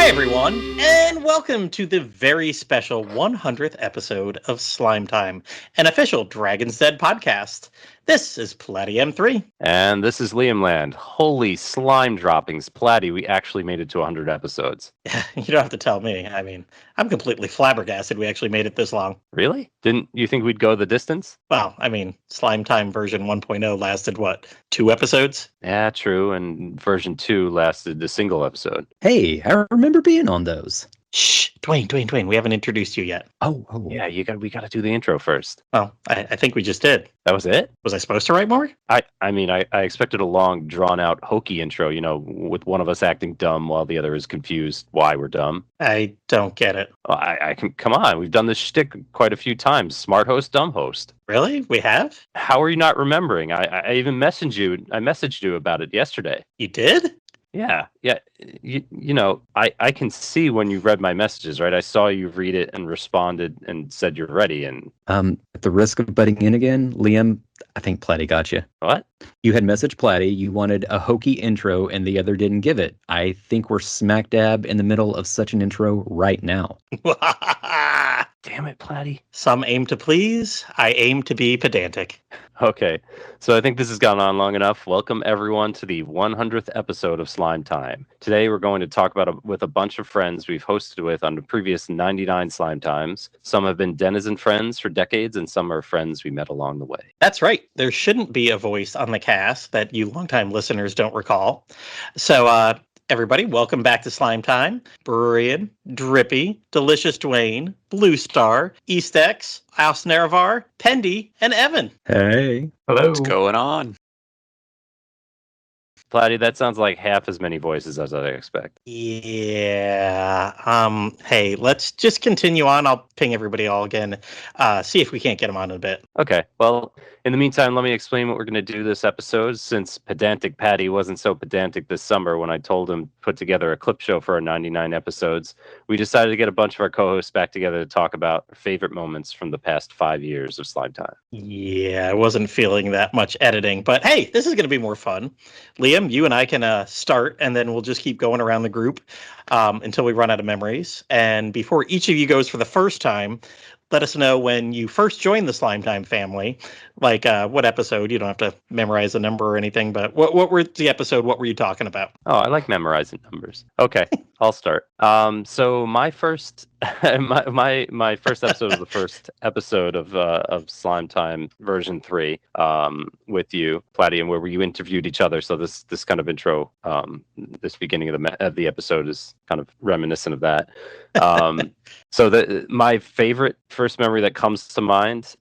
Hi, everyone, and welcome to the very special 100th episode of Slime Time, an official Dragon's Den podcast. This is Platty M3. And this is Liam Land. Holy slime droppings, Platty, we actually made it to 100 episodes. You don't have to tell me. I mean, I'm completely flabbergasted we actually made it this long. Really? Didn't you think we'd go the distance? Well, I mean, Slime Time version 1.0 lasted, what, 2 episodes? Yeah, true. And version 2 lasted a single episode. Hey, I remember being on those. Shh, Dwayne, we haven't introduced you yet. Oh. Yeah, we got to do the intro first. Well, I think we just did. That was it? Was I supposed to write more? I expected a long, drawn-out, hokey intro, with one of us acting dumb while the other is confused why we're dumb. I don't get it. Well, I can, come on, we've done this shtick quite a few times. Smart host, dumb host. Really? We have? How are you not remembering? I even messaged you about it yesterday. You did? Yeah. I can see when you read my messages, right? I saw you read it and responded and said you're ready. And at the risk of butting in again, Liam, I think Platty got you. What? You had messaged Platty, you wanted a hokey intro, and the other didn't give it. I think we're smack dab in the middle of such an intro right now. Damn it, Platty. Some aim to please. I aim to be pedantic. Okay, so I think this has gone on long enough. Welcome, everyone, to the 100th episode of Slime Time. Today, we're going to talk with a bunch of friends we've hosted with on the previous 99 Slime Times. Some have been denizen friends for decades, and some are friends we met along the way. That's right. There shouldn't be a voice on the cast that you longtime listeners don't recall. So, everybody, welcome back to Slime Time. Brurian, Drippy, Delicious Dwayne, Blue Star, Eastex, Ausneravar, Pendy, and Evan. Hey. Hello. What's going on? Platty, that sounds like half as many voices as I expect. Yeah. Hey, let's just continue on. I'll ping everybody all again. See if we can't get them on in a bit. Okay. Well, in the meantime, let me explain what we're going to do this episode. Since Pedantic Patty wasn't so pedantic this summer when I told him to put together a clip show for our 99 episodes, we decided to get a bunch of our co-hosts back together to talk about our favorite moments from the past 5 years of Slime Time. Yeah, I wasn't feeling that much editing, but hey, this is going to be more fun. Liam, you and I can start, and then we'll just keep going around the group until we run out of memories. And before each of you goes for the first time, let us know when you first joined the Slime Time family, like what episode. You don't have to memorize the number or anything, but what were the episode? What were you talking about? Oh, I like memorizing numbers. Okay, I'll start. So my first my first episode was the first episode of Slime Time version 3 with you, Platty, and where you interviewed each other. So this kind of intro, this beginning of the episode is kind of reminiscent of that. So my favorite first memory that comes to mind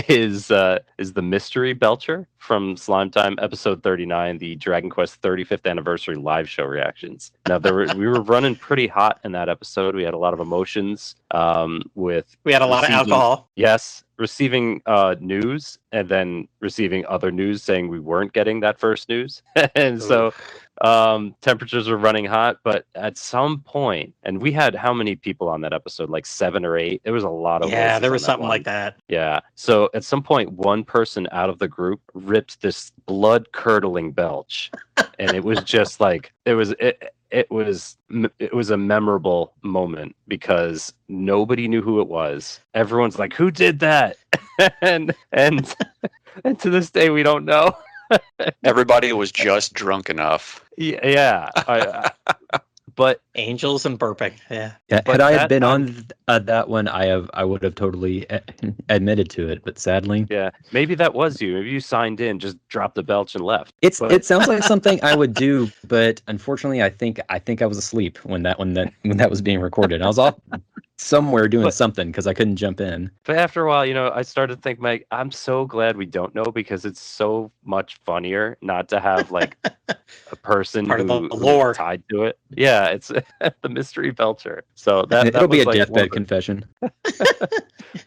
is the Mystery Belcher from Slime Time episode 39, the Dragon Quest 35th anniversary live show reactions. Now we were running pretty hot in that episode. We had a lot of emotions. We had a lot of alcohol. Yes, receiving news and then receiving other news saying we weren't getting that first news, and so temperatures were running hot. But at some point, and we had how many people on that episode? Like 7 or 8. There was a lot of there was something like that. Yeah. So at some point, one person out of the group ripped this blood-curdling belch, and it was just like it was a memorable moment because nobody knew who it was. Everyone's like, "Who did that?" and to this day, we don't know. Everybody was just drunk enough. Yeah. But angels and burping. Yeah. Had I been on that one, I would have totally admitted to it. But sadly, yeah, maybe that was you. Maybe you signed in, just dropped the belch and left. It sounds like something I would do, but unfortunately, I think I was asleep when that was being recorded. I was off somewhere doing something because I couldn't jump in. But after a while, I started to think, Mike, I'm so glad we don't know because it's so much funnier not to have like a person who's tied to it. Yeah, it's the Mystery Belcher. So it'll be a deathbed confession.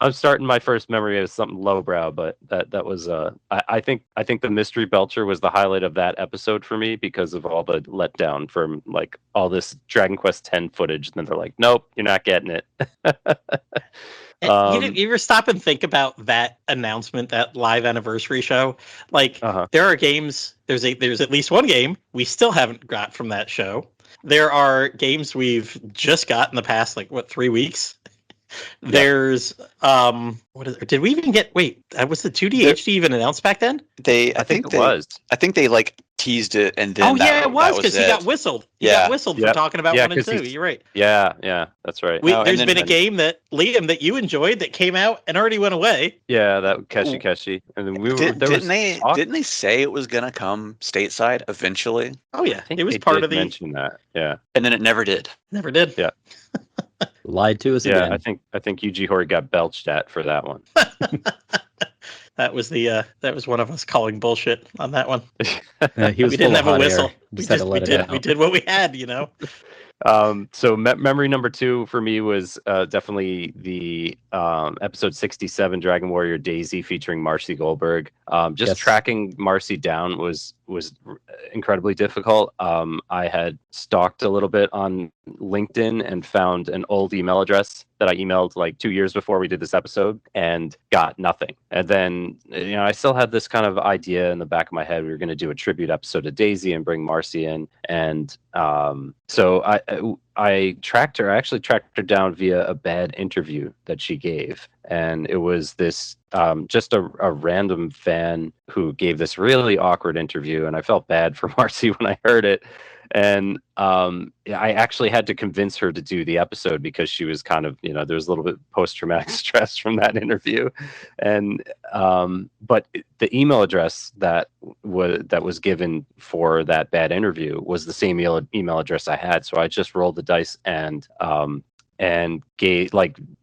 I'm starting my first memory as something lowbrow, but that was I think the Mystery Belcher was the highlight of that episode for me because of all the letdown from like all this Dragon Quest X footage. And then they're like, nope, you're not getting it. You ever stop and think about that announcement, that live anniversary show? Like, there are games. There's at least one game we still haven't got from that show. there are games we've just got in the past, like, 3 weeks? There's did we even get was the 2D HD even announced back then? I think it was. I think they like teased it and then it was because he got whistled. He got whistled for talking about 1 and 2. You're right. Yeah, that's right. There's been a game that Liam that you enjoyed that came out and already went away. Yeah, that Keshi, and then didn't they say it was gonna come stateside eventually? Oh yeah, it was part of the mention that. Yeah, and then it never did. Never did. Yeah. Lied to us again. I think Yuji Horii got belched at for that one. That was one of us calling bullshit on that one. He was we didn't have a whistle. We did what we had, you know. So memory number 2 for me was definitely the episode 67 Dragon Warrior Daisy featuring Marcy Goldberg. Tracking Marcy down was incredibly difficult. I had stalked a little bit on LinkedIn and found an old email address that I emailed like 2 years before we did this episode and got nothing. And then, I still had this kind of idea in the back of my head. We were going to do a tribute episode of Daisy and bring Marcy in. And so I tracked her. I actually tracked her down via a bad interview that she gave. And it was this just a random fan who gave this really awkward interview. And I felt bad for Marcy when I heard it. And I actually had to convince her to do the episode because she was kind of, there was a little bit post-traumatic stress from that interview. And but the email address that was given for that bad interview was the same email address I had. So I just rolled the dice and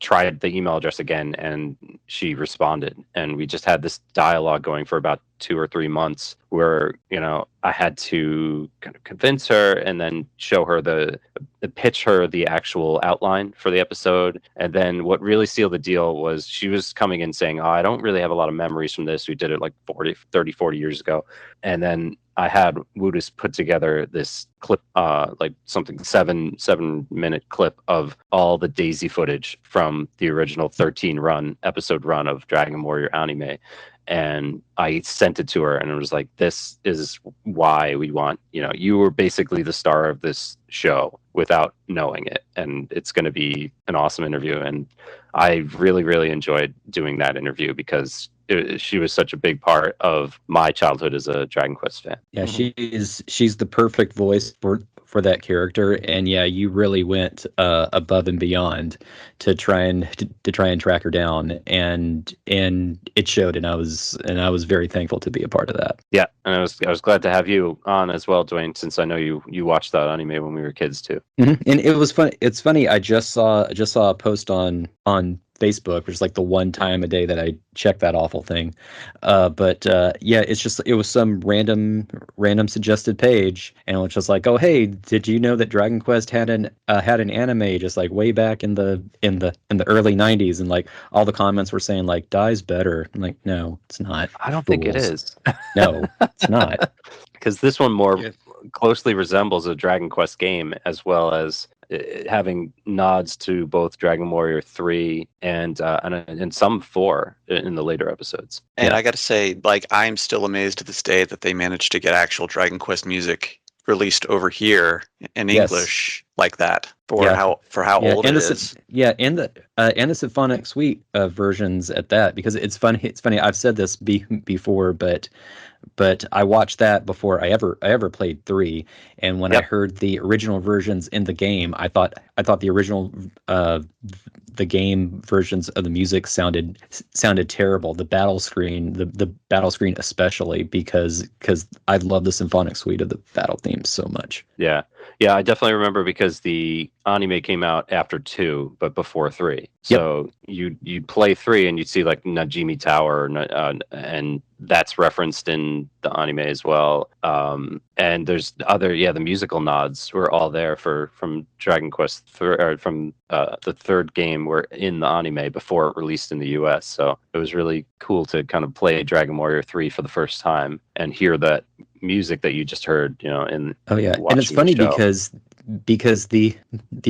tried the email address again, and she responded, and we just had this dialogue going for about 2 or 3 months where I had to kind of convince her and then show her pitch her the actual outline for the episode. And then what really sealed the deal was she was coming in saying, I don't really have a lot of memories from this. We did it like 40 years ago. And then I had Woodus put together this clip, like something 7-minute clip of all the Daisy footage from the original 13 episode run of Dragon Warrior anime. And I sent it to her and it was like, this is why we want, you were basically the star of this show without knowing it. And it's going to be an awesome interview. And I really, really enjoyed doing that interview because she was such a big part of my childhood as a Dragon Quest fan. Yeah, she's the perfect voice for that character, and yeah, you really went above and beyond to try and track her down, and it showed, and I was very thankful to be a part of that. Yeah, and I was glad to have you on as well, Dwayne, since I know you watched that anime when we were kids too. Mm-hmm. And it was fun. It's funny. I just saw a post on Facebook, which is like the one time a day that I check that awful thing. But it was some random suggested page, and it was just like, oh hey, did you know that Dragon Quest had an anime just like way back in the early 90s? And like all the comments were saying like Dai's better. I'm like, no, it's not. I don't think it is. No, it's not. Because this one more closely resembles a Dragon Quest game, as well as having nods to both Dragon Warrior 3 and some 4 in the later episodes. And I got to say, like, I'm still amazed to this day that they managed to get actual Dragon Quest music released over here in English like that for how old it is. Yeah, and the symphonic suite versions at that, because it's funny. I've said this before, but I watched that before I ever played 3, and when I heard the original versions in the game, I thought the original the game versions of the music sounded terrible. The battle screen, the battle screen especially, because I love the symphonic suite of the battle themes so much. Yeah, I definitely remember because the anime came out after 2, but before 3. So you'd play 3 and you'd see like Najimi Tower, and that's referenced in the anime as well. And there's the musical nods were all there from Dragon Quest from the third game were in the anime before it released in the US. So it was really cool to kind of play Dragon Warrior 3 for the first time and hear that music that you just heard, and it's funny because the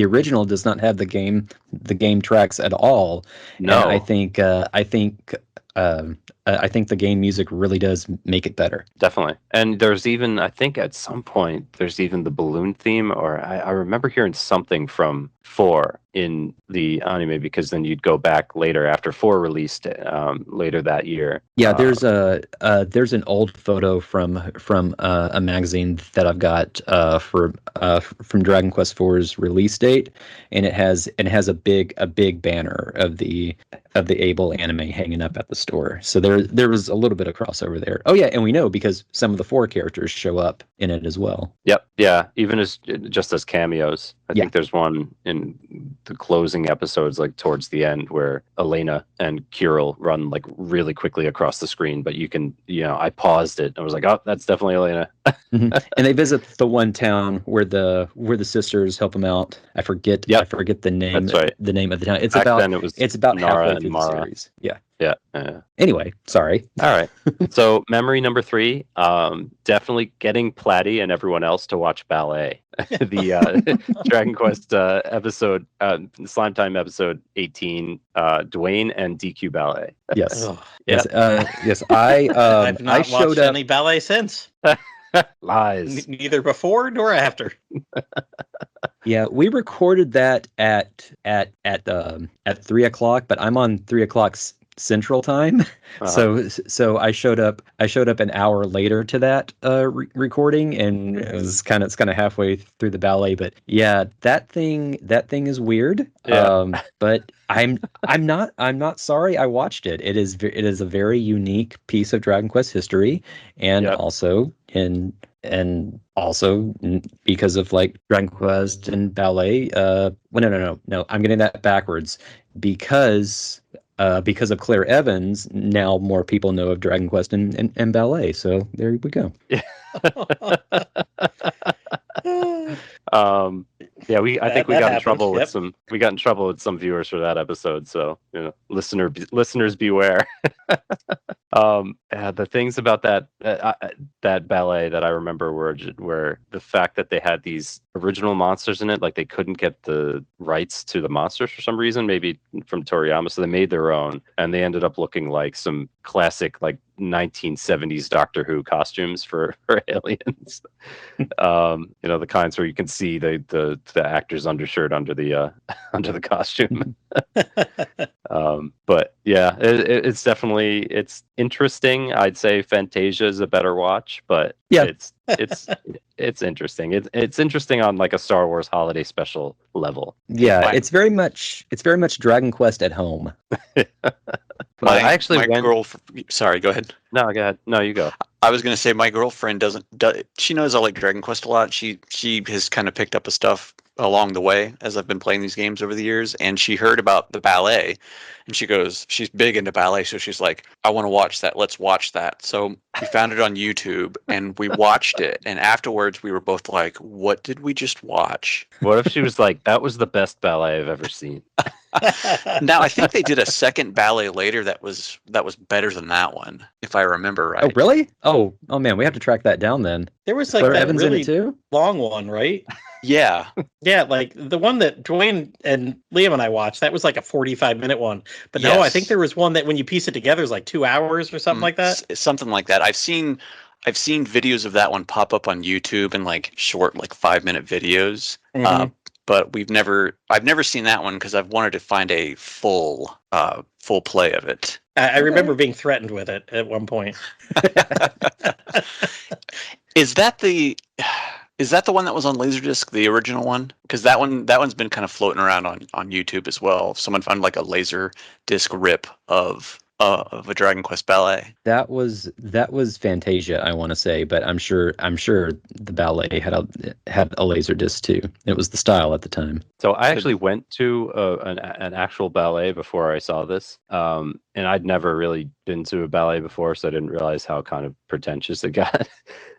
original does not have the game tracks at all. No, and I think I think the game music really does make it better. Definitely. And there's even, I think at some point, there's even the balloon theme, or I remember hearing something from 4 in the anime, because then you'd go back later after 4 released later that year. Yeah, there's an old photo from a magazine that I've got from Dragon Quest IV's release date, and it has a big banner of the Able anime hanging up at the store. So there was a little bit of crossover there. Oh yeah, and we know because some of the 4 characters show up in it as well. Yep. Yeah. Even as cameos. I think there's one in the closing episodes, like towards the end, where Elena and Kirill run like really quickly across the screen, but you can, I paused it. I was like, oh, that's definitely Elena. Mm-hmm. And they visit the one town where the sisters help them out. I forget the name. That's right. The name of the town. It's about Nara halfway through and Mara. the series. Yeah. Yeah. Anyway, sorry. All right. So memory number 3, definitely getting Platty and everyone else to watch ballet. The Dragon Quest episode, Slime Time episode 18, Dwayne and DQ ballet. Yes. Yep. Yes. I've not watched any ballet since. Lies. Neither before nor after. Yeah, we recorded that at 3:00, but I'm on 3:00 Central Time, so I showed up an hour later to that recording, and it's kind of halfway through the ballet. But yeah, that thing is weird. Yeah. But I'm not sorry I watched it. It is a very unique piece of Dragon Quest history, and also because of like Dragon Quest and ballet. No, I'm getting that backwards. Because of Claire Evans, now more people know of Dragon Quest and ballet. So there we go. I think we got in trouble with some viewers for that episode. So listeners beware. The things about that ballet that I remember were the fact that they had these original monsters in it, like they couldn't get the rights to the monsters for some reason, maybe from Toriyama, so they made their own, and they ended up looking like some classic like 1970s Doctor Who costumes for aliens. The kinds where you can see the actor's undershirt under the costume. But yeah, it's definitely interesting. I'd say Fantasia is a better watch, but yeah, it's interesting. It's interesting on like a Star Wars holiday special level. Yeah, it's very much Dragon Quest at home. Sorry, go ahead. No, go ahead. No, you go. I was going to say my girlfriend she knows I like Dragon Quest a lot. She has kind of picked up stuff along the way as I've been playing these games over the years, and she heard about the ballet, and she's big into ballet, so she's like, I want to watch that. Let's watch that. So we found it on YouTube and we watched it, and afterwards we were both like, what did we just watch? What if she was like, that was the best ballet I've ever seen? Now I think they did a second ballet later that was better than that one, if I remember right. Oh really? Oh man, we have to track that down then. There was like Claire that Evans really in it too? Long one, right? Yeah. Yeah, like the one that Dwayne and Liam and I watched, that was like a 45-minute one. But no, I think there was one that when you piece it together is like 2 hours or something like that. Something like that. I've seen videos of that one pop up on YouTube in like short, like 5-minute videos. Mm-hmm. But I've never seen that one because I've wanted to find a full play of it. I remember being threatened with it at one point. Is that the one that was on Laserdisc, the original one? Because that one's been kind of floating around on YouTube as well. Someone found like a Laserdisc rip of a Dragon Quest ballet. That was Fantasia, I want to say, but I'm sure the ballet had a laser disc too. It was the style at the time. So I actually went to an actual ballet before I saw this, and I'd never really been to a ballet before, so I didn't realize how kind of pretentious it got.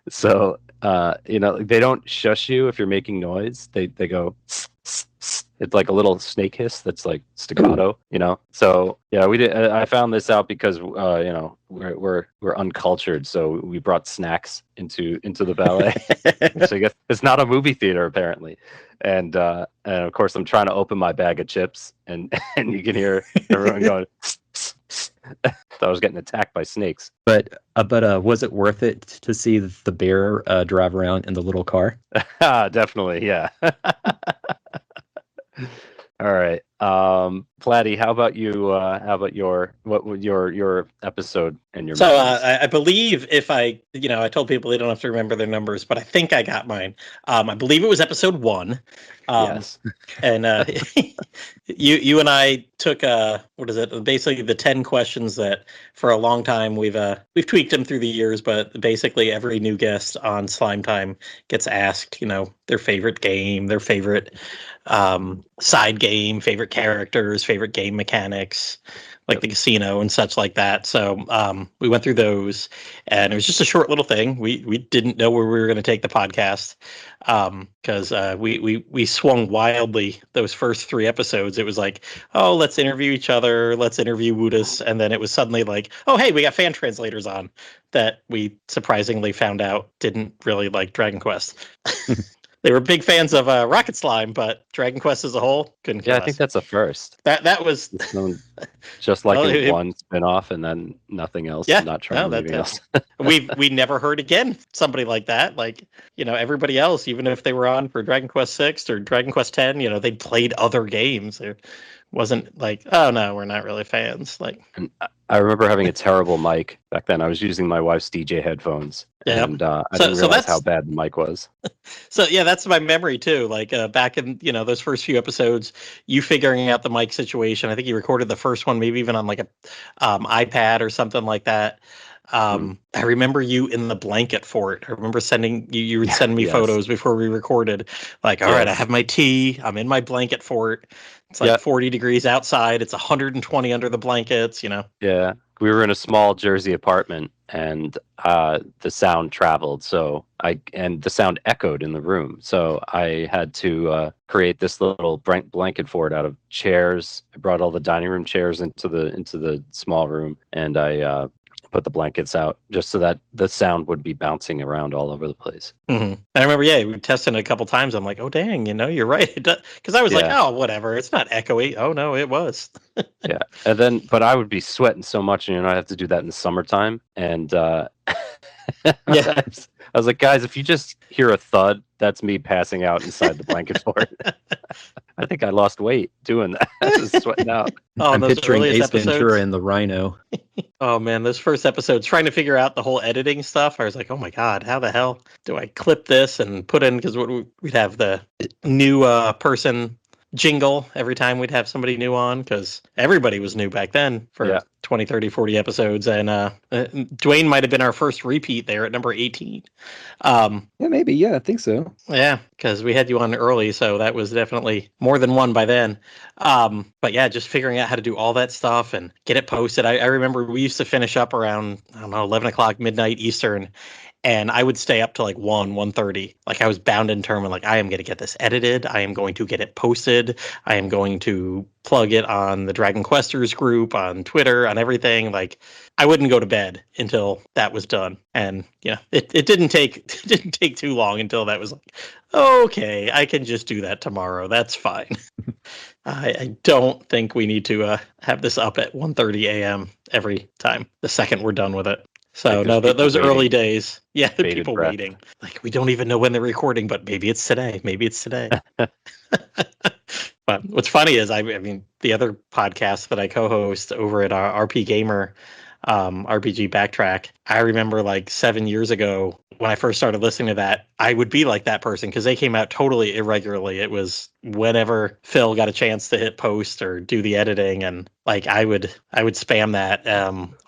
So they don't shush you if you're making noise. They go. It's like a little snake hiss that's like staccato, So yeah, we did. I found this out because we're uncultured, so we brought snacks into the ballet. So I guess it's not a movie theater apparently, and of course I'm trying to open my bag of chips, and you can hear everyone going. thought I was getting attacked by snakes. But was it worth it to see the bear drive around in the little car? Definitely, yeah. All right, Platty, how about you? How about what would your episode and your So memories? I believe if I told people they don't have to remember their numbers, but I think I got mine. I believe it was episode 1. Yes. And you and I took what is it? Basically the 10 questions that for a long time we've tweaked them through the years, but basically every new guest on Slime Time gets asked, their favorite game, their favorite side game, favorite characters, favorite game mechanics, like the casino and such like that. So we went through those, and it was just a short little thing. We didn't know where we were going to take the podcast because we swung wildly those first 3 episodes. It was like, oh, let's interview each other, let's interview Woodus, and then it was suddenly like, oh, hey, we got fan translators on that we surprisingly found out didn't really like Dragon Quest. They were big fans of Rocket Slime, but Dragon Quest as a whole couldn't care Yeah, I less. think that's a first. That was Just like Well, one spin-off and then nothing else. Yeah, Not trying no, anything else. we never heard again somebody like that. Like, everybody else, even if they were on for Dragon Quest 6 or Dragon Quest 10, they played other games. It wasn't like, oh no, we're not really fans. Like, And I remember having a terrible mic back then. I was using my wife's DJ headphones, Yep. and I So- didn't so realize that's- how bad the mic was. so yeah, that's my memory too. Like back in those first few episodes, you figuring out the mic situation. I think you recorded the first one, maybe even on like a iPad or something like that. I remember you in the blanket fort. I remember sending you. You would send me Yes. photos before we recorded. Like, all right, I Yes. have my tea. I'm in my blanket fort. It's like Yeah. 40 degrees outside. It's 120 under the blankets. Yeah, we were in a small Jersey apartment, and the sound traveled. And the sound echoed in the room. So I had to create this little blanket fort out of chairs. I brought all the dining room chairs into the small room, and I put the blankets out just so that the sound would be bouncing around all over the place. Mm-hmm. I remember, we tested it a couple times. I'm like, oh dang, you're right. Because I was like, Yeah. oh whatever, it's not echoey. Oh no, it was. Yeah, and then but I would be sweating so much, and I have to do that in the summertime. And Yeah. I was like, guys, if you just hear a thud, that's me passing out inside the blanket fort. I think I lost weight doing that. Just sweating out. Oh, I'm those picturing earliest Ace episodes. Ventura and the Rhino. Oh man, those first episodes, trying to figure out the whole editing stuff. I was like, oh my god, how the hell do I clip this and put in? Because we'd have the new person jingle every time we'd have somebody new on, because everybody was new back then for Yeah. 20, 30, 40 episodes. And Dwayne might have been our first repeat there at number 18. Yeah, maybe. Yeah, I think so. Yeah, because we had you on early, so that was definitely more than one by then. But yeah, just figuring out how to do all that stuff and get it posted. I remember we used to finish up around, 11 o'clock midnight Eastern, and I would stay up to like 1:30. Like I was bound and determined, like I am going to get this edited. I am going to get it posted. I am going to plug it on the Dragon Questers group, on Twitter, on everything. Like I wouldn't go to bed until that was done. And it didn't take too long until that was like, okay, I can just do that tomorrow. That's fine. I don't think we need to have this up at 1:30 a.m. every time the second we're done with it. So Like, no, there's those people early waiting. days, the Bated people breath. waiting. Like we don't even know when they're recording, but maybe it's today. Maybe it's today. But what's funny is, I mean, the other podcast that I co-host over at RP Gamer, RPG Backtrack, I remember like 7 years ago when I first started listening to that, I would be like that person because they came out totally irregularly. It was whenever Phil got a chance to hit post or do the editing, and like I would spam that.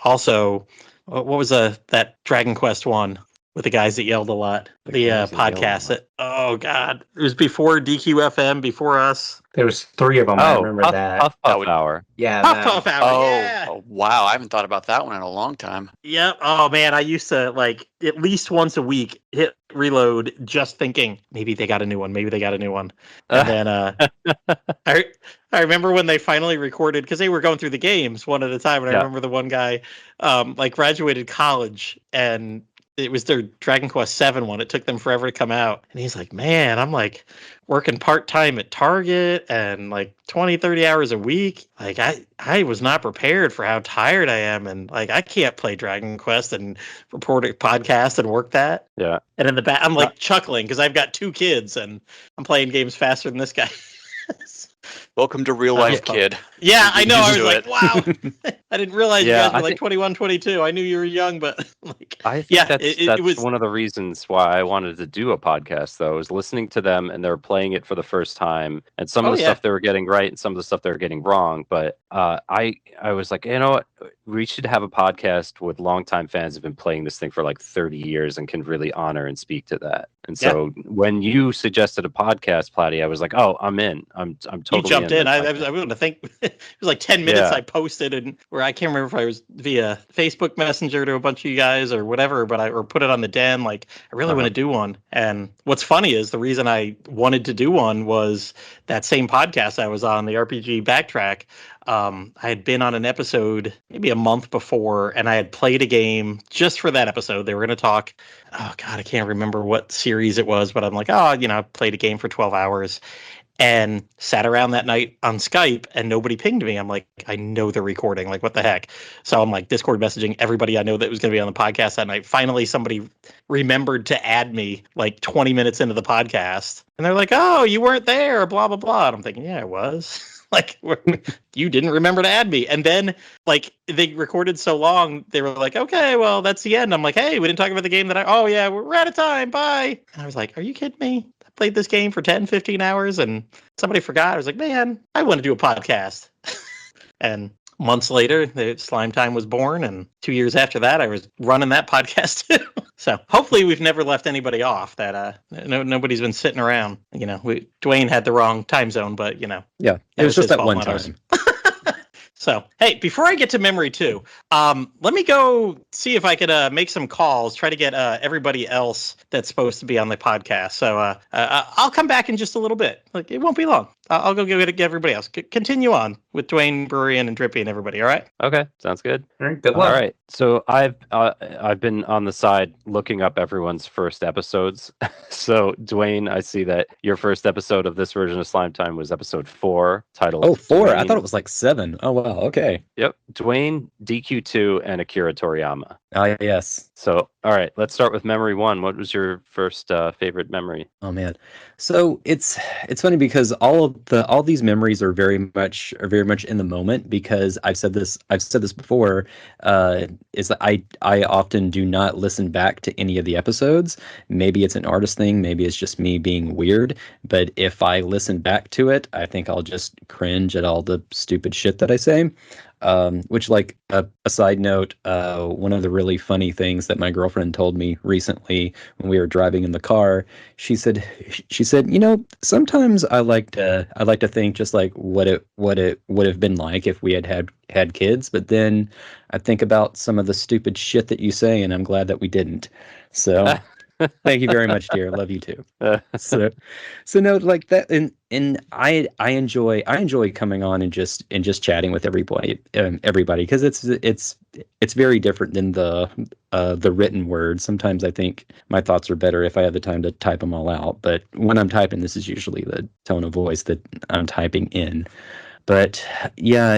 Also, what was that Dragon Quest one with the guys that yelled a lot? The guys that yelled a podcast lot. that, oh god, it was before DQFM, before us. There was 3 of them. I remember that. Puff That would- Hour. Yeah. Puff that- Puff Hour. Oh, Yeah. oh, wow. I haven't thought about that one in a long time. Yep. Oh man, I used to like at least once a week hit reload just thinking maybe they got a new one. Maybe they got a new one. And then I remember when they finally recorded, because they were going through the games one at a time, and I Yeah. remember the one guy like graduated college and it was their Dragon Quest 7 one. It took them forever to come out. And he's like, man, I'm like working part-time at Target and like 20, 30 hours a week. Like I was not prepared for how tired I am. And like, I can't play Dragon Quest and report a podcast and work that. Yeah. And in the back, I'm like chuckling because I've got 2 kids and I'm playing games faster than this guy. Welcome to real life, kid. Yeah, I know. I was do like, wow. I didn't realize you guys were like 21, 22. I knew you were young, but like, I think that's was one of the reasons why I wanted to do a podcast, though, is listening to them and they're playing it for the first time, and some of the stuff they were getting right and some of the stuff they were getting wrong. But I was like, you know what? We should have a podcast with longtime fans who've been playing this thing for like 30 years and can really honor and speak to that. And so when you suggested a podcast, Platty, I was like, oh, I'm in. I'm totally you jumped in. I was think it was like 10 minutes I posted, and where I can't remember if I was via Facebook Messenger to a bunch of you guys or whatever, but I put it on the den. Like, I really want to do one. And what's funny is the reason I wanted to do one was that same podcast I was on, the RPG Backtrack. I had been on an episode maybe a month before, and I had played a game just for that episode. They were going to talk. Oh God, I can't remember what series it was, but I'm like, I played a game for 12 hours. And sat around that night on Skype and nobody pinged me. I'm like, I know they're recording. Like, what the heck? So I'm like Discord messaging everybody I know that was going to be on the podcast that night. Finally, somebody remembered to add me like 20 minutes into the podcast. And they're like, oh, you weren't there, blah, blah, blah. And I'm thinking, yeah, I was. Like, you didn't remember to add me. And then, like, they recorded so long, they were like, okay, well, that's the end. I'm like, hey, we didn't talk about the game oh, yeah, we're out of time. Bye. And I was like, are you kidding me? Played this game for 10, 15 hours and somebody forgot. I was like, man, I want to do a podcast. And months later, the Slime Time was born. And 2 years after that, I was running that podcast too. So hopefully we've never left anybody off that nobody's been sitting around. Dwayne had the wrong time zone, but Yeah, it was just that one time. So, hey, before I get to memory 2, let me go see if I could make some calls, try to get everybody else that's supposed to be on the podcast. So I'll come back in just a little bit. Like, it won't be long. I'll go get everybody else. Continue on with Dwayne, Brurian, and Drippy and everybody, all right? Okay, sounds good. All right, good luck. All right, so I've been on the side looking up everyone's first episodes. So, Dwayne, I see that your first episode of this version of Slime Time was episode 4, titled... Oh, 4? Dwayne. I thought it was like 7. Oh, wow, okay. Yep, Dwayne, DQ2, and Akira Toriyama. Ah, yes. So, all right, let's start with memory 1. What was your first favorite memory? Oh man, so it's funny because all these memories are very much in the moment, because I've said this before. Is that I often do not listen back to any of the episodes. Maybe it's an artist thing, maybe it's just me being weird. But if I listen back to it, I think I'll just cringe at all the stupid shit that I say. Which, like, a side note, one of the really funny things that my girlfriend told me recently when we were driving in the car, she said, sometimes I like to think just like what it would have been like if we had kids, but then I think about some of the stupid shit that you say, and I'm glad that we didn't. So thank you very much, dear. Love you too. So no, like that, and I enjoy coming on and just chatting with everybody because it's very different than the written word. Sometimes I think my thoughts are better if I have the time to type them all out. But when I'm typing, this is usually the tone of voice that I'm typing in. But yeah,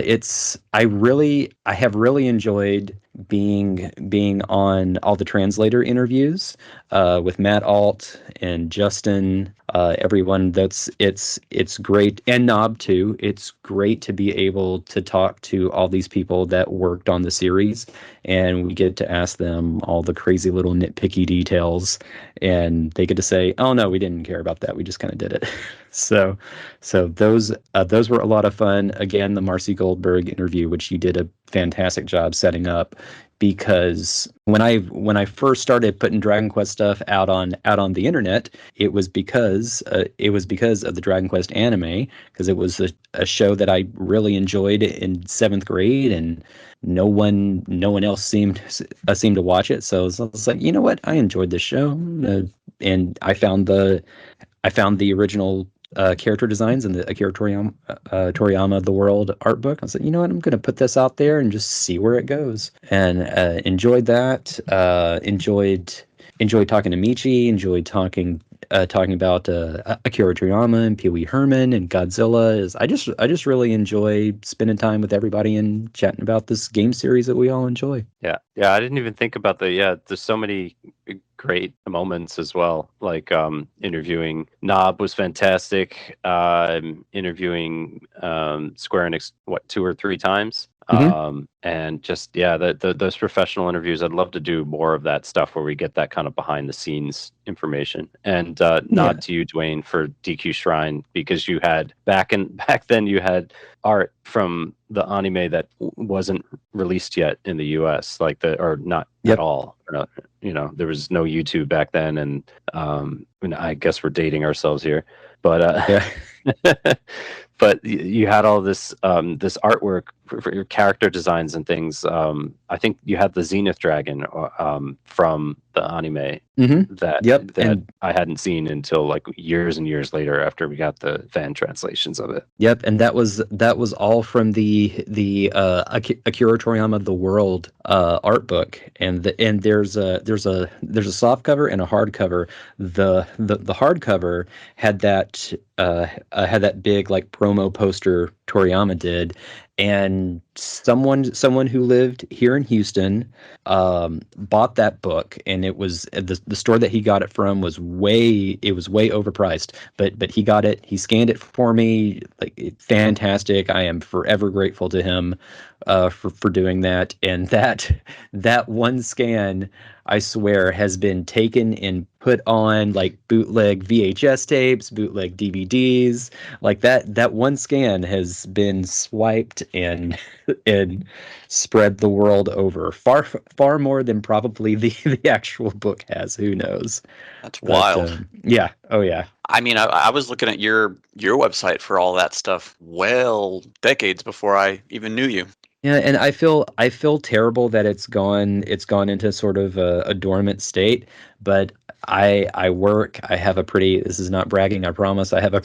I have really enjoyed being on all the translator interviews with Matt Alt and Justin, everyone. It's great, and Knob too. It's great to be able to talk to all these people that worked on the series, and we get to ask them all the crazy little nitpicky details, and they get to say, "Oh no, we didn't care about that. We just kind of did it." So those were a lot of fun. Again, the Marcy Goldberg interview, which you did a fantastic job setting up, because when I first started putting Dragon Quest stuff out on the internet, it was because of the Dragon Quest anime, because it was a show that I really enjoyed in 7th grade, and no one else seemed to watch it. So I was like, you know what, I enjoyed this show, and I found the original character designs in the Akira Toriyama The World art book. I was like, you know what, I'm going to put this out there and just see where it goes. And enjoyed that. Enjoyed talking to Michi. Enjoyed talking about Akira Toriyama and Pee Wee Herman and Godzilla. I just really enjoy spending time with everybody and chatting about this game series that we all enjoy. Yeah, I didn't even think about the. Yeah, there's so many great moments as well. Like interviewing Knob was fantastic. Interviewing Square Enix 2 or 3 times. And just those professional interviews, I'd love to do more of that stuff where we get that kind of behind the scenes information. And nod to you, Dwayne, for DQ Shrine, because you had back then you had art from the anime that wasn't released yet in the US, not at all. There was no YouTube back then, and I guess we're dating ourselves here, but but you had all this this artwork for your character designs and things. I think you had the Zenith Dragon from the anime that I hadn't seen until like years and years later after we got the fan translations of it. Yep, and that was all from the Akira Toriyama The World art book, and there's a soft cover and a hard cover. The hard cover had that big like promo poster Toriyama did, and someone who lived here in Houston bought that book, and it was the store that he got it from was way overpriced, but he got it, he scanned it for me, like fantastic. I am forever grateful to him for doing that. And that one scan, I swear, has been taken and put on like bootleg VHS tapes, bootleg DVDs. Like that one scan has been swiped and spread the world over, far more than probably the actual book has. Who knows? That's wild. Yeah. Oh yeah. I mean, I was looking at your website for all that stuff decades before I even knew you. Yeah, and I feel terrible that it's gone into sort of a dormant state, but I have a pretty, this is not bragging, I promise, I have a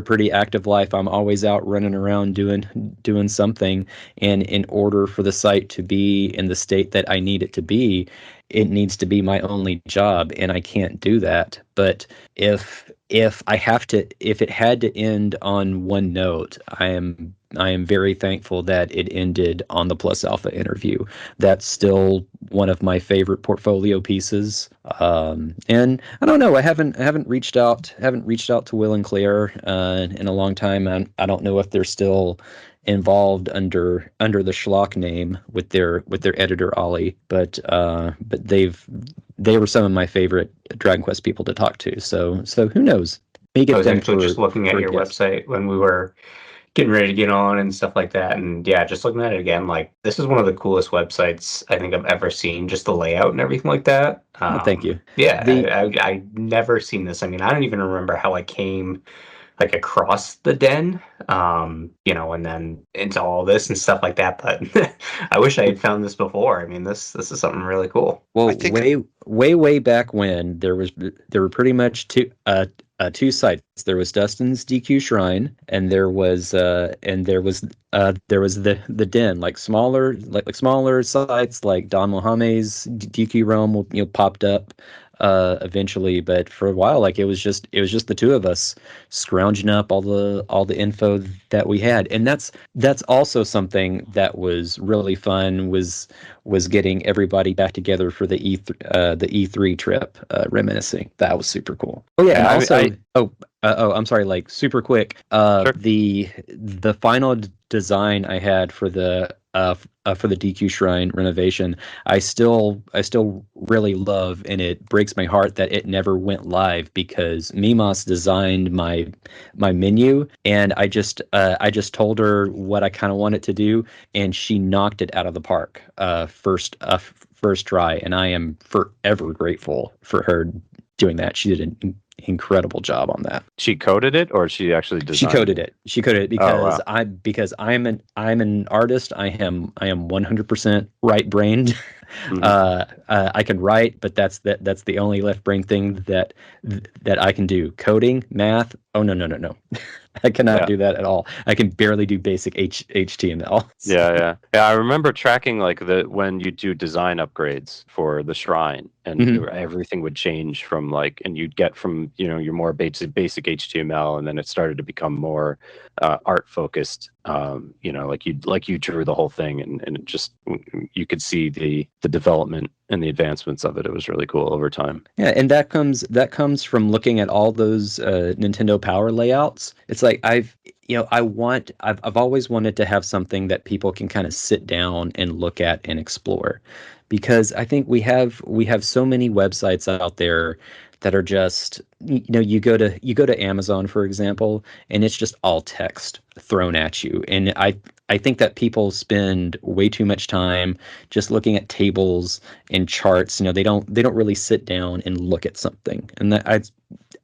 pretty active life. I'm always out running around doing something, and in order for the site to be in the state that I need it to be, it needs to be my only job, and I can't do that. But if it had to end on one note, I am very thankful that it ended on the Plus Alpha interview. That's still one of my favorite portfolio pieces. And I don't know, I haven't reached out to Will and Claire in a long time. I don't know if they're still involved under the Schlock name with their editor Ollie, but they were some of my favorite Dragon Quest people to talk to. So who knows? I was actually just looking at your website when we were getting ready to get on and stuff like that, and yeah, just looking at it again, like this is one of the coolest websites I think I've ever seen. Just the layout and everything like that. Thank you. Yeah, I never seen this. I mean, I don't even remember how I came like across the den, and then into all this and stuff like that. But I wish I had found this before. I mean, this is something really cool. Well, way back when there were pretty much two sites. There was Dustin's DQ Shrine, and there was the Den, like smaller sites like Don Mohammed's DQ Realm, popped up eventually, but for a while, like it was just the two of us scrounging up all the info that we had. And that's also something that was really fun, was getting everybody back together for the E3 trip, reminiscing. That was super cool. Oh yeah, and also I'm sorry, like super quick. Sure. The final design I had for the DQ Shrine renovation, I still really love, and it breaks my heart that it never went live, because Mimos designed my menu, and I just told her what I kind of wanted to do, and she knocked it out of the park first try, and I am forever grateful for her doing that. She did an incredible job on that. She coded it, or she actually designed? She coded it because I'm an artist. I am 100% right brained. I can write, but that's the only left brain thing that I can do. Coding, math. Oh no. I cannot do that at all. I can barely do basic HTML. So. Yeah. I remember tracking like when you do design upgrades for the shrine, and everything would change from like, and you'd get from your more basic HTML, and then it started to become more art focused. Like you drew the whole thing, and it just, you could see the development and the advancements of it. It was really cool over time. Yeah, and that comes from looking at all those Nintendo Power layouts. It's like I've always wanted to have something that people can kind of sit down and look at and explore, because I think we have so many websites out there that are just, you go to Amazon, for example, and it's just all text thrown at you. And I think that people spend way too much time just looking at tables and charts. They don't really sit down and look at something. And that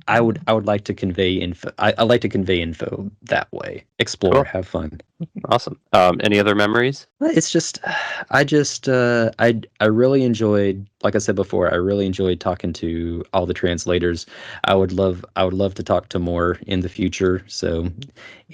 I would like to convey info. I like to convey info that way. Explore, Cool. Have fun. Awesome. Any other memories? It's just, I really enjoyed, like I said before, I really enjoyed talking to all the translators. I would love to talk to more in the future. So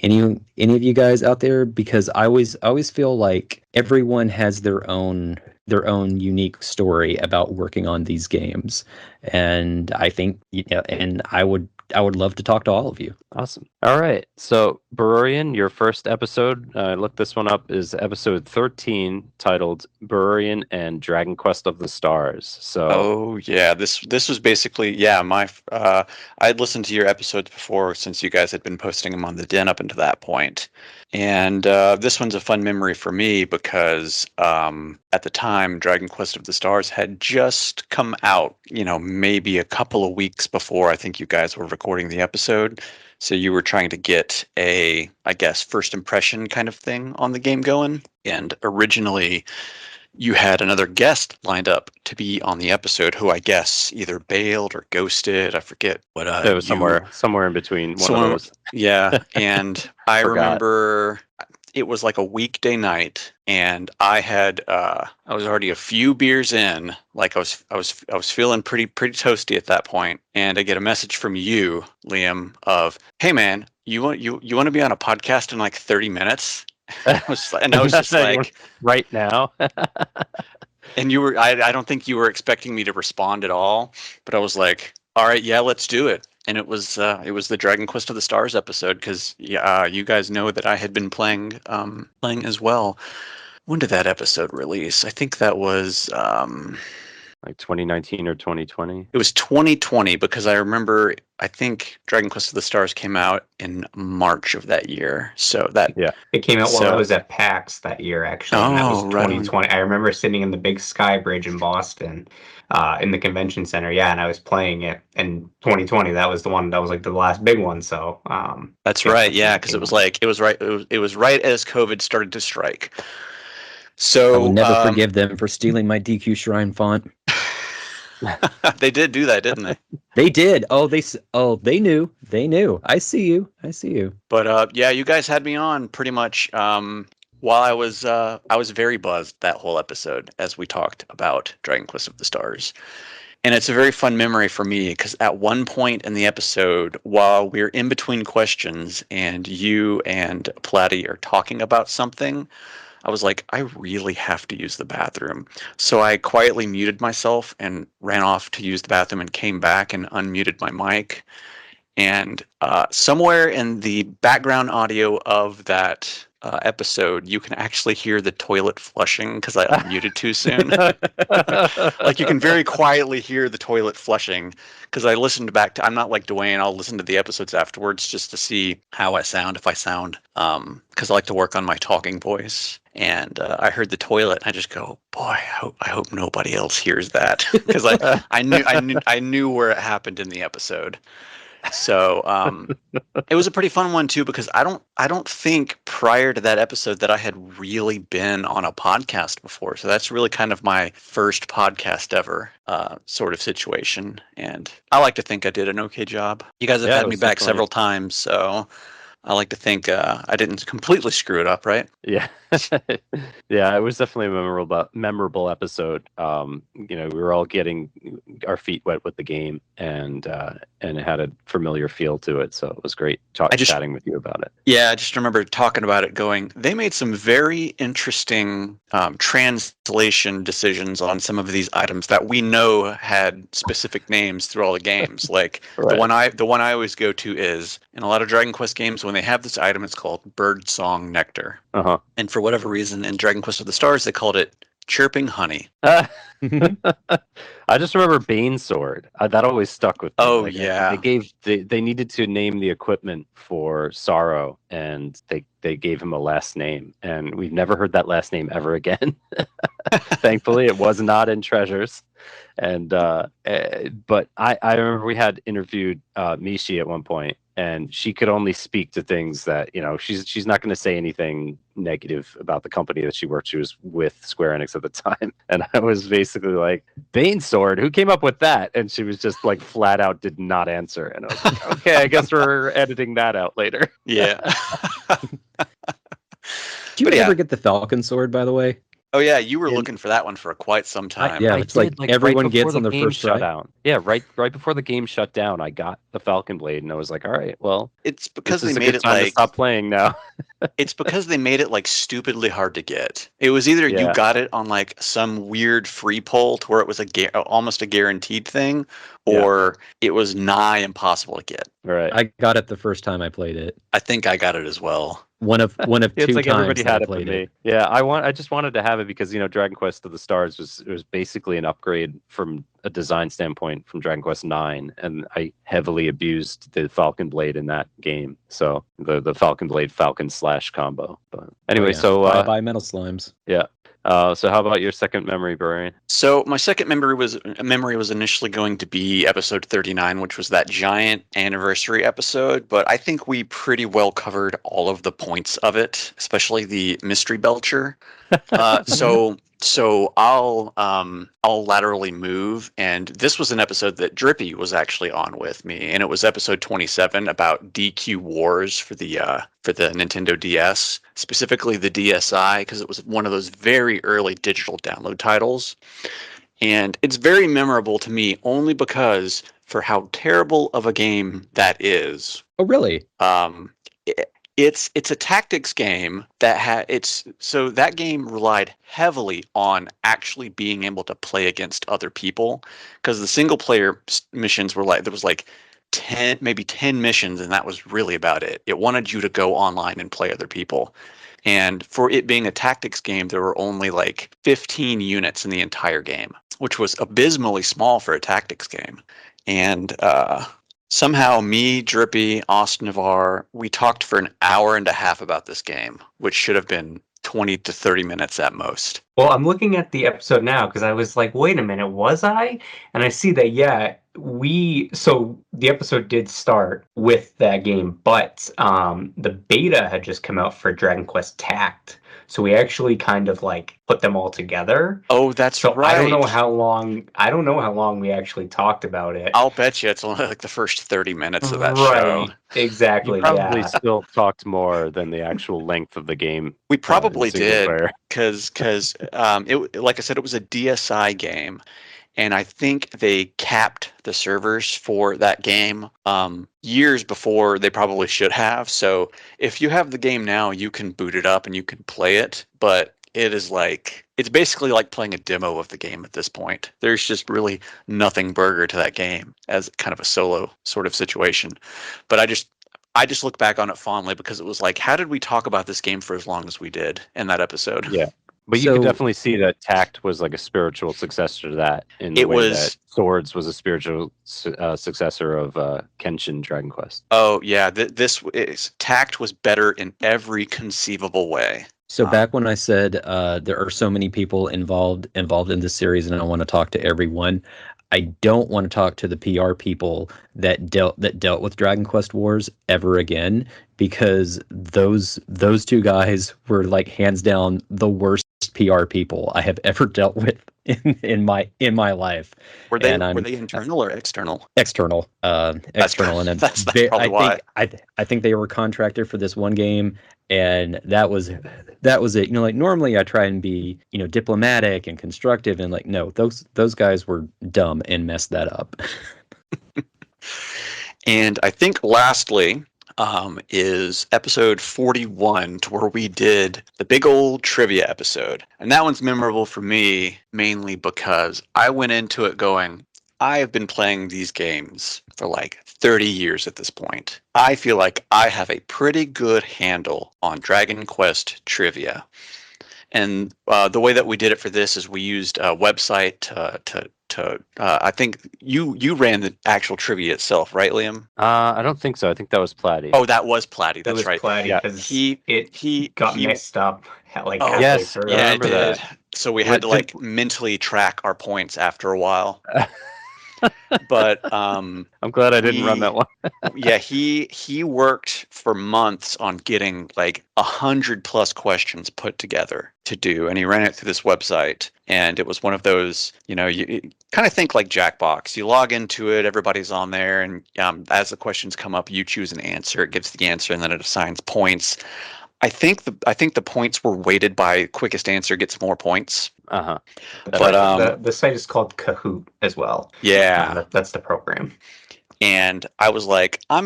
any of you guys out there, because I always feel like everyone has their own unique story about working on these games. And I think, and I would love to talk to all of you. Awesome. All right. So, Berurian, your first episode, I looked this one up, is episode 13, titled Berurian and Dragon Quest of the Stars. So, oh yeah, this was basically my. I'd listened to your episodes before, since you guys had been posting them on the Den up until that point, and this one's a fun memory for me because at the time, Dragon Quest of the Stars had just come out. Maybe a couple of weeks before I think you guys were recording the episode. So you were trying to get a, I guess, first impression kind of thing on the game going. And originally you had another guest lined up to be on the episode who I guess either bailed or ghosted. I forget what. it was somewhere in between one of those. Yeah. And I remember it was like a weekday night, and I had I was already a few beers in. Like I was feeling pretty toasty at that point, and I get a message from you, Liam, of, "Hey man, you want to be on a podcast in like 30 minutes?" I was just like, right now. And you were, I don't think you were expecting me to respond at all, but I was like, all right, yeah, let's do it. And it was the Dragon Quest of the Stars episode, because you guys know that I had been playing as well. When did that episode release? I think that was like 2019 or 2020. It was 2020, because I remember, I think Dragon Quest of the Stars came out in March of that year. So it came out while I was at PAX that year, actually. And that was 2020. Right. I remember sitting in the big Sky Bridge in Boston, in the convention center. Yeah, and I was playing it in 2020. That was the one that was like the last big one. So that's right. Yeah, because it was right as COVID started to strike. So I will never forgive them for stealing my DQ Shrine font. They did do that, didn't they? They did. They knew. They knew. I see you. But you guys had me on pretty much while I was very buzzed that whole episode as we talked about Dragon Quest of the Stars. And it's a very fun memory for me, because at one point in the episode, while we're in between questions and you and Platty are talking about something, I was like, I really have to use the bathroom. So I quietly muted myself and ran off to use the bathroom, and came back and unmuted my mic. And somewhere in the background audio of that episode, you can actually hear the toilet flushing, because I unmuted too soon. Like, you can very quietly hear the toilet flushing, because I listened back to, I'm not like Dwayne, I'll listen to the episodes afterwards just to see how I sound, if I sound, because I like to work on my talking voice. And I heard the toilet, and I just go, boy, I hope nobody else hears that, because I knew where it happened in the episode. So it was a pretty fun one too, because I don't think prior to that episode that I had really been on a podcast before. So that's really kind of my first podcast ever sort of situation. And I like to think I did an okay job. You guys have had me back several times, so I like to think I didn't completely screw it up, right? Yeah, yeah, it was definitely a memorable episode. We were all getting our feet wet with the game, and it had a familiar feel to it. So it was great chatting with you about it. Yeah, I just remember talking about it. Going, they made some very interesting translation decisions on some of these items that we know had specific names through all the games. Like Right. the one I always go to is in a lot of Dragon Quest games when they have this item, it's called Birdsong Nectar. Uh-huh. And for whatever reason, in Dragon Quest of the Stars, they called it Chirping Honey. I just remember Bane Sword. That always stuck with me. Oh, yeah. They needed to name the equipment for Sorrow, and they gave him a last name, and we've never heard that last name ever again. Thankfully, it was not in Treasures. And but I remember we had interviewed Mishi at one point, and she could only speak to things that, she's not going to say anything negative about the company that she worked. She was with Square Enix at the time, and I was basically like, Bane Sword, who came up with that? And she was just like flat out did not answer, and I was like, okay, I guess we're editing that out later. Yeah. Did you ever get the Falcon Sword, by the way? Oh yeah, you were looking for that one for quite some time. Yeah, it's like everyone gets on their first try. Down. Yeah, right before the game shut down, I got the Falcon Blade, and I was like, all right, well, it's because they made it like to stop playing now. It's because they made it like stupidly hard to get. It was either you got it on like some weird free pull to where it was almost a guaranteed thing, or it was nigh impossible to get. Right. I got it the first time I played it. I think I got it as well. One of two it's like times everybody had I it for played me. it. Yeah, I just wanted to have it because Dragon Quest of the Stars was basically an upgrade from a design standpoint from Dragon Quest 9, and I heavily abused the Falcon Blade in that game. So the Falcon Blade Falcon / combo. But anyway, so bye Metal Slimes. Yeah. So how about your second memory, Brian? So my second memory was initially going to be episode 39, which was that giant anniversary episode, but I think we pretty well covered all of the points of it, especially the mystery belcher. So I'll laterally move, and this was an episode that Drippy was actually on with me, and it was episode 27 about DQ Wars for the Nintendo DS, specifically the DSi, because it was one of those very early digital download titles, and it's very memorable to me only because for how terrible of a game that is. Oh, really? It's a tactics game that so that game relied heavily on actually being able to play against other people, because the single player missions were there was 10 missions, and that was really about it. It wanted you to go online and play other people. And for it being a tactics game, there were only 15 units in the entire game, which was abysmally small for a tactics game. And somehow me, Drippy, Austin Navarre, we talked for an hour and a half about this game, which should have been 20 to 30 minutes at most. Well, I'm looking at the episode now because I was like, wait a minute, was I? And I see that, so the episode did start with that game, but the beta had just come out for Dragon Quest Tact. So we actually kind of put them all together. Oh, that's right. I don't know how long we actually talked about it. I'll bet you it's only the first 30 minutes of that show. Exactly. You probably still talked more than the actual length of the game. We probably did, because like I said, it was a DSi game. And I think they capped the servers for that game years before they probably should have. So if you have the game now, you can boot it up and you can play it. But it's basically like playing a demo of the game at this point. There's just really nothing burger to that game as kind of a solo sort of situation. But I just look back on it fondly because it was how did we talk about this game for as long as we did in that episode? Yeah. But you could definitely see that Tact was a spiritual successor to that, in the way that Swords was a spiritual successor of Kenshin Dragon Quest. Oh yeah, Tact was better in every conceivable way. So back when I said there are so many people involved in this series, and I want to talk to everyone, I don't want to talk to the PR people that dealt with Dragon Quest Wars ever again, because those two guys were hands down the worst PR people I have ever dealt with in my life. Were they And were they internal or external? external, external, and That's probably why. I think they were contracted for this one game, and that was it. Like normally I try and be diplomatic and constructive, and like no, those guys were dumb and messed that up. And I think lastly is episode 41, to where we did the big old trivia episode. And that one's memorable for me mainly because I went into it going, I have been playing these games for like 30 years at this point. I feel like I have a pretty good handle on Dragon Quest trivia. And the way that we did it for this is we used a website to I think you ran the actual trivia itself, right, Liam? I don't think so. I think that was Platty. Oh, that was Platty. It That's was right. Platty, Yeah. 'cause He got messed up like Oh, halfway yes, through. I Yeah, it remember did. that. So we had to What like mentally track our points after a while. But I'm glad I didn't run we- that one. yeah, he worked for months on getting like 100+ questions put together to do, and he ran it through this website. And it was one of those, you kind of think like Jackbox. You log into it, everybody's on there, and as the questions come up, you choose an answer. It gives the answer, and then it assigns points. I think the points were weighted by quickest answer gets more points. Uh-huh. But the site is called Kahoot as well. Yeah. That's the program. And I was like, I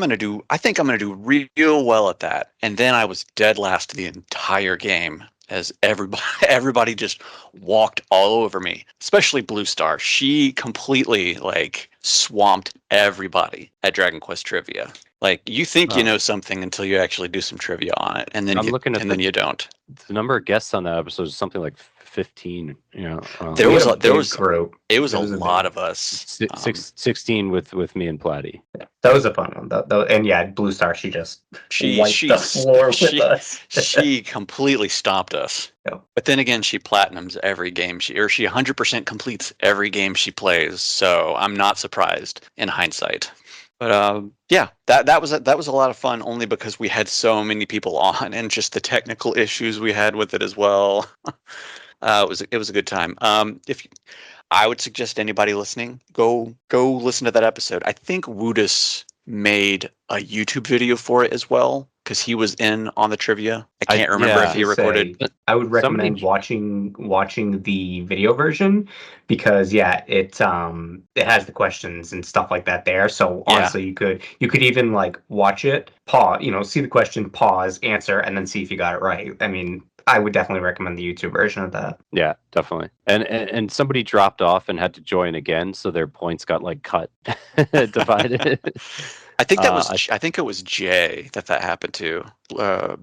think I'm gonna do real well at that. And then I was dead last the entire game as everybody just walked all over me, especially Blue Star. She completely like swamped everybody at Dragon Quest trivia. Like you think you Oh. know something until you actually do some trivia on it, and then I'm looking at then you don't. The number of guests on that episode is something like 15. There We was had a- there big was- group. It was a It was a lot big- of us. 16 with me and Platty. That was a fun one. And yeah, Blue Star, she just She wiped the floor with she, us. she completely stomped us. Yeah. But then again, she platinums every game she 100% completes every game she plays. So I'm not surprised in hindsight. But yeah, that was a lot of fun, only because we had so many people on, and just the technical issues we had with it as well. It was a good time. If I would suggest anybody listening, go listen to that episode. I think Woodus made a YouTube video for it as well, because he was in on the trivia. I can't remember yeah, if he recorded. I would recommend Somebody- watching the video version, because yeah, it has the questions and stuff like that there. So Yeah. honestly, you could even like watch it, pause, see the question, pause, answer, and then see if you got it right. I mean, I would definitely recommend the YouTube version of that. Yeah, definitely. And somebody dropped off and had to join again, so their points got like cut, divided. I think that was. I- I think it was Jay that happened to.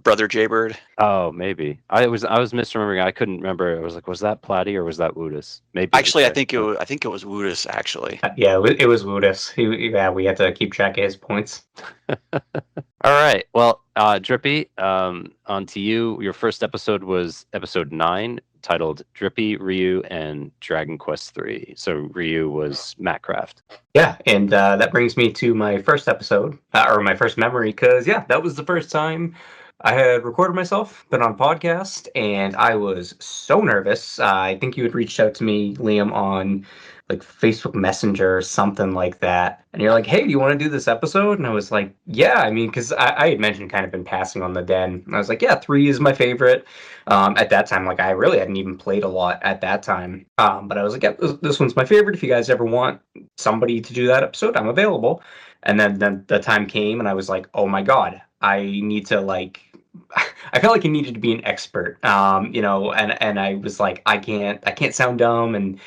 Brother Jaybird. Oh, maybe. I was misremembering. I couldn't remember. I was like, was that Platty or was that Woodus? Maybe. Actually, I it's Jay. think it was Woodus. Actually, Yeah, it was Woodus. We had to keep track of his points. All right. Well, Drippy, on to you. Your first episode was episode 9, titled Drippy, Ryu, and Dragon Quest III. So Ryu was Mattcraft. Yeah, and that brings me to my first episode, or my first memory, because yeah, that was the first time I had recorded myself, been on podcast, and I was so nervous. I think you had reached out to me, Liam, on like Facebook Messenger or something like that. And you're like, hey, do you want to do this episode? And I was like, yeah, I mean, because I had mentioned kind of in passing on the Den. And I was like, yeah, 3 is my favorite. At that time, like I really hadn't even played a lot at that time. But I was like, yeah, this one's my favorite. If you guys ever want somebody to do that episode, I'm available. And then the time came and I was like, oh my God, I need to like, I felt like I needed to be an expert, and I was like, I can't sound dumb. And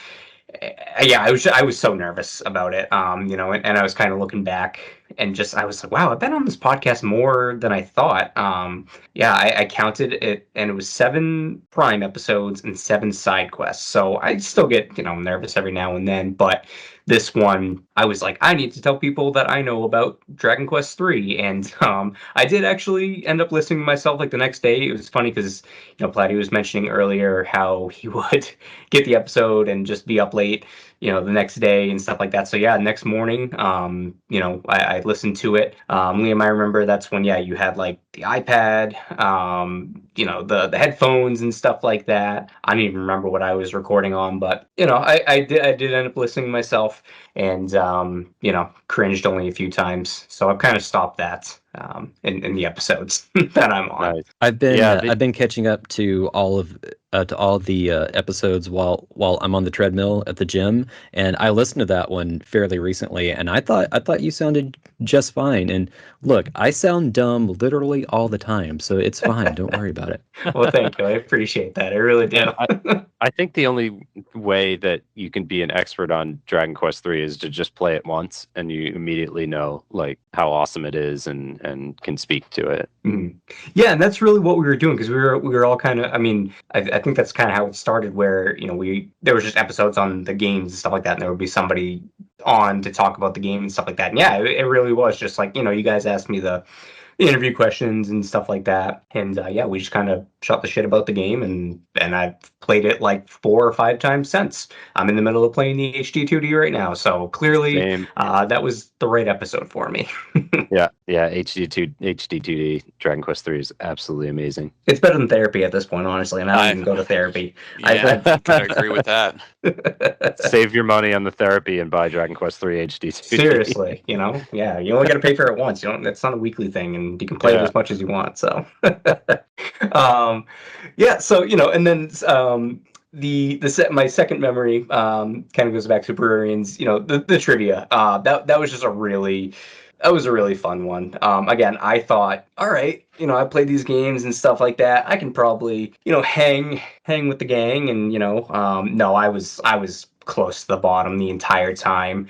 yeah, I was so nervous about it, and I was kind of looking back and just, I was like, wow, I've been on this podcast more than I thought. Yeah, I counted it, and it was 7 Prime episodes and 7 side quests. So I still get, nervous every now and then, but this one, I was like, I need to tell people that I know about Dragon Quest III. And I did actually end up listening to myself like the next day. It was funny because, Platty was mentioning earlier how he would get the episode and just be up late, the next day and stuff like that. So yeah, next morning, I listen to it. Liam, I remember that's when you had like the iPad, the headphones and stuff like that. I don't even remember what I was recording on, but I did end up listening myself, and cringed only a few times. So I've kind of stopped that in the episodes that I'm on. Nice. I've been Yeah, I've been catching up to all the episodes while I'm on the treadmill at the gym, and I listened to that one fairly recently, and I thought you sounded just fine. And look, I sound dumb literally all the time, so it's fine. Don't worry about it. Well, thank you. I appreciate that. I really do. I think the only way that you can be an expert on Dragon Quest III is to just play it once, and you immediately know like how awesome it is, and can speak to it. Mhm. Yeah, and that's really what we were doing, because we were all kind of. I mean, I think that's kind of how it started. Where there was just episodes on the games and stuff like that, and there would be somebody on to talk about the game and stuff like that. And yeah, it really was just like you guys asked me the interview questions and stuff like that, and we just kind of shot the shit about the game, and I've played it like 4 or 5 times since. I'm in the middle of playing the HD2D right now, so clearly Same. that was the right episode for me. Yeah, HD2D Dragon Quest III is absolutely amazing. It's better than therapy at this point, honestly, and I don't even go to therapy. Yeah, I gotta agree with that. Save your money on the therapy and buy Dragon Quest III HD2D. Seriously, you only got to pay for it once. You don't. That's not a weekly thing, and you can play it as much as you want. So, So and then my second memory kind of goes back to Brewerians. The trivia. That was just a really fun one. Again, I thought, all right, I played these games and stuff like that. I can probably, hang with the gang, and no, I was close to the bottom the entire time.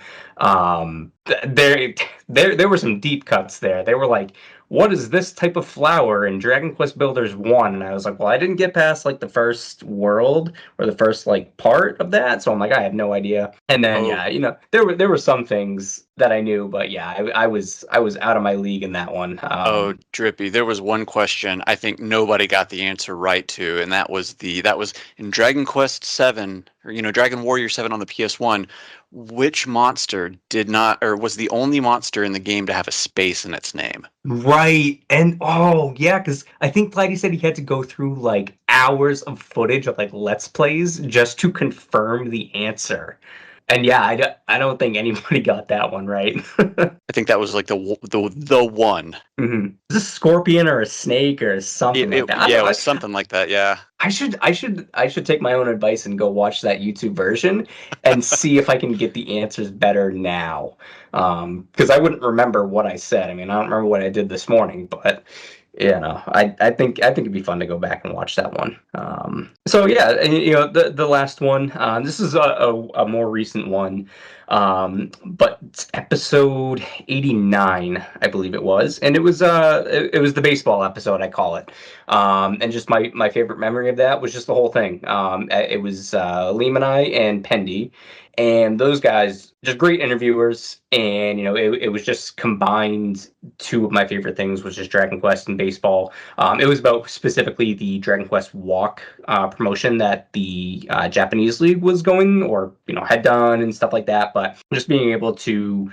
There were some deep cuts there. They were like, what is this type of flower in Dragon Quest Builders 1? And I was like, well, I didn't get past like the first world or the first like part of that, so I'm like, I have no idea. And then there were some things that I knew, but I was out of my league in that one. Drippy, there was one question I think nobody got the answer right to, and that was in Dragon Quest 7, or Dragon Warrior 7 on the PS1. Which monster was the only monster in the game to have a space in its name? Right. And because I think Platty said he had to go through like hours of footage of like Let's Plays just to confirm the answer. And I don't think anybody got that one right. I think that was like the one. Mm-hmm. Is this a scorpion or a snake or something like that? It was something like that. Yeah. I should take my own advice and go watch that YouTube version and see if I can get the answers better now. Because I wouldn't remember what I said. I mean, I don't remember what I did this morning, but I think it'd be fun to go back and watch that one. The last one. This is a more recent one, but it's episode 89, I believe it was, and it was the baseball episode, I call it. And just my favorite memory of that was just the whole thing. It was Liam and I and Pendy. And those guys, just great interviewers, and it was just combined. 2 of my favorite things was just Dragon Quest and baseball. It was about specifically the Dragon Quest Walk promotion that the Japanese league was going, or had done and stuff like that. But just being able to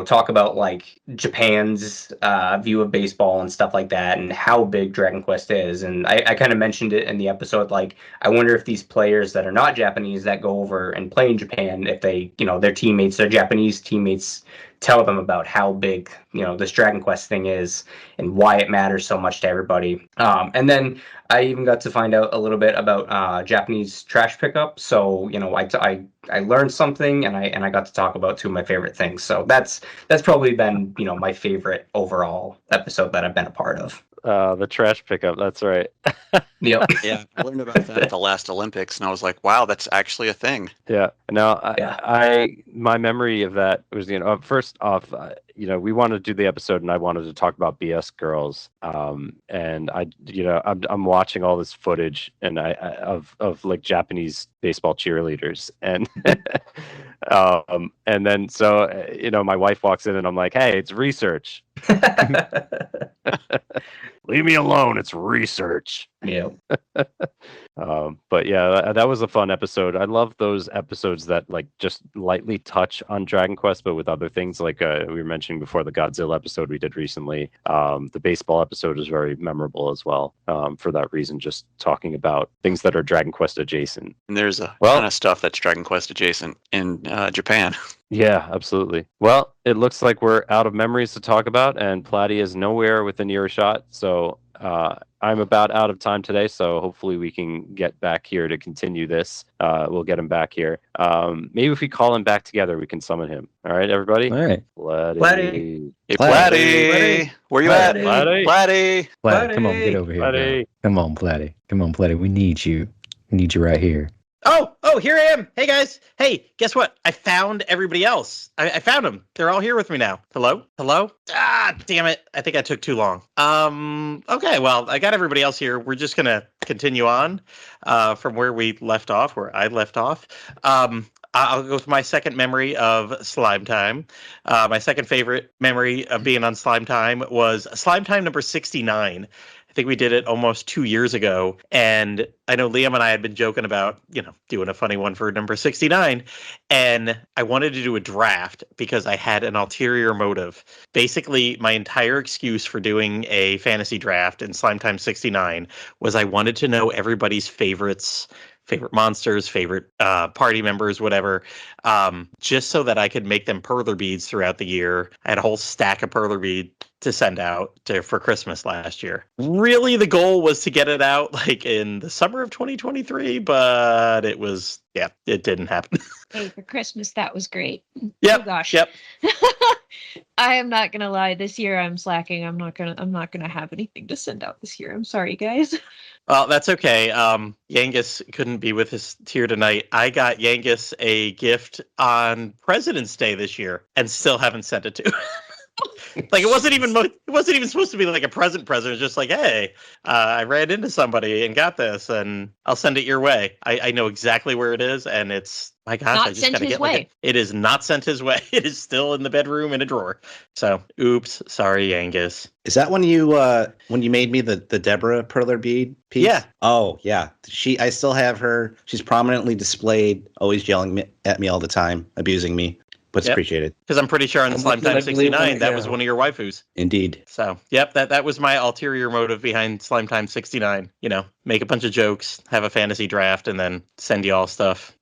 talk about like Japan's view of baseball and stuff like that, and how big Dragon Quest is. And I kind of mentioned it in the episode, like, I wonder if these players that are not Japanese that go over and play in Japan, if they, their Japanese teammates tell them about how big, this Dragon Quest thing is and why it matters so much to everybody. And then I even got to find out a little bit about Japanese trash pickup. So, I learned something, and I got to talk about 2 of my favorite things. So that's probably been, my favorite overall episode that I've been a part of. The trash pickup, that's right. Yep. Yeah, I learned about that at the last Olympics, and I was like, wow, that's actually a thing. Yeah. No, my memory of that was, first off, we wanted to do the episode, and I wanted to talk about BS Girls. And I'm watching all this footage of like Japanese baseball cheerleaders, and and then so my wife walks in, and I'm like, hey, it's research. Leave me alone. It's research. Yeah. But yeah, that was a fun episode. I love those episodes that like just lightly touch on Dragon Quest, but with other things like we were mentioning before, the Godzilla episode we did recently. The baseball episode is very memorable as well, for that reason, just talking about things that are Dragon Quest adjacent. And there's a Well- ton of stuff that's Dragon Quest adjacent in Japan. Yeah, absolutely. Well, it looks like we're out of memories to talk about, and Platty is nowhere within earshot. So I'm about out of time today. So hopefully we can get back here to continue this. We'll get him back here. Maybe if we call him back together, we can summon him. All right, everybody. All right. Platty. Platty. Hey, Platty. Platty, where you at? Platty. Platty. Platty, come on, get over here. Platty. Bro. Come on, Platty. Come on, Platty. We need you. We need you right here. Oh, here I am. Hey, guys. Hey, guess what? I found everybody else. I found them. They're all here with me now. Hello? Ah, damn it. I think I took too long. Okay, well, I got everybody else here. We're just going to continue on from where we left off, where I left off. I'll go with my second memory of Slime Time. My second favorite memory of being on Slime Time was Slime Time number 69. I think we did it almost 2 years ago. And I know Liam and I had been joking about, doing a funny one for number 69. And I wanted to do a draft because I had an ulterior motive. Basically, my entire excuse for doing a fantasy draft in Slime Time 69 was I wanted to know everybody's favorite monsters, favorite party members, whatever, just so that I could make them perler beads throughout the year. I had a whole stack of perler bead to send out for Christmas last year. Really, the goal was to get it out like in the summer of 2023, but it didn't happen. Hey, for Christmas, that was great. Yep. Oh gosh. Yep. I am not gonna lie. This year I'm slacking. I'm not gonna have anything to send out this year. I'm sorry, guys. Well, that's okay. Yangus couldn't be with us here tonight. I got Yangus a gift on President's Day this year and still haven't sent it to him. Like it wasn't even supposed to be like a present. It's just like, hey, I ran into somebody and got this, and I'll send it your way. I know exactly where it is, and it's my gosh, Not I just sent gotta his get way. like it is not sent his way. It is still in the bedroom in a drawer. So, oops, sorry, Yangus. Is that when you made me the Deborah Perler bead piece? Yeah. Oh yeah. I still have her. She's prominently displayed, always yelling at me all the time, abusing me. But it's Yep. appreciated. Because I'm pretty sure on I'm Slime looking Time at Blue 69, One, that yeah. was one of your waifus. Indeed. So, yep, that was my ulterior motive behind Slime Time 69. Make a bunch of jokes, have a fantasy draft, and then send you all stuff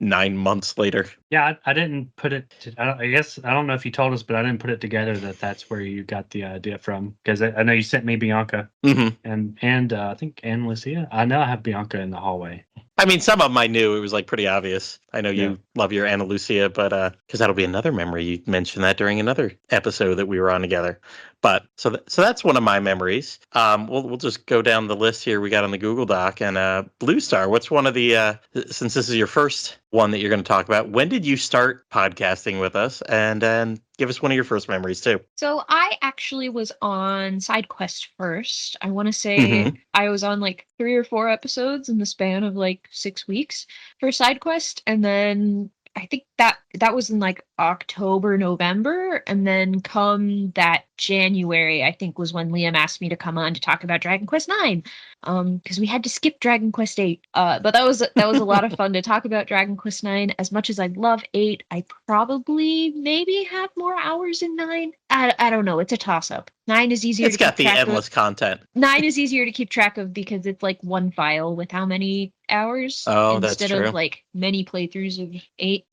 9 months later. Yeah, I didn't put it. I guess I don't know if you told us, but I didn't put it together that that's where you got the idea from. Because I know you sent me Bianca Mm-hmm. and I think Ann Lucia. I know I have Bianca in the hallway. I mean, some of them I knew. It was like pretty obvious. I know you Yeah. love your Anna Lucia, but because that'll be another memory. You mentioned that during another episode that we were on together. But so that's one of my memories. We'll just go down the list here we got on the Google Doc. And Blue Star, what's one of the since this is your first one that you're going to talk about, when did you start podcasting with us? And then give us one of your first memories too. So I actually was on SideQuest first. I want to say Mhm. I was on like 3 or 4 episodes in the span of like 6 weeks for SideQuest, and then I think that was in like October, November, and then come that January, I think was when Liam asked me to come on to talk about Dragon Quest IX, because we had to skip Dragon Quest VIII. But that was a lot of fun to talk about Dragon Quest IX. As much as I love 8, I probably maybe have more hours in 9. I don't know. It's a toss up. 9 is easier. It's to got keep the track endless Of. content. 9 is easier to keep track of because it's like one file with how many hours Oh, that's instead true. of like many playthroughs of 8.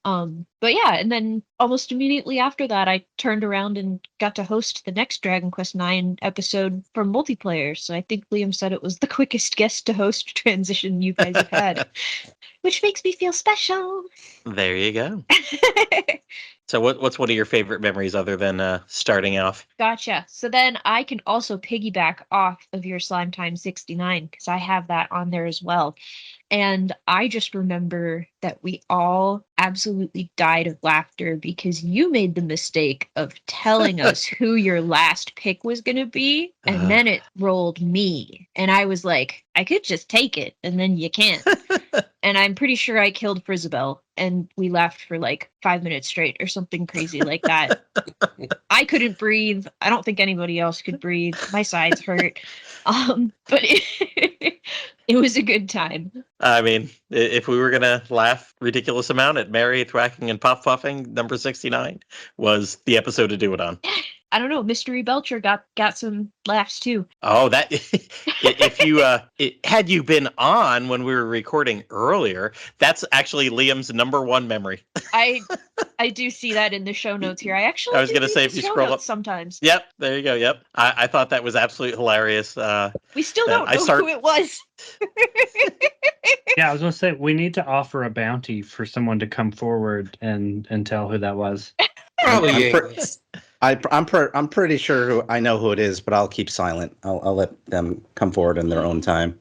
But yeah, and then almost immediately after that, I turned around and got to host the next Dragon Quest IX episode for multiplayer. So I think Liam said it was the quickest guest to host transition you guys have had, which makes me feel special. There you go. So what's one of your favorite memories other than starting off? Gotcha. So then I can also piggyback off of your Slime Time 69 because I have that on there as well. And I just remember that we all absolutely died of laughter because you made the mistake of telling us who your last pick was going to be, and then it rolled me. And I was like, I could just take it, and then you can't. And I'm pretty sure I killed Frizzabelle, and we laughed for like 5 minutes straight or something crazy like that. I couldn't breathe. I don't think anybody else could breathe. My sides hurt. But it was a good time. I mean, if we were gonna laugh ridiculous amount at Mary thwacking and puff puffing, number 69 was the episode to do it on. I don't know. Mystery Belcher got some laughs too. Oh, that if you had you been on when we were recording earlier, that's actually Liam's number one memory. I do see that in the show notes here. I was gonna say if you scroll up sometimes. Yep, there you go. Yep, I thought that was absolutely hilarious. We still don't know who it was. Yeah, I was gonna say we need to offer a bounty for someone to come forward and tell who that was. Probably I'm pretty sure I know who it is, but I'll keep silent. I'll let them come forward in their own time.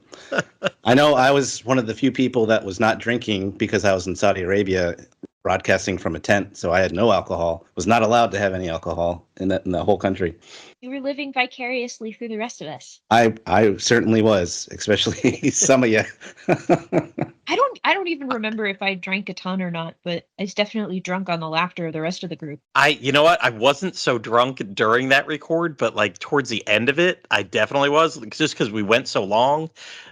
I know I was one of the few people that was not drinking because I was in Saudi Arabia broadcasting from a tent, so I had no alcohol. Was not allowed to have any alcohol in the whole country. You were living vicariously through the rest of us. I certainly was, especially some of you. I don't even remember if I drank a ton or not, but I was definitely drunk on the laughter of the rest of the group. You know what? I wasn't so drunk during that record, but like towards the end of it, I definitely was, just because we went so long.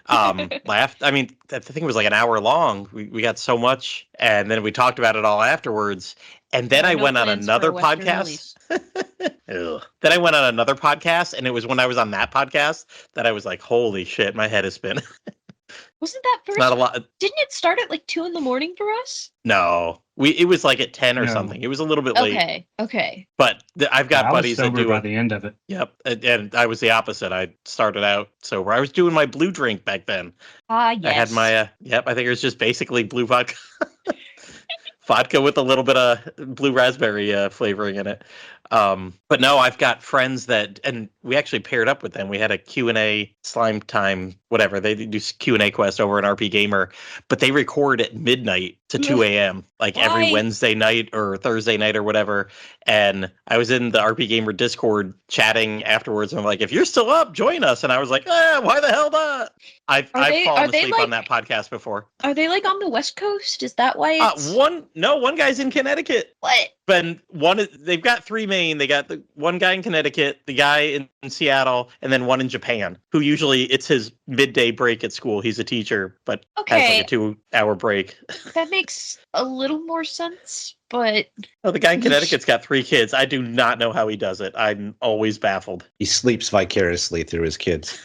Laughed. I mean, I think it was like an hour long. We got so much, and then we talked about it all afterwards. And then I went on another podcast. Then I went on another podcast, and it was when I was on that podcast that I was like, "Holy shit, my head is spinning." Wasn't that first? Not a lot. Didn't it start at like 2 a.m. for us? No, it was like at 10 or No. something. It was a little bit late. Okay. But I've got I was buddies that sober do by it. the end of it. Yep, and I was the opposite. I started out sober. I was doing my blue drink back then. Yes. I had my I think it was just basically blue vodka. Vodka with a little bit of blue raspberry flavoring in it. But no, I've got friends and we actually paired up with them. We had a Q&A slime time, whatever. They do Q&A quest over an RP Gamer, but they record at midnight to 2 a.m. like every Why? Wednesday night or Thursday night or whatever. And I was in the RP Gamer Discord chatting afterwards. And I'm like, if you're still up, join us. And I was like, why the hell not? I've fallen asleep on that podcast before. Are they like on the West Coast? Is that why it's... One guy's in Connecticut. What? But they've got 3 main. They got the one guy in Connecticut, the guy in Seattle, and then one in Japan, who usually it's his midday break at school. He's a teacher, but has like a 2-hour break. That makes a little more sense, but... Oh, the guy in Connecticut's got 3 kids. I do not know how he does it. I'm always baffled. He sleeps vicariously through his kids.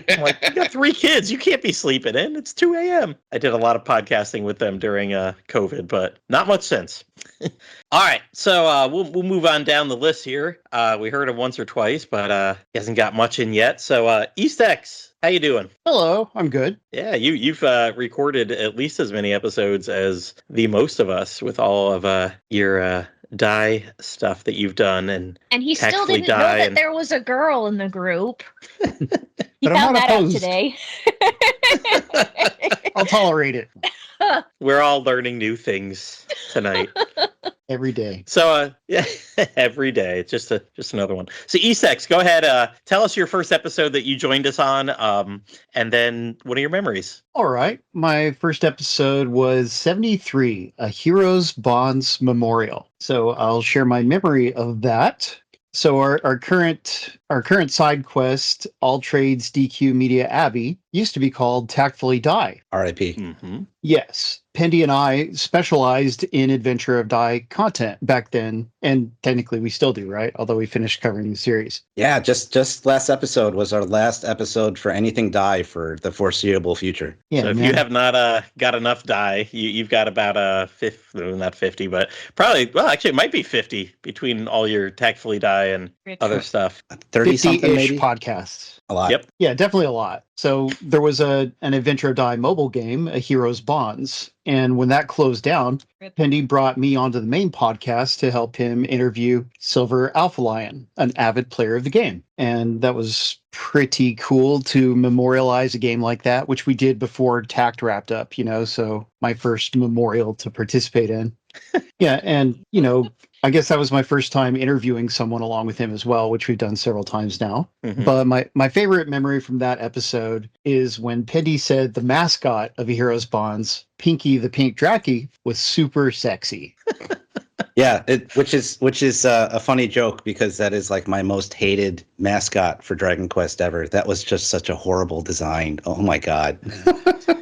I'm like, you got 3 kids. You can't be sleeping in. It's 2 a.m. I did a lot of podcasting with them during COVID, but not much since. All right, so we'll move on down the list here. We heard him once or twice, but he hasn't got much in yet. So EastX, how you doing? Hello, I'm good. Yeah, you've recorded at least as many episodes as the most of us with all of your die stuff that you've done, and he still tactfully didn't know die that and- there was a girl in the group. He But I'm found not that out opposed. today. I'll tolerate it We're all learning new things tonight. every day. So yeah, every day. It's just another one. So EastX, go ahead. Tell us your first episode that you joined us on, and then what are your memories? All right. My first episode was 73, a Heroes Bonds Memorial. So I'll share my memory of that. So our current side quest, All Trades DQ Media Abbey, used to be called Tactfully Die. R.I.P. Mm-hmm. Yes. Pendy and I specialized in Adventure of Die content back then, and technically we still do, right? Although we finished covering the series. Yeah, just last episode was our last episode for anything die for the foreseeable future. Yeah, So if man. you have not got enough die, you've got about 50, not 50, but probably, well, actually it might be 50 between all your Tactfully Die and Rich. other stuff. 30 something 50-ish maybe. podcasts. A lot. Yep. Yeah, definitely a lot. So there was an Adventure Die mobile game, A Hero's Bonds. And when that closed down, Pendy brought me onto the main podcast to help him interview Silver Alpha Lion, an avid player of the game. And that was pretty cool to memorialize a game like that, which we did before Tact wrapped up, so my first memorial to participate in. Yeah, and, I guess that was my first time interviewing someone along with him as well, which we've done several times now. Mhm. But my favorite memory from that episode is when Pendy said the mascot of A Hero's Bonds, Pinky the Pink Draki, was super sexy. Yeah, which is a funny joke because that is like my most hated mascot for Dragon Quest ever. That was just such a horrible design. Oh my god.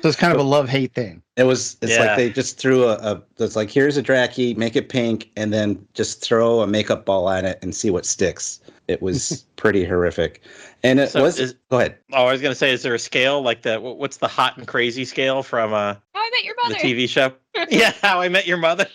So it's kind of a love-hate thing. It's Yeah. like they just threw it's like, here's a Draki, make it pink, and then just throw a makeup ball on it and see what sticks. It was pretty horrific. And it So was go ahead. Oh, I was gonna say, is there a scale like what's the hot and crazy scale from How I Met Your the Mother. TV show? Yeah, How I Met Your Mother.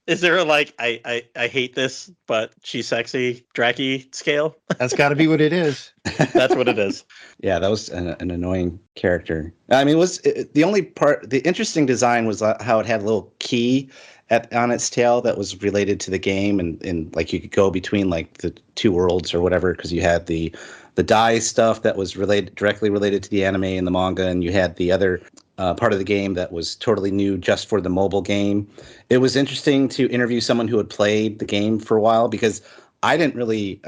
Is there a I hate this, but she's sexy Draki scale? That's got to be what it is. That's what it is. Yeah, that was an annoying character. I mean, the interesting design was how it had a little key on its tail that was related to the game, and like you could go between like the two worlds or whatever, because you had the dye stuff that was directly related to the anime and the manga, and you had the other part of the game that was totally new just for the mobile game. It was interesting to interview someone who had played the game for a while, because I didn't really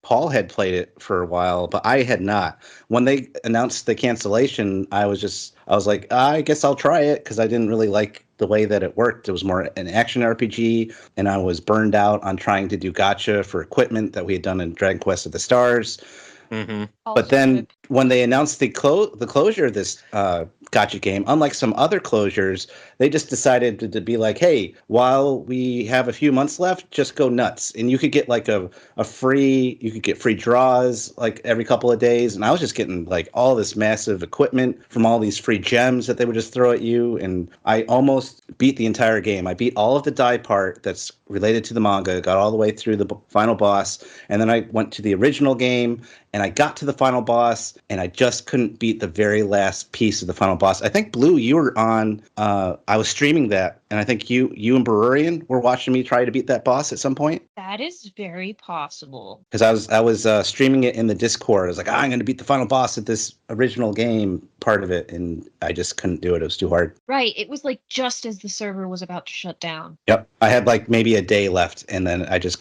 Paul had played it for a while, but I had not. When they announced the cancellation, I was like, I guess I'll try it, because I didn't really like the way that it worked. It was more an action RPG, and I was burned out on trying to do gacha for equipment that we had done in Dragon Quest of the Stars. Mm-hmm. But then when they announced the closure of this gacha game, unlike some other closures, they just decided to be like, hey, while we have a few months left, just go nuts. And you could get like you could get free draws like every couple of days. And I was just getting like all this massive equipment from all these free gems that they would just throw at you. And I almost beat the entire game. I beat all of the dye part that's related to the manga, got all the way through the final boss. And then I went to the original game, and I got to the final boss, and I just couldn't beat the very last piece of the final boss. I think, Blue, you were on, I was streaming that, and I think you and Berurian were watching me try to beat that boss at some point. That is very possible. Because I was streaming it in the Discord. I was like, I'm going to beat the final boss at this original game part of it, and I just couldn't do it. It was too hard. Right. It was like just as the server was about to shut down. Yep. I had like maybe a day left, and then I just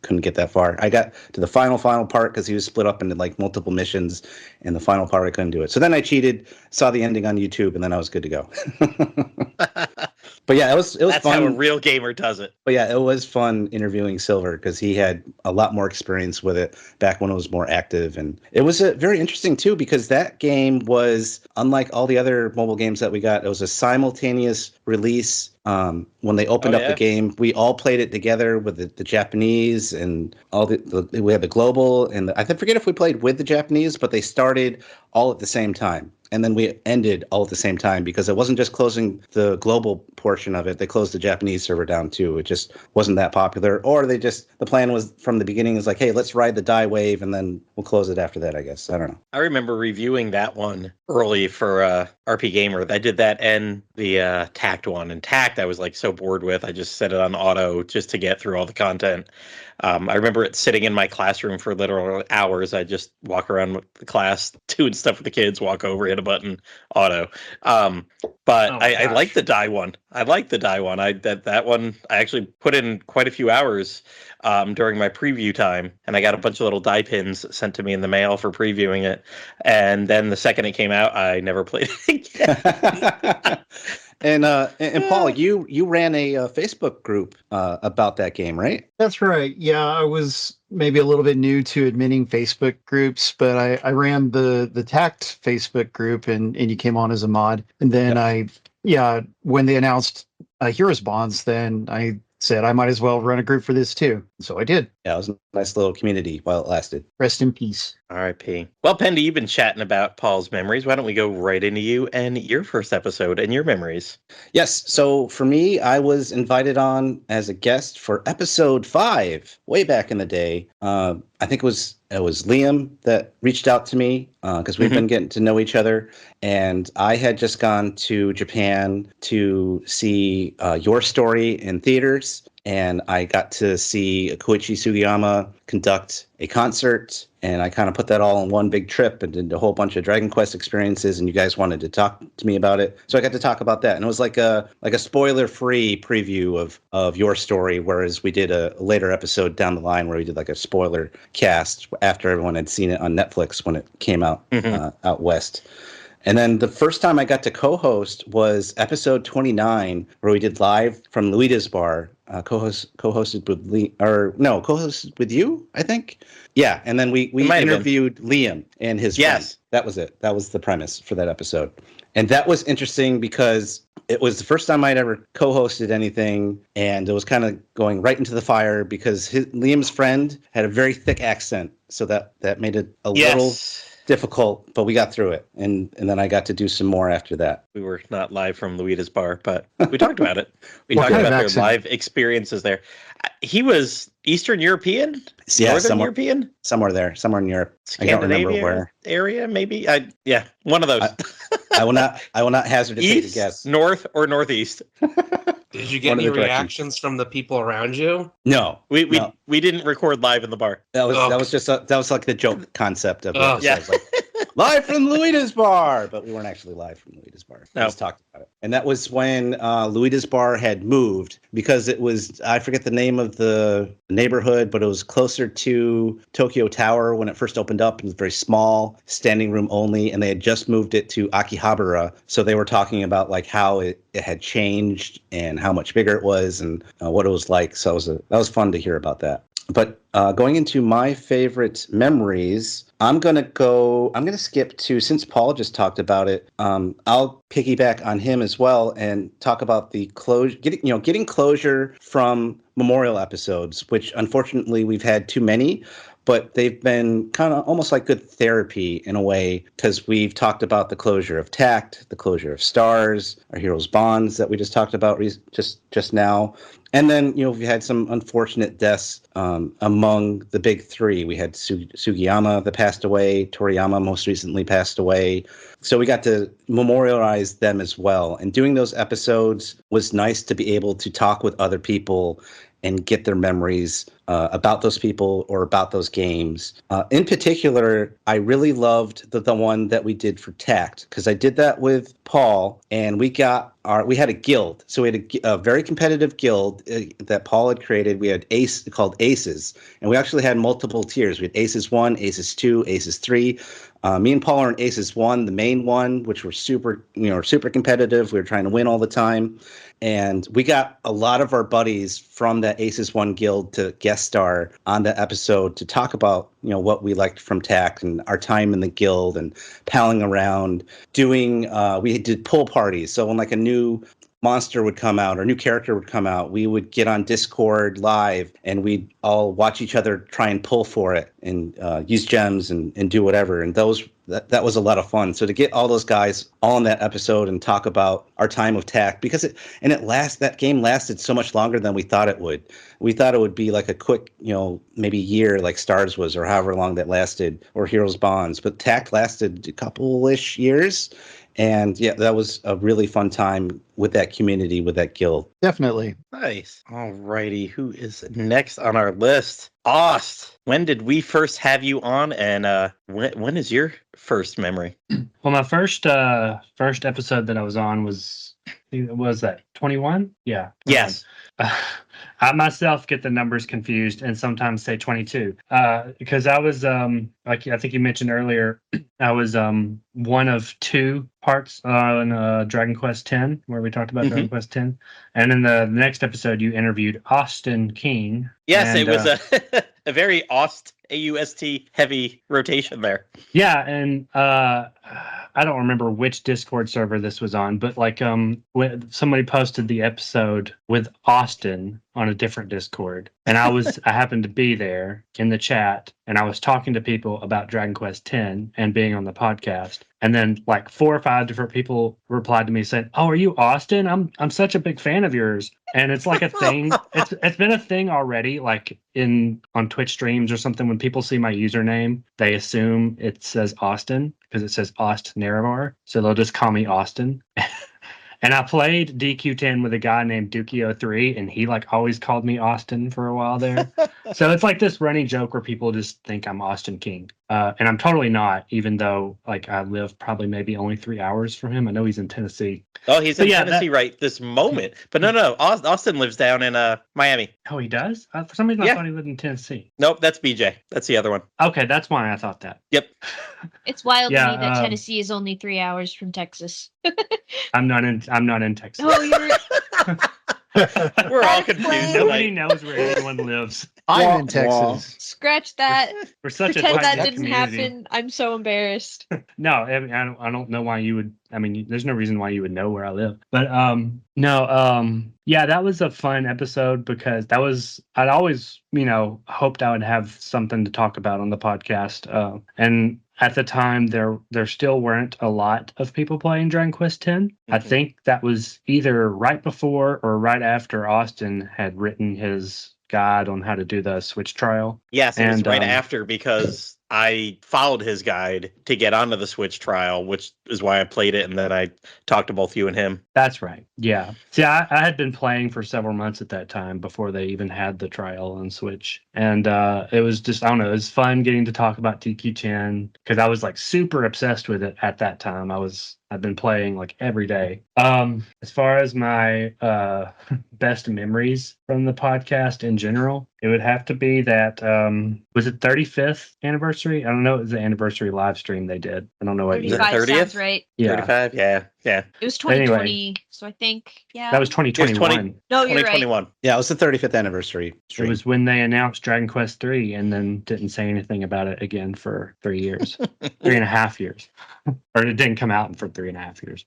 couldn't get that far. I got to the final part because he was split up into like multiple missions, and the final part I couldn't do it. So then I cheated, saw the ending on YouTube, and then I was good to go. But yeah, it was That's fun. how a real gamer does it. But yeah, it was fun interviewing Silver, because he had a lot more experience with it back when it was more active. And it was very interesting too, because that game was, unlike all the other mobile games that we got, it was a simultaneous release. When they opened up the game, we all played it together with the Japanese, and all we had the global, and I forget if we played with the Japanese, but they started all at the same time. And then we ended all at the same time, because it wasn't just closing the global portion of it. They closed the Japanese server down too. It just wasn't that popular. Or the plan was from the beginning is like, hey, let's ride the die wave, and then we'll close it after that, I guess. I don't know. I remember reviewing that one early for RP Gamer. I did that and the Tact one. And Tact I was like so bored with. I just set it on auto just to get through all the content. I remember it sitting in my classroom for literal hours. I just walk around with the class, doing stuff with the kids, walk over, hit a button, auto. But I like the die one. I like the die one. That one, I actually put in quite a few hours during my preview time, and I got a bunch of little die pins sent to me in the mail for previewing it. And then the second it came out, I never played it again. And Paul, you ran a Facebook group about that game, right? That's right. Yeah, I was maybe a little bit new to admitting Facebook groups, but I ran the Tact Facebook group, and you came on as a mod. And then when they announced Heroes Bonds, then I said I might as well run a group for this too. So I did. Yeah, it was a nice little community while it lasted. Rest in peace. R.I.P. Well, Pendy, you've been chatting about Paul's memories. Why don't we go right into you and your first episode and your memories? Yes. So for me, I was invited on as a guest for episode 5, way back in the day. I think it was Liam that reached out to me because we've been getting to know each other. And I had just gone to Japan to see Your Story in theaters. And I got to see Koichi Sugiyama conduct a concert, and I kind of put that all in one big trip and did a whole bunch of Dragon Quest experiences, and you guys wanted to talk to me about it. So I got to talk about that. And it was like a spoiler-free preview of Your Story, whereas we did a later episode down the line where we did like a spoiler cast after everyone had seen it on Netflix when it came out out west. And then the first time I got to co-host was episode 29, where we did live from Luita's bar. Co-hosted with you, I think. Yeah, and then we interviewed Liam and his friend. That was it. That was the premise for that episode. And that was interesting because it was the first time I'd ever co-hosted anything, and it was kind of going right into the fire because Liam's friend had a very thick accent, so that made it a little difficult, but we got through it, and then I got to do some more after that. We were not live from Luita's bar, but we talked about it. We talked about their live experiences there. He was Eastern European, Northern European, somewhere in Europe. I don't remember where area, maybe. One of those. I will not hazard to take a guess. North, or northeast. Did you get any reactions from the people around you? No, we didn't record live in the bar. That was like the joke concept of it. Yeah. Like, live from Luita's bar, but we weren't actually live from Luita's bar. We just talked about it, and that was when Luita's bar had moved because it was, I forget the name of the neighborhood, but it was closer to Tokyo Tower when it first opened up. It was very small, standing room only, and they had just moved it to Akihabara. So they were talking about like how it had changed and how much bigger it was and what it was like. So that was fun to hear about that. But going into my favorite memories, I'm gonna skip to, since Paul just talked about it. I'll piggyback on him as well and talk about the getting closure from memorial episodes, which unfortunately we've had too many. But they've been kind of almost like good therapy in a way, because we've talked about the closure of Tact, the closure of Stars, our heroes' bonds that we just talked about just now. And then, we've had some unfortunate deaths among the big three. We had Sugiyama that passed away. Toriyama most recently passed away. So we got to memorialize them as well. And doing those episodes was nice to be able to talk with other people and get their memories about those people or about those games. In particular, I really loved the one that we did for Tact, because I did that with Paul, and we had a guild. So we had a very competitive guild that Paul had created. We had called Aces, and we actually had multiple tiers. We had Aces 1, Aces 2, Aces 3. Me and Paul are in Aces 1, the main one, which were super competitive. We were trying to win all the time. And we got a lot of our buddies from that Aces 1 guild to guest star on the episode to talk about, what we liked from Tact and our time in the guild and palling around we did pool parties. So when like a new monster would come out or a new character would come out, we would get on Discord live and we'd all watch each other try and pull for it and use gems and do whatever. And that was a lot of fun. So to get all those guys all in that episode and talk about our time of Tact, because that game lasted so much longer than we thought it would. We thought it would be like a quick, maybe year like Stars was, or however long that lasted, or Heroes Bonds. But Tact lasted a couple-ish years. And yeah, that was a really fun time with that community, with that guild. Definitely. Nice. All righty. Who is next on our list? Ost, when did we first have you on, and when is your first memory? Well, my first episode that I was on was that 21? Yeah. Yes. I myself get the numbers confused and sometimes say 22 because I was like I think you mentioned earlier, I was one of two parts on Dragon Quest X, where we talked about Dragon Quest X, and in the next episode you interviewed Austin King. Yes, and, it was a very AUST heavy rotation there. Yeah, and I don't remember which Discord server this was on, but like when somebody posted the episode with Austin on a different Discord, and I happened to be there in the chat, and I was talking to people about Dragon Quest X and being on the podcast. And then like 4 or 5 different people replied to me saying, "Oh, are you Austin? I'm such a big fan of yours." And it's like a thing. It's been a thing already, like on Twitch streams or something. When people see my username, they assume it says Austin because it says Aust Nerevar. So they'll just call me Austin. And I played DQ10 with a guy named Dookie03, and he like always called me Austin for a while there. So it's like this running joke where people just think I'm Austin King. And I'm totally not, even though like I live probably maybe only 3 hours from him. I know he's in Tennessee. Oh, he's in Tennessee right this moment. But no. Austin lives down in Miami. Oh, he does? For some reason, I thought he lived in Tennessee. Nope, that's BJ. That's the other one. Okay, that's why I thought that. Yep. It's wild to me that Tennessee is only 3 hours from Texas. I'm not in Texas. Oh, you're... We're all confused. Nobody knows where anyone lives. I'm in Texas. Scratch that. We're such Pretend a that tight-knit didn't community. happen. I'm so embarrassed. No, I don't know why you would. I mean, there's no reason why you would know where I live. But yeah, that was a fun episode because I'd always, hoped I would have something to talk about on the podcast. And at the time, there still weren't a lot of people playing Dragon Quest X. I think that was either right before or right after Austin had written his guide on how to do the Switch trial. Yes, it was right after because I followed his guide to get onto the Switch trial, which is why I played it, and then I talked to both you and him. That's right. Yeah. See, I had been playing for several months at that time before they even had the trial on Switch. And it was just, I don't know, it was fun getting to talk about TQ10 because I was like super obsessed with it at that time. I've been playing like every day. As far as my best memories from the podcast in general, it would have to be that was it 35th anniversary? I don't know. It was the anniversary live stream they did. I don't know what year. 35 sounds right. Yeah. 35? Yeah. It was 2020, Anyway. so I think, yeah. That was 2021. No, you're right. 2021. Yeah, it was the 35th anniversary It stream. was when they announced Dragon Quest 3 and then didn't say anything about it again for 3 years, 3.5 years, or it didn't come out for 3.5 years.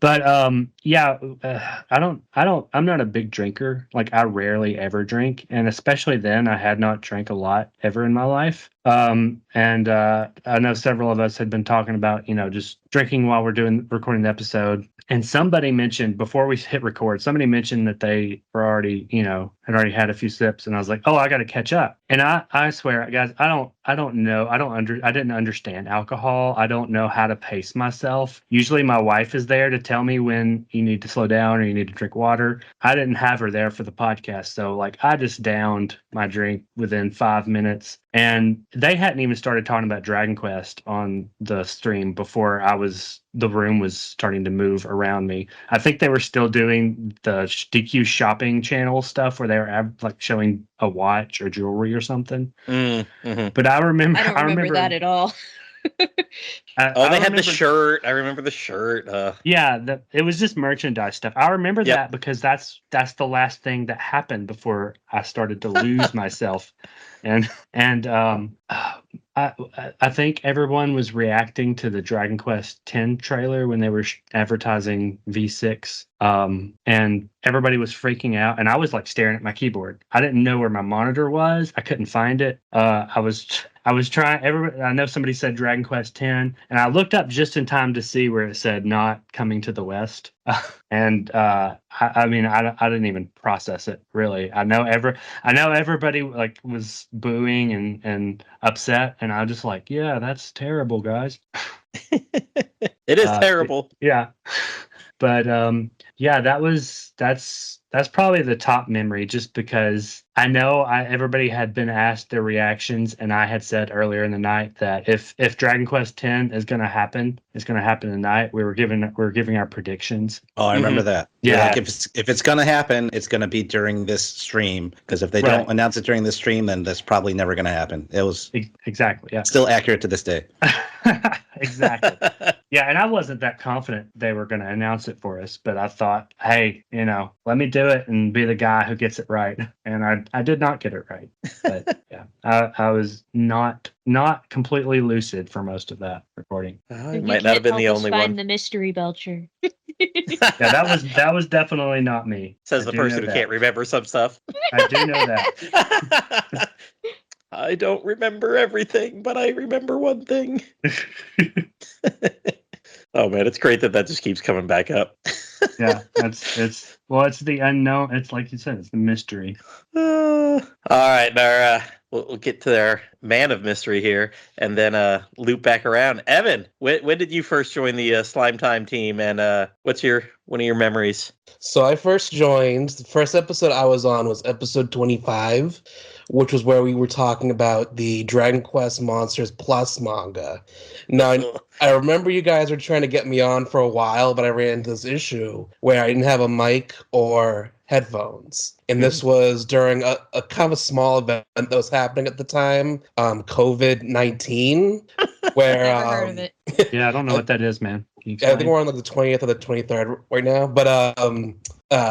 But I'm not a big drinker. Like I rarely ever drink. And especially then I had not drank a lot ever in my life. And I know several of us had been talking about, just drinking while we're recording the episode. And somebody mentioned before we hit record, somebody mentioned that they were already, had already had a few sips, and I was like, oh, I got to catch up. And I swear, guys, I didn't understand alcohol. I don't know how to pace myself. Usually my wife is there to tell me when you need to slow down or you need to drink water. I didn't have her there for the podcast. So like I just downed my drink within 5 minutes. And they hadn't even started talking about Dragon Quest on the stream before the room was starting to move around me. I think they were still doing the DQ shopping channel stuff where they were like showing a watch or jewelry or something. Mm-hmm. But I don't remember that at all. They had the shirt. I remember the shirt. Yeah, it was just merchandise stuff. I remember that because that's the last thing that happened before I started to lose myself. And I think everyone was reacting to the Dragon Quest X trailer when they were advertising V6. And everybody was freaking out, and I was like staring at my keyboard. I didn't know where my monitor was. I couldn't find it. I was trying. I know somebody said Dragon Quest X, and I looked up just in time to see where it said not coming to the West. And I didn't even process it really. I know everybody like was booing and upset, and I was just like, yeah, that's terrible, guys. It is terrible. Yeah. But that's probably the top memory, just because I know everybody had been asked their reactions, and I had said earlier in the night that if Dragon Quest X is going to happen, it's going to happen tonight. We were giving our predictions. Oh, I remember that. Yeah. Like if it's going to happen, it's going to be during this stream, because if they don't announce it during this stream, then that's probably never going to happen. It was exactly, yeah, still accurate to this day. Exactly. Yeah, and I wasn't that confident they were going to announce it for us, but I thought, hey, let me do it and be the guy who gets it right. And I did not get it right. But yeah, I was not completely lucid for most of that recording. I might not have been the only find one. the mystery belcher. Yeah, that was definitely not me. Says the person who can't remember some stuff. I do know that. I don't remember everything, but I remember one thing. Oh man, it's great that just keeps coming back up. Yeah, it's the unknown. It's like you said, it's the mystery. All right, now we'll get to our man of mystery here, and then loop back around. Evan, when did you first join the Slime Time team, and what's one of your memories? So I first joined. The first episode I was on was episode 25, which was where we were talking about the Dragon Quest Monsters Plus manga. Now, I remember you guys were trying to get me on for a while, but I ran into this issue where I didn't have a mic or headphones. And this was during a kind of a small event that was happening at the time, COVID-19, where Never heard of it. Yeah, I don't know what that is, man. I think we're on like the 20th or the 23rd right now. But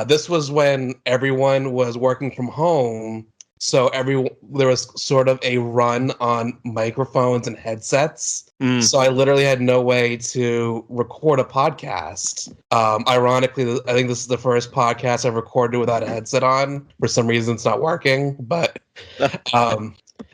this was when everyone was working from home. So there was sort of a run on microphones and headsets. So I literally had no way to record a podcast. Ironically, I think this is the first podcast I've recorded without a headset on. For some reason, it's not working. But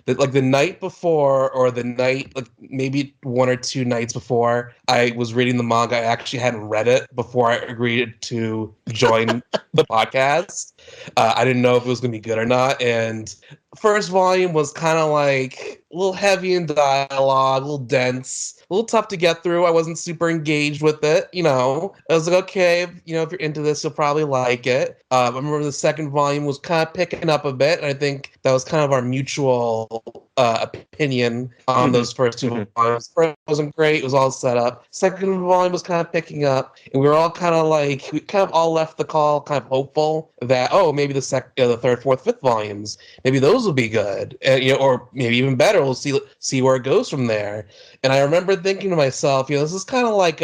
the night before, or the night, like maybe 1 or 2 nights before I was reading the manga, I actually hadn't read it before I agreed to join the podcast. I didn't know if it was going to be good or not. And first volume was kind of like a little heavy in dialogue, a little dense, a little tough to get through. I wasn't super engaged with it. I was like, okay, if you're into this, you'll probably like it. I remember the second volume was kind of picking up a bit, and I think that was kind of our mutual opinion on those first 2 volumes. First wasn't great; it was all set up. Second volume was kind of picking up, and we were all kind of all left the call kind of hopeful that maybe the third, fourth, fifth volumes, maybe those will be good, and or maybe even better. We'll see where it goes from there. And I remember thinking to myself, this is kind of like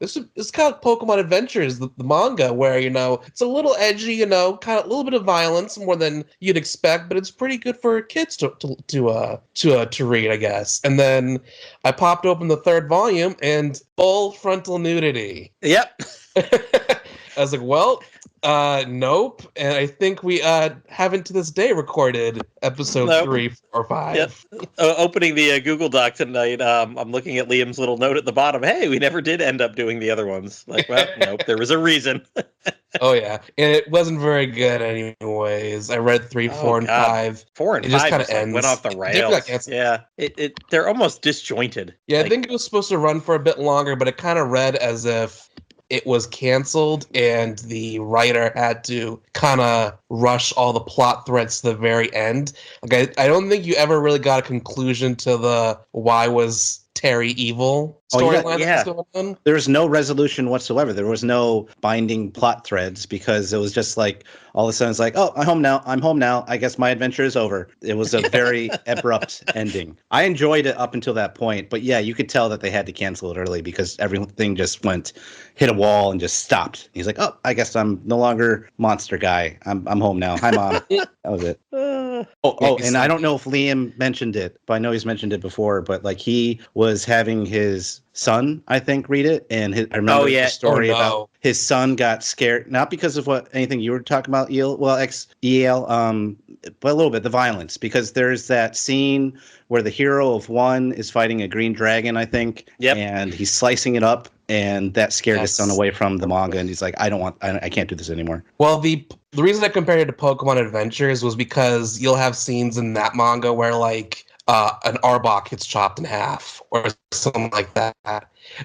this is kind of Pokemon Adventures, the manga, where it's a little edgy, kind of a little bit of violence more than you'd expect, but it's pretty good for kids to read, I guess. And then I popped open the third volume and full frontal nudity. Yep. I was like, well, nope. And I think we haven't to this day recorded episode 3, 4, or 5. Yep. Opening the Google Doc tonight, I'm looking at Liam's little note at the bottom. Hey, we never did end up doing the other ones. Like, well, nope, there was a reason. Oh yeah, and it wasn't very good anyways. I read 3, 4, and 5. 4 and 5 just kind of went off the rails. Yeah, they're almost disjointed. Yeah, I think it was supposed to run for a bit longer, but it kind of read as if it was canceled and the writer had to kind of rush all the plot threads to the very end. Like I don't think you ever really got a conclusion to the why was Terry evil storyline that was going on. There was no resolution whatsoever. There was no binding plot threads because it was just like all of a sudden it's like, oh, I'm home now. I guess my adventure is over. It was a very abrupt ending. I enjoyed it up until that point, but yeah, you could tell that they had to cancel it early because everything just hit a wall and just stopped. He's like, oh, I guess I'm no longer monster guy. I'm home now. Hi, Mom. That was it. And I don't know if Liam mentioned it, but I know he's mentioned it before, but like he was having his son, I think, read it, and I remember the story about his son got scared, not because of anything you were talking about, EL, but a little bit the violence, because there's that scene where the hero of 1 is fighting a green dragon, I think, and he's slicing it up, and that scared his son away from the manga, and he's like, I can't do this anymore. Well, the reason I compared it to Pokemon Adventures was because you'll have scenes in that manga where like an Arbok gets chopped in half or something like that.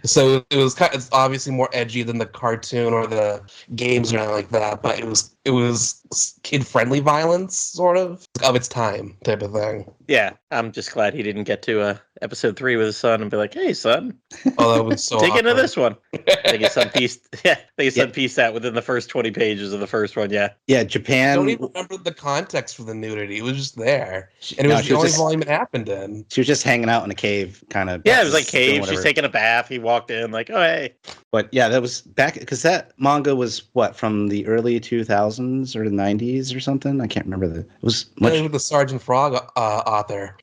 So it's obviously more edgy than the cartoon or the games or anything like that, but it was kid-friendly violence, sort of its time type of thing. Yeah, I'm just glad he didn't get to episode 3 with his son and be like, "Hey, son, Oh, that was so dig into awkward. this one." I think his son pieced. Yeah, I think his son Yeah. pieced out within the first 20 pages of the first one. Yeah. Yeah, I Japan. don't even remember the context for the nudity. It was just there. She- And it no, was she the was only just- volume it happened in. She was just hanging out in a cave, kind of. Yeah, it was like doing cave. She's whatever. taking a bath. He walked in like, "Oh, hey." But yeah, that was back because that manga was what, from the early 2000s or the 90s or something. I can't remember it was much. With the Sergeant Frog author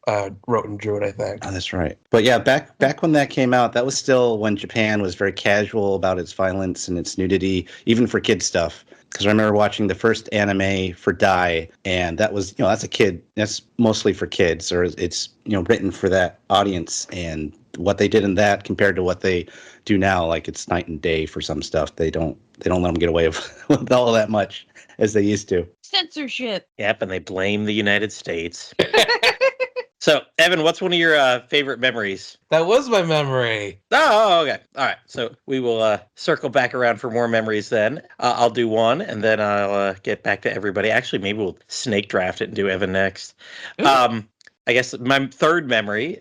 wrote and drew it, I think. Oh, that's right. But yeah, back when that came out, that was still when Japan was very casual about its violence and its nudity, even for kid stuff. Because I remember watching the first anime for Dai, and that was, that's a kid. That's mostly for kids, or it's written for that audience. And what they did in that compared to what they do now, like it's night and day for some stuff. They don't let them get away with all that much as they used to. Censorship. Yep, and they blame the United States. So, Evan, what's one of your favorite memories? That was my memory. Oh, okay. All right. So we will circle back around for more memories then. I'll do one, and then I'll get back to everybody. Actually, maybe we'll snake draft it and do Evan next. I guess my third memory,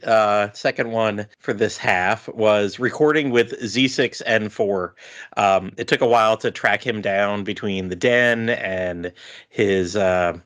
second one for this half, was recording with Z6N4. It took a while to track him down between the den and his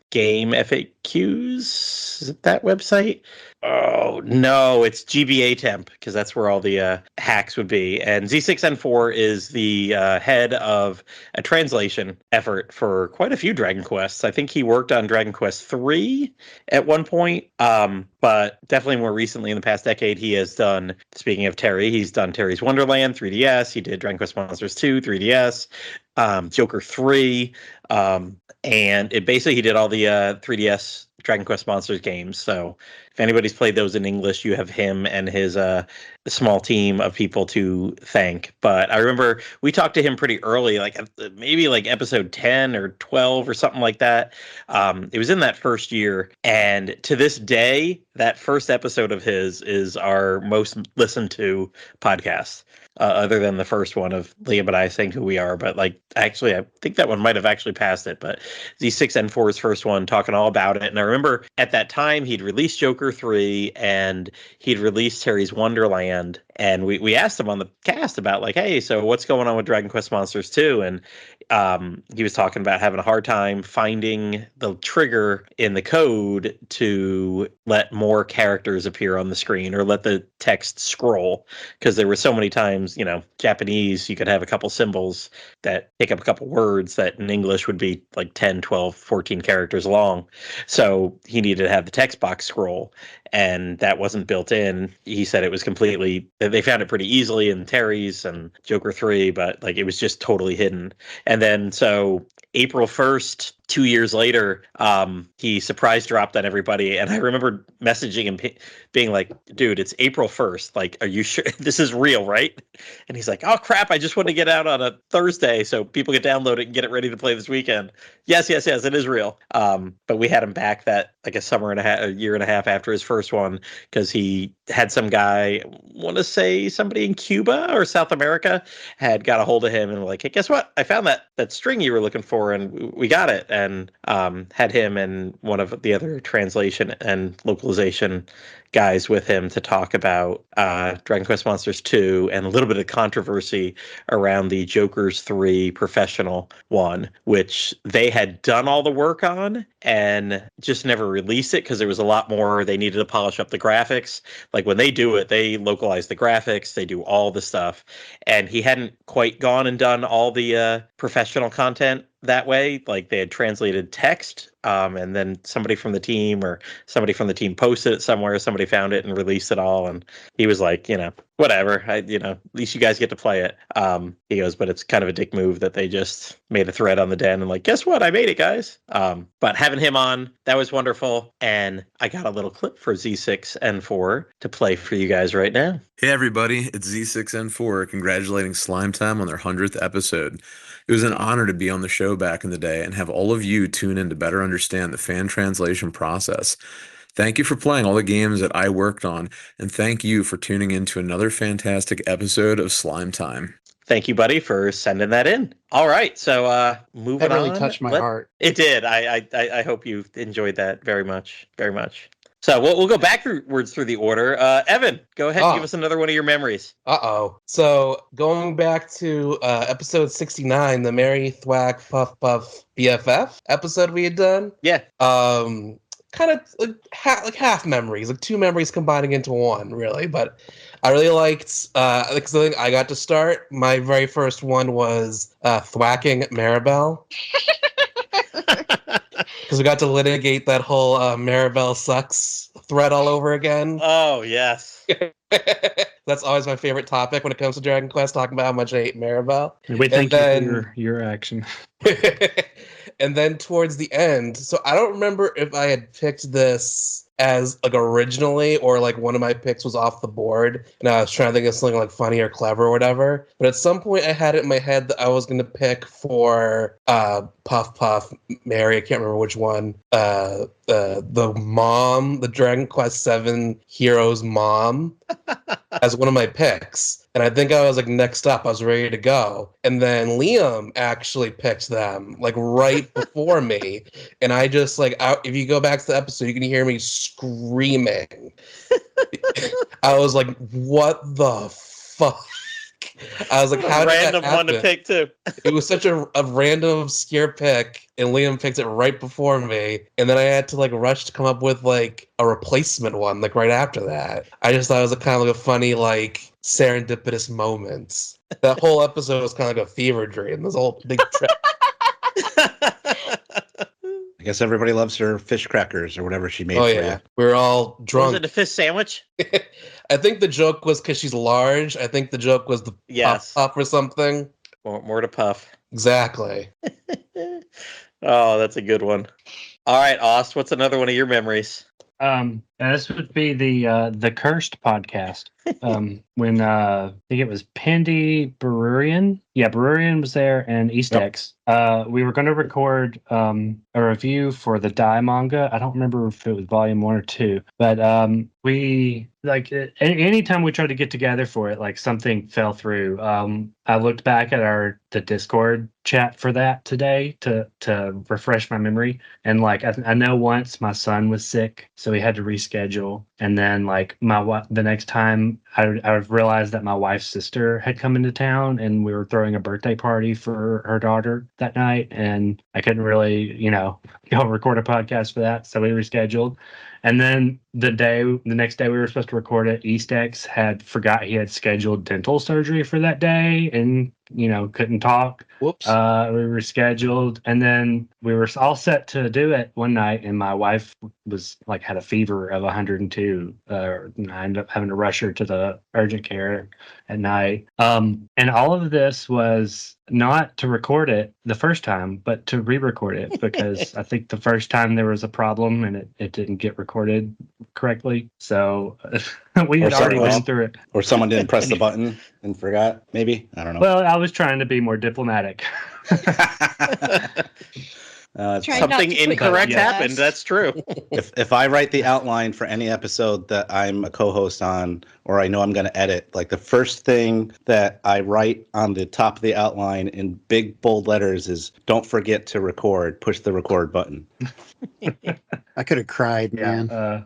game FAQs. Is it that website? Oh, no, it's GBA Temp, because that's where all the hacks would be. And Z6N4 is the head of a translation effort for quite a few Dragon Quests. I think he worked on Dragon Quest 3 at one point, but definitely more recently in the past decade, he has done, speaking of Terry, he's done Terry's Wonderland 3DS, he did Dragon Quest Monsters 2 3DS, Joker 3, and it basically he did all the 3DS Dragon Quest Monsters games. So if anybody's played those in English, you have him and his small team of people to thank. But I remember we talked to him pretty early, like maybe like episode 10 or 12 or something like that. It was in that first year. And to this day, that first episode of his is our most listened to podcast. Other than the first one of Liam and I saying who we are. But like, actually, I think that one might have actually passed it. But Z6N4's first one, talking all about it. And I remember at that time, he'd released Joker 3 and he'd released Terry's Wonderland. And we asked him on the cast about like, hey, so what's going on with Dragon Quest Monsters 2? And he was talking about having a hard time finding the trigger in the code to let more characters appear on the screen or let the text scroll, because there were so many times, Japanese, you could have a couple symbols that pick up a couple words that in English would be like 10, 12, 14 characters long. So he needed to have the text box scroll, and that wasn't built in. He said it was completely, they found it pretty easily in Terry's and Joker 3, but like it was just totally hidden. And then so April 1st, 2 years later, he surprise dropped on everybody. And I remember messaging him being like, dude, it's April 1st. Like, are you sure this is real, right? And he's like, oh, crap. I just want to get out on a Thursday so people can download it and get it ready to play this weekend. Yes, it is real. But we had him back that like a year and a half after his first one, because he had some guy, want to say somebody in Cuba or South America, had got a hold of him and like, hey, guess what? I found that string you were looking for and we got it. And had him and one of the other translation and localization guys with him to talk about Dragon Quest Monsters 2 and a little bit of controversy around the Joker's 3 professional one, which they had done all the work on and just never released it because there was a lot more. They needed to polish up the graphics. Like when they do it, they localize the graphics, they do all the stuff. And he hadn't quite gone and done all the professional content that way. Like they had translated text, and then somebody from the team posted it somewhere, somebody found it and released it all, and he was like, whatever, at least you guys get to play it. He goes, but it's kind of a dick move that they just made a thread on the den and like, guess what, I made it, guys. But having him on, that was wonderful, and I got a little clip for Z6N4 to play for you guys right now. Hey everybody, it's Z6N4 congratulating Slime Time on their 100th episode. It was an honor to be on the show back in the day and have all of you tune in to better understand the fan translation process. Thank you for playing all the games that I worked on, and thank you for tuning in to another fantastic episode of Slime Time. Thank you, buddy, for sending that in. All right, so moving on. That really touched my heart. It did. I hope you enjoyed that very much, very much. So we'll go backwards through the order. Evan, go ahead and give us another one of your memories. So going back to episode 69, the Mary Thwack Puff Puff BFF episode we had done. Yeah. Kind of like half memories, like two memories combining into one, really. But I really liked because I think I got to start. My very first one was thwacking Maribel. Because we got to litigate that whole Maribel sucks thread all over again. Oh, yes. That's always my favorite topic when it comes to Dragon Quest, talking about how much I hate Maribel. We thank you for your action. And then towards the end, so I don't remember if I had picked this as like originally or like one of my picks was off the board and I was trying to think of something like funny or clever or whatever. But at some point I had it in my head that I was going to pick for Puff Puff Mary. I can't remember which one. The mom, the Dragon Quest VII hero's mom as one of my picks. And I think I was like next up, I was ready to go. And then Liam actually picked them like right before me. And I just like, if you go back to the episode, you can hear me screaming. I was like, what the fuck? I was like, how did random that happen? one to pick too. It was such a random obscure pick, and Liam picked it right before me, and then I had to like rush to come up with like a replacement one like right after that. I just thought it was a kind of like a funny like serendipitous moment. That whole episode was kind of like a fever dream. This whole big trip. I guess everybody loves her fish crackers or whatever she made Oh for yeah, you. we were all drunk. Was it a fish sandwich? I think the joke was because she's large. I think the joke was the puff or something. More to puff. Exactly. Oh, that's a good one. All right, Ost, what's another one of your memories? This would be the Cursed podcast. When I think it was Pendy Berurian. Yeah, Berurian was there and Eastex. We were going to record a review for the Die manga. I don't remember if it was volume 1 or 2, but we like anytime we tried to get together for it, like something fell through. I looked back at the Discord chat for that today to refresh my memory, and like I know once my son was sick, so we had to reschedule, and then like the next time I realized that my wife's sister had come into town and we were throwing a birthday party for her daughter that night, and I couldn't really go record a podcast for that, so we rescheduled. And then the next day we were supposed to record it, Eastex had forgot he had scheduled dental surgery for that day and couldn't talk. Whoops. We rescheduled, and then we were all set to do it one night, and my wife was like had a fever of 102. And I ended up having to rush her to the urgent care at night. And all of this was not to record it the first time, but to re-record it because I think the first time there was a problem and it didn't get recorded correctly. So we had already gone through it. Or someone didn't press the button and forgot, maybe? I don't know. Well, I was trying to be more diplomatic. Something incorrect happened. That's true. If I write the outline for any episode that I'm a co-host on, or I know I'm going to edit, like the first thing that I write on the top of the outline in big bold letters is "Don't forget to record. Push the record button." I could have cried, man. I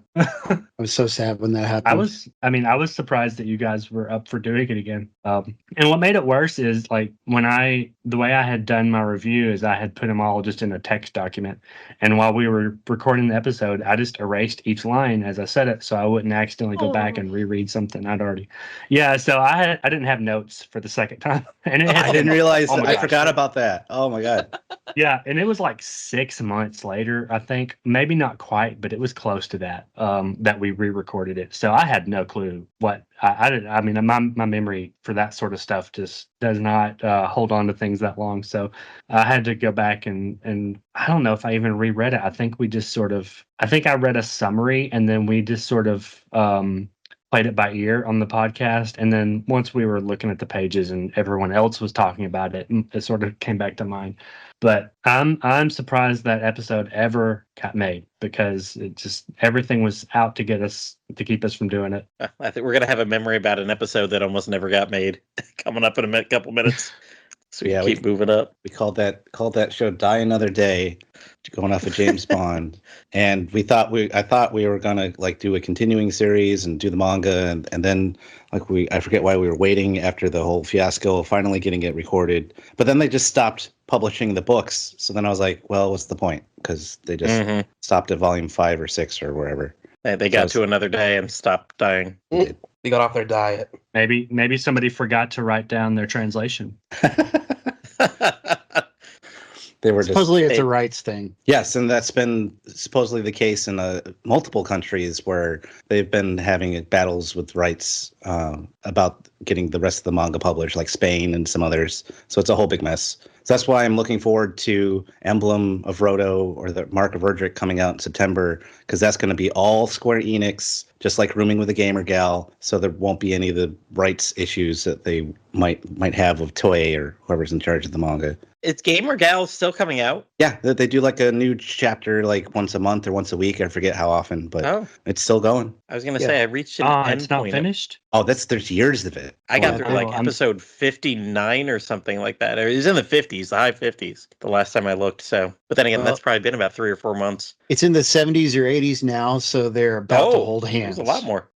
was so sad when that happened. I was surprised that you guys were up for doing it again. And what made it worse is like the way I had done my review is I had put them all just in a text document. And while we were recording the episode, I just erased each line as I said it, so I wouldn't accidentally go back and reread something I'd already. Yeah, so I didn't have notes for the second time. And I didn't realize I forgot about that. Oh my God. Yeah, and it was like 6 months later, I think. Maybe not quite, but it was close to that, that we re-recorded it. So I had no clue what I didn't. I mean, my memory for that sort of stuff just does not hold on to things that long. So I had to go back and I don't know if I even reread it. I think I read a summary and then we just sort of played it by ear on the podcast. And then once we were looking at the pages and everyone else was talking about it, it sort of came back to mind. But I'm surprised that episode ever got made because it just everything was out to get us to keep us from doing it. I think we're gonna have a memory about an episode that almost never got made coming up in a couple minutes. So we Yeah, keep moving up. We called that show "Die Another Day," going off of James Bond, and I thought we were gonna like do a continuing series and do the manga, and then I forget why we were waiting after the whole fiasco of finally getting it recorded, but then they just stopped publishing the books. So then I was like, well, what's the point? Because they just stopped at volume 5 or 6 or wherever. They got to another day and stopped dying. They got off their diet. Maybe somebody forgot to write down their translation. They were supposedly it's a rights thing. Yes, and that's been supposedly the case in multiple countries where they've been having battles with rights about getting the rest of the manga published, like Spain and some others. So it's a whole big mess. So that's why I'm looking forward to Emblem of Roto or the Mark of Erdrick coming out in September, because that's going to be all Square Enix, just like Rooming with a Gamer Gal. So there won't be any of the rights issues that they might have with Toei or whoever's in charge of the manga. Is Gamer Gal still coming out? Yeah, they do like a new chapter like once a month or once a week. I forget how often, but it's still going. I was going to say I reached an end it's not point. finished? Oh, there's years of it. I got through episode 59 or something like that. It was in the 50s, the high 50s, the last time I looked. So, but then again, that's probably been about 3 or 4 months. It's in the 70s or 80s now, so they're about to hold hands. There's a lot more.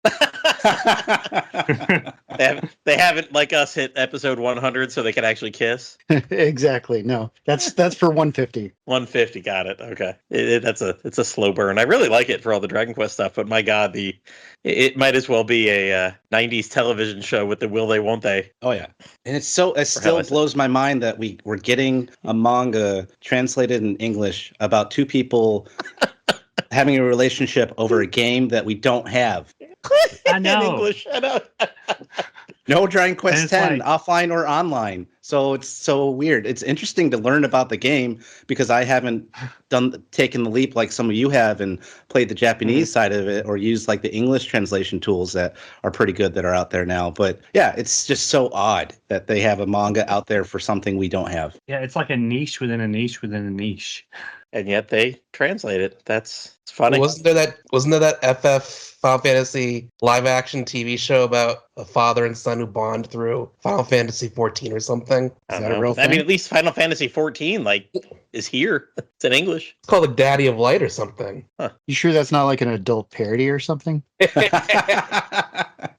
They haven't like us hit episode 100, so they can actually kiss. Exactly. No, that's for 150. 150, got it. Okay, it's a slow burn. I really like it for all the Dragon Quest stuff, but my God, it might as well be a 90s television show with the will they, won't they. Oh yeah, and it still blows my mind that we're getting a manga translated in English about two people having a relationship over a game that we don't have. I know. In English, I know. No Dragon Quest X, offline or online. So it's so weird. It's interesting to learn about the game because I haven't taken the leap like some of you have and played the Japanese side of it or used like the English translation tools that are pretty good that are out there now. But yeah, it's just so odd that they have a manga out there for something we don't have. Yeah, it's like a niche within a niche within a niche. And yet they translate it. It's funny. Wasn't there that FF Final Fantasy live action TV show about a father and son who bond through Final Fantasy 14 or something? Is that a real thing? I mean, at least Final Fantasy 14 is here. It's in English. It's called the Daddy of Light or something. Huh. You sure that's not like an adult parody or something?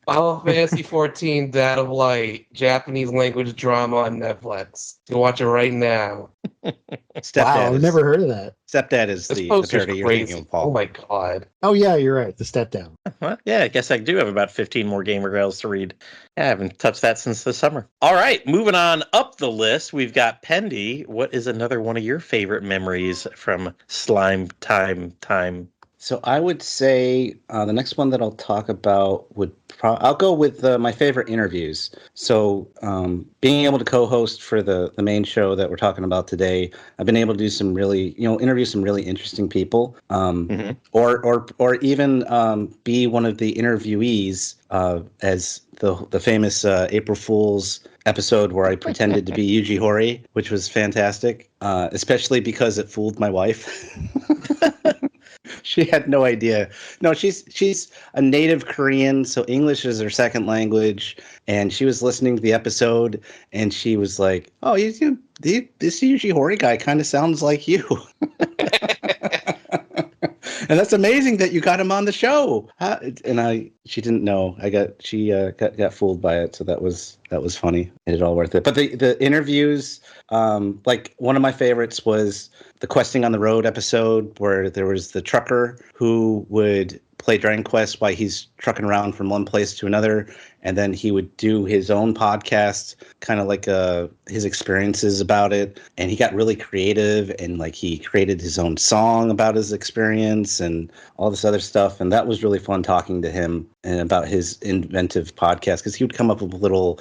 Final Fantasy 14 Dad of Light, Japanese language drama on Netflix. You can watch it right now. Wow, I've never heard of that. Stepdad is the parody you're thinking of, Paul. Oh my God. Oh yeah, you're right. The Step Down. Well, yeah, I guess I do have about 15 more Gamer Girls to read. Yeah, I haven't touched that since the summer. All right, moving on up the list, we've got Pendy. What is another one of your favorite memories from Slime Time? So I would say the next one that I'll talk about I'll go with my favorite interviews. So being able to co-host for the main show that we're talking about today, I've been able to do some really, interview some really interesting people, or even be one of the interviewees as the famous April Fool's episode where I pretended to be Yuji Horii, which was fantastic, especially because it fooled my wife. She had no idea. No, she's a native Korean, so English is her second language. And she was listening to the episode, and she was like, "Oh, this Yuji Horii guy kind of sounds like you." And that's amazing that you got him on the show. And she didn't know. She got fooled by it, so that was funny. Made it all worth it. But the interviews, like one of my favorites was the Questing on the Road episode where there was the trucker who would play Dragon Quest while he's trucking around from one place to another, and then he would do his own podcast, kind of like his experiences about it. And he got really creative, and like he created his own song about his experience and all this other stuff. And that was really fun talking to him and about his inventive podcast, because he would come up with little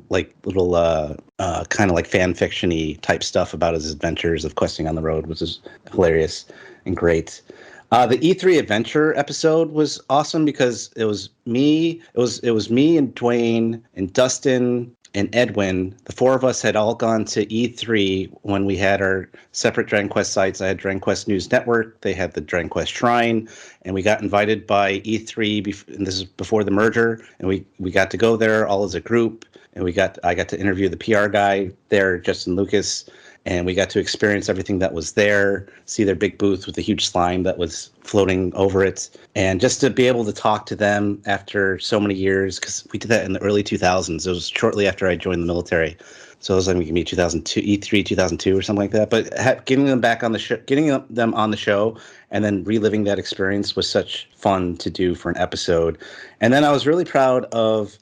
kind of like fan fiction-y type stuff about his adventures of questing on the road, which is hilarious and great. The E3 Adventure episode was awesome because it was me and Dwayne and Dustin and Edwin. The four of us had all gone to E3 when we had our separate Dragon Quest sites. I had Dragon Quest News Network. They had the Dragon Quest Shrine. And we got invited by E3, and this is before the merger. And we got to go there all as a group. and I got to interview the PR guy there, Justin Lucas, and we got to experience everything that was there, see their big booth with the huge slime that was floating over it, and just to be able to talk to them after so many years, because we did that in the early 2000s. It was shortly after I joined the military. So it was like maybe 2002, E3 2002 or something like that. But getting them back on the show, getting them on the show, and then reliving that experience was such fun to do for an episode. And then I was really proud of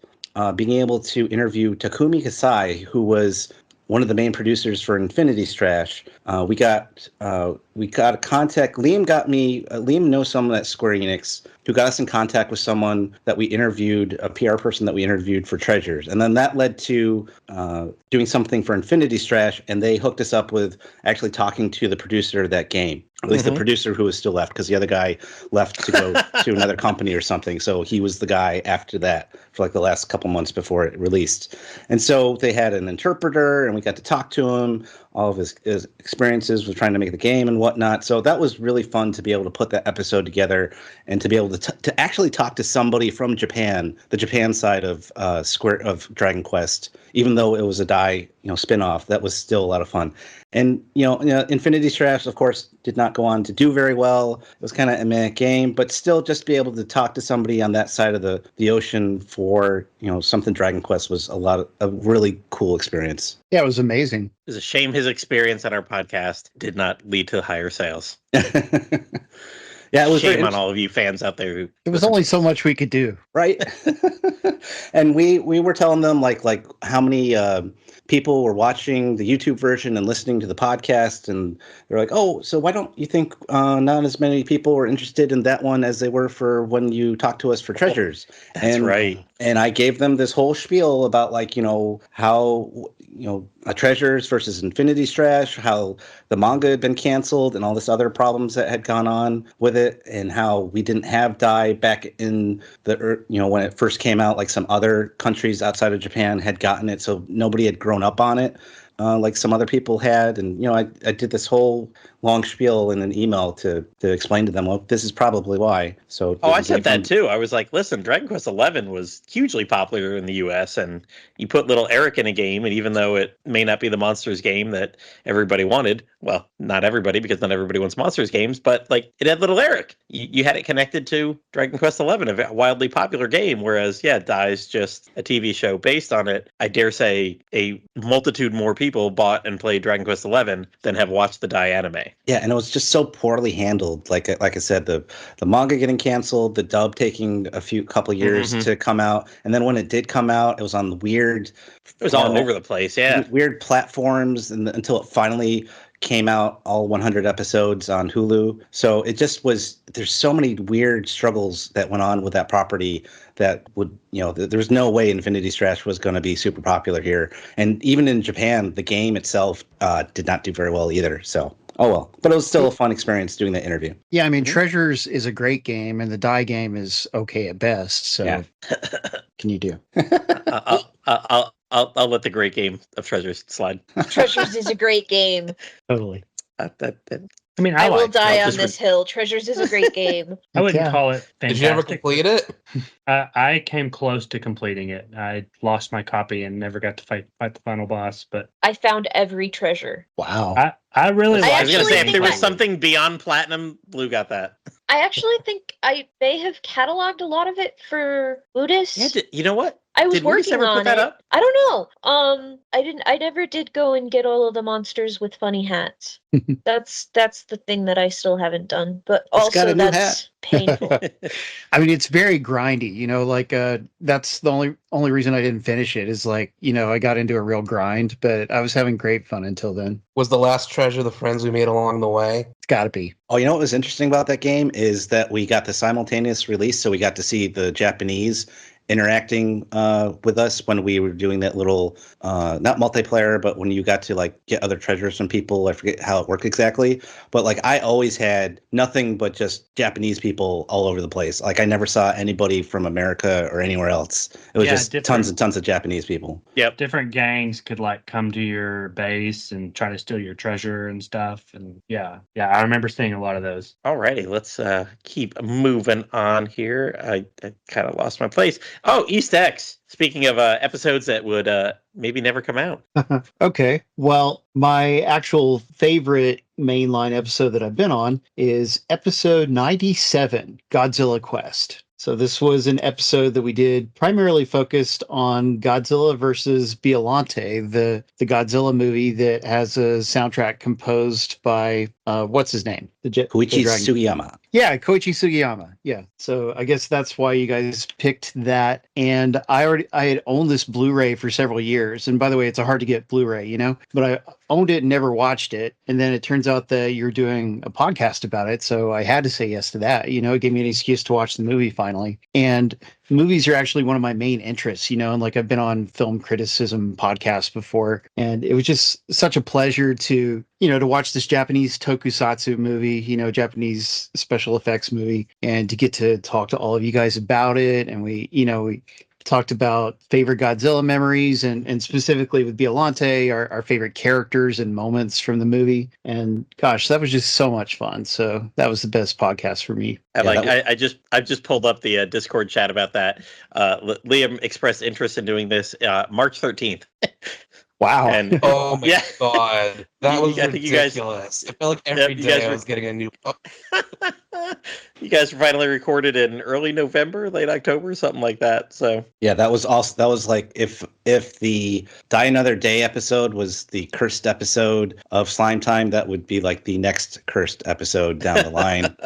being able to interview Takumi Kasai, who was one of the main producers for Infinity Strash. We got a contact. Liam knows someone at Square Enix who got us in contact with someone that we interviewed, a PR person that we interviewed for Treasures. And then that led to doing something for Infinity Strash, and they hooked us up with actually talking to the producer of that game. At least the producer who was still left, because the other guy left to go to another company or something. So he was the guy after that for like the last couple months before it released. And so they had an interpreter, and we got to talk to him, all of his experiences with trying to make the game and whatnot. So that was really fun to be able to put that episode together and to be able to actually talk to somebody from Japan, the Japan side of Dragon Quest, even though it was a Dai spin-off. That was still a lot of fun. And Infinity Strash, of course, did not go on to do very well. It was kind of a meh game, but still, just be able to talk to somebody on that side of the ocean for something Dragon Quest was a really cool experience. Yeah, it was amazing. It's a shame his experience on our podcast did not lead to higher sales. Yeah, it was shame on all of you fans out there. It was only so much we could do, right? And we were telling them like how many people were watching the YouTube version and listening to the podcast, and they're like, "Oh, so why don't you think not as many people were interested in that one as they were for when you talked to us for Treasures?" That's right. And I gave them this whole spiel about how a Treasures versus Infinity Strash, how the manga had been canceled and all this other problems that had gone on with it, and how we didn't have Dai back in the when it first came out, like some other countries outside of Japan had gotten it, so nobody had grown up on it like some other people had. And I did this whole long spiel in an email to explain to them, well, this is probably why. So I said that too. I was like, listen, Dragon Quest XI was hugely popular in the US, and you put little Eric in a game, and even though it may not be the Monsters game that everybody wanted, well, not everybody, because not everybody wants Monsters games, but like it had little Eric. You had it connected to Dragon Quest XI, a wildly popular game, whereas Dai's just a TV show based on it. I dare say a multitude more people bought and played Dragon Quest XI than have watched the Dai anime. Yeah, and it was just so poorly handled. Like I said, the manga getting canceled, the dub taking a couple years to come out, and then when it did come out, it was on the weird. It was all over the place, yeah. Weird platforms, and until it finally came out, all 100 episodes on Hulu. So it just was. There's so many weird struggles that went on with that property that would, there's no way Infinity Strash was going to be super popular here, and even in Japan, the game itself did not do very well either. So. Oh, well. But it was still a fun experience doing that interview. Yeah, I mean, Treasures is a great game, and the Dai game is okay at best. So, yeah. Can you do? I'll let the great game of Treasures slide. Treasures is a great game. Totally. I mean, I will die on this hill. Treasures is a great game. I wouldn't call it fantastic. Did you ever complete it? I came close to completing it. I lost my copy and never got to fight the final boss. But I found every treasure. Wow. I really liked it. I was going to say, if there was something beyond Platinum, Blue got that. I actually think they have cataloged a lot of it for Ludus. Yeah, you know what? I was Did Ludus working ever on put that it. up? I don't know. I never did go and get all of the monsters with funny hats. That's the thing that I still haven't done. But also that's painful. I mean, it's very grindy, that's the only reason I didn't finish it is I got into a real grind, but I was having great fun until then. Was the last treasure the friends we made along the way? It's got to be. Oh, what was interesting about that game is that we got the simultaneous release, so we got to see the Japanese interacting with us when we were doing that little not multiplayer, but when you got to get other treasures from people. I forget how it worked exactly, but I always had nothing but just Japanese people all over the place. I never saw anybody from America or anywhere else. It was just tons and tons of Japanese people. Yep, different gangs could come to your base and try to steal your treasure and stuff. And yeah, I remember seeing a lot of those. Alrighty, let's keep moving on here. I kind of lost my place. Oh, East X. Speaking of episodes that would maybe never come out. Okay. Well, my actual favorite mainline episode that I've been on is episode 97, Godzilla Quest. So this was an episode that we did primarily focused on Godzilla versus Biollante, the Godzilla movie that has a soundtrack composed by what's his name? Koichi dragon. Sugiyama. Yeah, Koichi Sugiyama. Yeah. So I guess that's why you guys picked that. And I had owned this Blu-ray for several years. And by the way, it's a hard to get Blu-ray, you know, but I owned it and never watched it. And then it turns out that you're doing a podcast about it. So I had to say yes to that. You know, it gave me an excuse to watch the movie finally. And movies are actually one of my main interests, you know, and like I've been on film criticism podcasts before, and it was just such a pleasure to, you know, to watch this Japanese tokusatsu movie, you know, Japanese special effects movie, and to get to talk to all of you guys about it. And we talked about favorite Godzilla memories and specifically with Biollante, our favorite characters and moments from the movie. And gosh, that was just so much fun. So that was the best podcast for me. I just pulled up the Discord chat about that. Liam expressed interest in doing this March 13th. Wow. And Oh my yeah. god. That was I think you guys- ridiculous. I felt like every day I was getting a new You guys finally recorded in early November, late October, something like that. So Yeah, that was like if the Die Another Day episode was the cursed episode of Slime Time, that would be like the next cursed episode down the line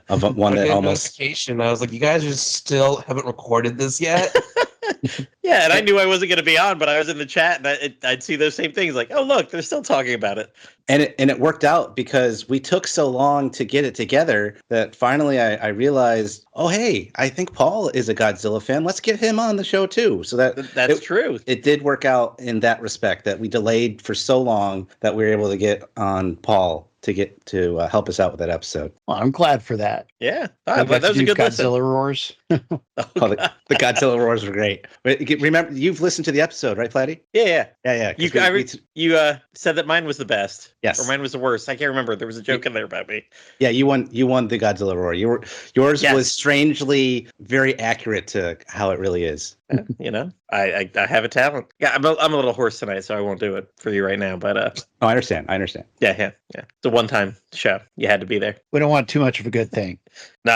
of one that almost. notification. I was like, you guys just still haven't recorded this yet? yeah, and I knew I wasn't going to be on, but I was in the chat and I'd see those same things like, oh look, they're still talking about it. And it worked out because we took so long to get it together that finally I realized, oh hey, I think Paul is a Godzilla fan. Let's get him on the show too. So that's true. It did work out in that respect, that we delayed for so long that we were able to get on Paul to get to help us out with that episode. Well, I'm glad for that. Yeah, I but that was a good Godzilla listen. roars. The Godzilla roars were great. But remember, you've listened to the episode, right, Platty? Yeah. Yeah. You said that mine was the best. Yes. Or mine was the worst. I can't remember. There was a joke in there about me. Yeah, you won the Godzilla roar. Yours Yes. was strangely very accurate to how it really is. You know, I have a talent. Yeah, I'm a little hoarse tonight, so I won't do it for you right now. But I understand. Yeah. It's a one-time show. You had to be there. We don't want too much of a good thing. No.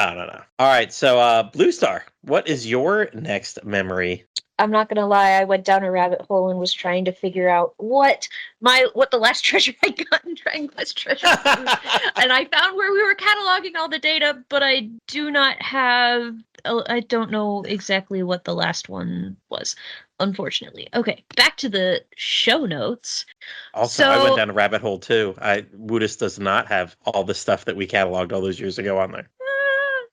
All right. So, Blue Star, what is your next memory? I'm not gonna lie, I went down a rabbit hole and was trying to figure out what the last treasure I got in Dragon Quest Treasure was. And I found where we were cataloging all the data, but I don't know exactly what the last one was, unfortunately. Okay, back to the show notes. Also, I went down a rabbit hole too. Woodus does not have all the stuff that we cataloged all those years ago on there.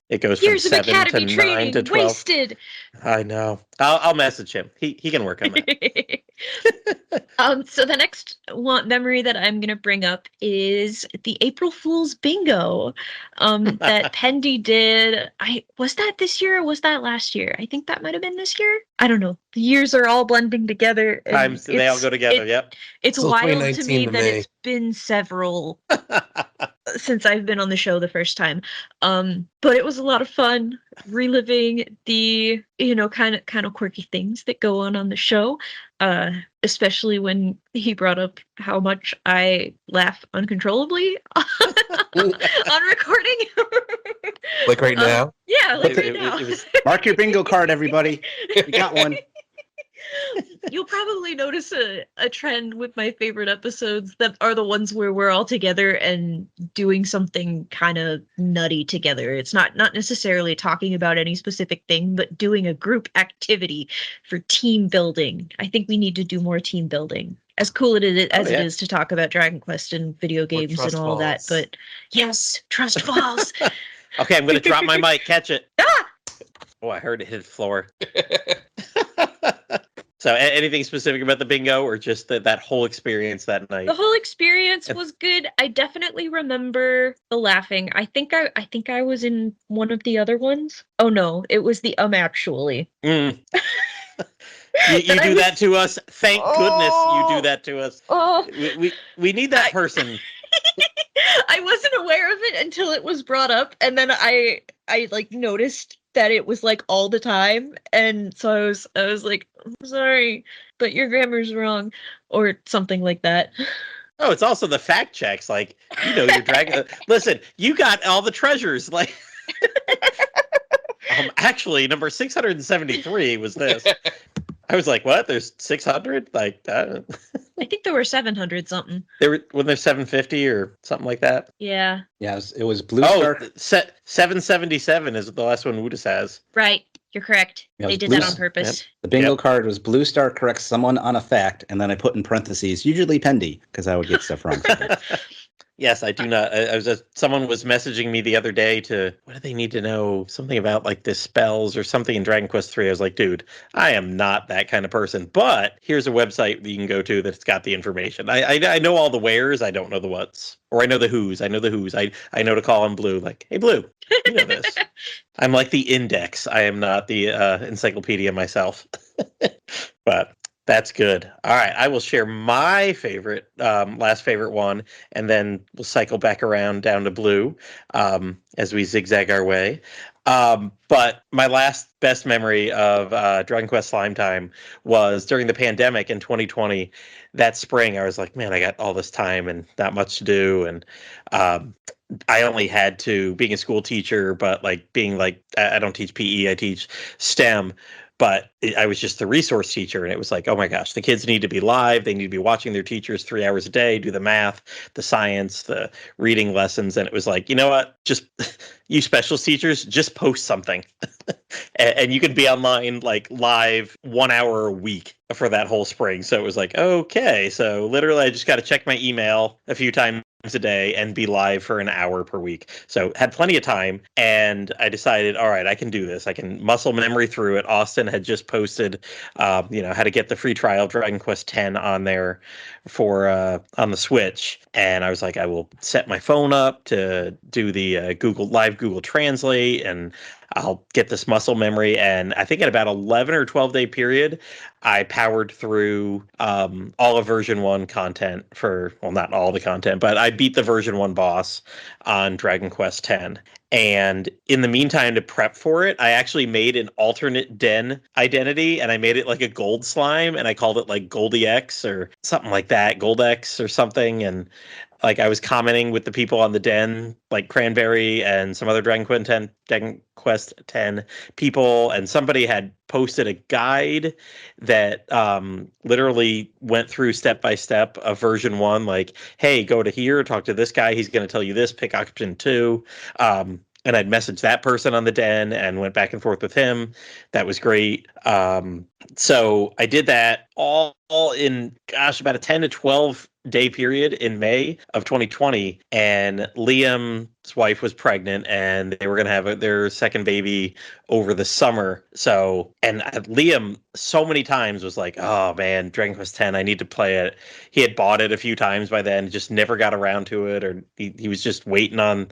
It goes from Years of 7 to academy 9 training to 12. wasted. I know. I'll message him. He can work on that. So the next memory that I'm going to bring up is the April Fool's Bingo that Pendy did. Was that this year or was that last year? I think that might have been this year. I don't know. The years are all blending together. Times they all go together. Yep. It's So wild to 2019 me to that me. it's been several since I've been on the show the first time. But it was a lot of fun reliving the, kind of quirky things that go on the show. Especially when he brought up how much I laugh uncontrollably on recording. Like right now? Yeah, like right It now. was- Mark your bingo card, everybody. You got one. You'll probably notice a trend with my favorite episodes that are the ones where we're all together and doing something kind of nutty together. It's not necessarily talking about any specific thing, but doing a group activity for team building. I think we need to do more team building. As cool it is to talk about Dragon Quest and video games and Trust all that, Falls. but yes, Trust Falls. Okay, I'm going to drop my mic. Catch it. Ah! Oh, I heard it hit the floor. So anything specific about the bingo or just that whole experience that night? The whole experience was good. I definitely remember the laughing. I think I was in one of the other ones. Oh no, it was the actually. Mm. You do that to us. Thank goodness you do that to us. Oh, We need that person. I wasn't aware of it until it was brought up, and then I like noticed that it was like all the time, and so I was like, I'm sorry, but your grammar's wrong, or something like that. Oh, it's also the fact checks. Like, your dragon. Listen, you got all the treasures. Like, actually, number 673 was this. I was like, what? There's 600? Like, I think there were 700 something. When there's 750 or something like that. Yeah. Yeah, it was Blue Star. 777 is the last one Woodus has. Right. You're correct. Yeah, it They was did Blue that on S- purpose. The bingo card was Blue Star corrects someone on a fact, and then I put in parentheses, usually Pendy, because I would get stuff wrong. Yes, I do not. Someone was messaging me the other day what do they need to know? Something about like the spells or something in Dragon Quest 3. I was like, dude, I am not that kind of person. But here's a website that you can go to that's got the information. I know all the wheres. I don't know the whats. Or I know the whos. I know the whos. I know to call him Blue. Like, hey, Blue, you know this. I'm like the index. I am not the encyclopedia myself. But that's good. All right. I will share my favorite, last favorite one, and then we'll cycle back around down to Blue as we zigzag our way. But my last best memory of Dragon Quest Slime Time was during the pandemic in 2020. That spring, I was like, man, I got all this time and not much to do. And I only had to, being a school teacher, but like being like, I don't teach PE, I teach STEM. But I was just the resource teacher, and it was like, oh my gosh, the kids need to be live. They need to be watching their teachers 3 hours a day, do the math, the science, the reading lessons. And it was like, you know what? Just you specialist teachers, just post something. and you could be online like live 1 hour a week for that whole spring. So it was like, okay. So literally I just got to check my email a few times a day and be live for an hour per week. So had plenty of time, and I decided, all right, I can do this. I can muscle memory through it. Austin had just posted, how to get the free trial Dragon Quest X on there for on the Switch, and I was like, I will set my phone up to do the Google Translate, and I'll get this muscle memory. And I think in about 11 or 12 day period, I powered through all of version 1 content not all the content, but I beat the version 1 boss on Dragon Quest X. And in the meantime, to prep for it, I actually made an alternate den identity, and I made it like a gold slime, and I called it like Goldie X or something like that, Gold X or something. And like I was commenting with the people on the den, like Cranberry and some other Dragon Quest X people, and somebody had posted a guide that literally went through step by step of version 1, like, hey, go to here, talk to this guy, he's going to tell you this, pick option 2. And I'd messaged that person on the den and went back and forth with him. That was great. So I did that all in, about a 10 to 12 day period in May of 2020. And Liam's wife was pregnant, and they were going to have their second baby over the summer. So, and Liam so many times was like, oh man, Dragon Quest X, I need to play it. He had bought it a few times by then, just never got around to it, or he was just waiting on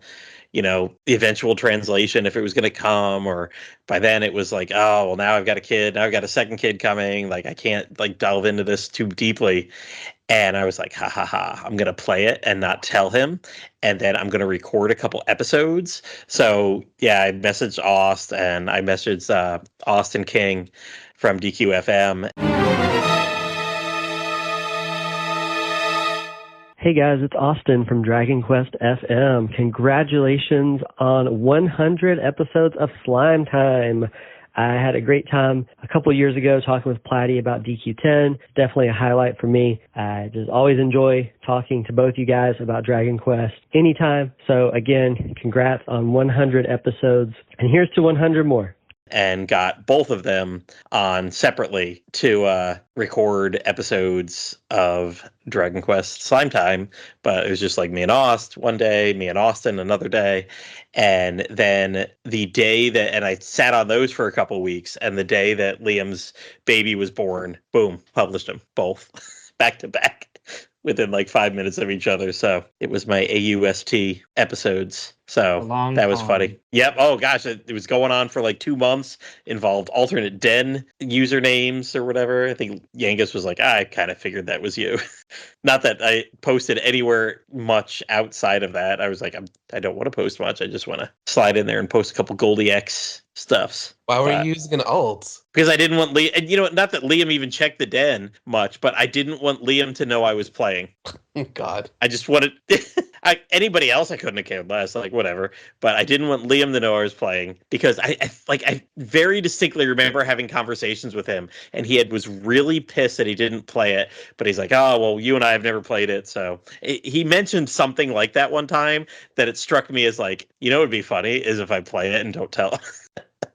the eventual translation, if it was going to come. Or by then it was like, oh, well, now I've got a kid. Now I've got a second kid coming. Like, I can't like delve into this too deeply. And I was like, ha ha ha, I'm going to play it and not tell him. And then I'm going to record a couple episodes. So yeah, I messaged Aust, and I messaged Austin King from DQFM. Hey guys, it's Austin from Dragon Quest FM. Congratulations on 100 episodes of Slime Time. I had a great time a couple years ago talking with Platty about DQ10. Definitely a highlight for me. I just always enjoy talking to both you guys about Dragon Quest anytime. So again, congrats on 100 episodes. And here's to 100 more. And got both of them on separately to record episodes of Dragon Quest Slime Time. But it was just like me and Aust one day, me and Austin another day. And then the day and I sat on those for a couple of weeks, and the day that Liam's baby was born, boom, published them both back to back within like 5 minutes of each other. So it was my AUST episodes. So A long that was con. funny. Yep. Oh gosh, it was going on for like 2 months. Involved alternate den usernames or whatever. I think Yangus was like, I kind of figured that was you. Not that I posted anywhere much outside of that. I was like, I don't want to post much. I just want to slide in there and post a couple Goldie X stuffs. Why were But- you using an alt? Because I didn't want Liam, and you know, not that Liam even checked the den much, but I didn't want Liam to know I was playing. God. I just wanted anybody else I couldn't have cared less, like whatever. But I didn't want Liam to know I was playing because I very distinctly remember having conversations with him, and was really pissed that he didn't play it. But he's like, "Oh well, you and I have never played it." So he mentioned something like that one time that it struck me as like, you know, it'd be funny is if I play it and don't tell.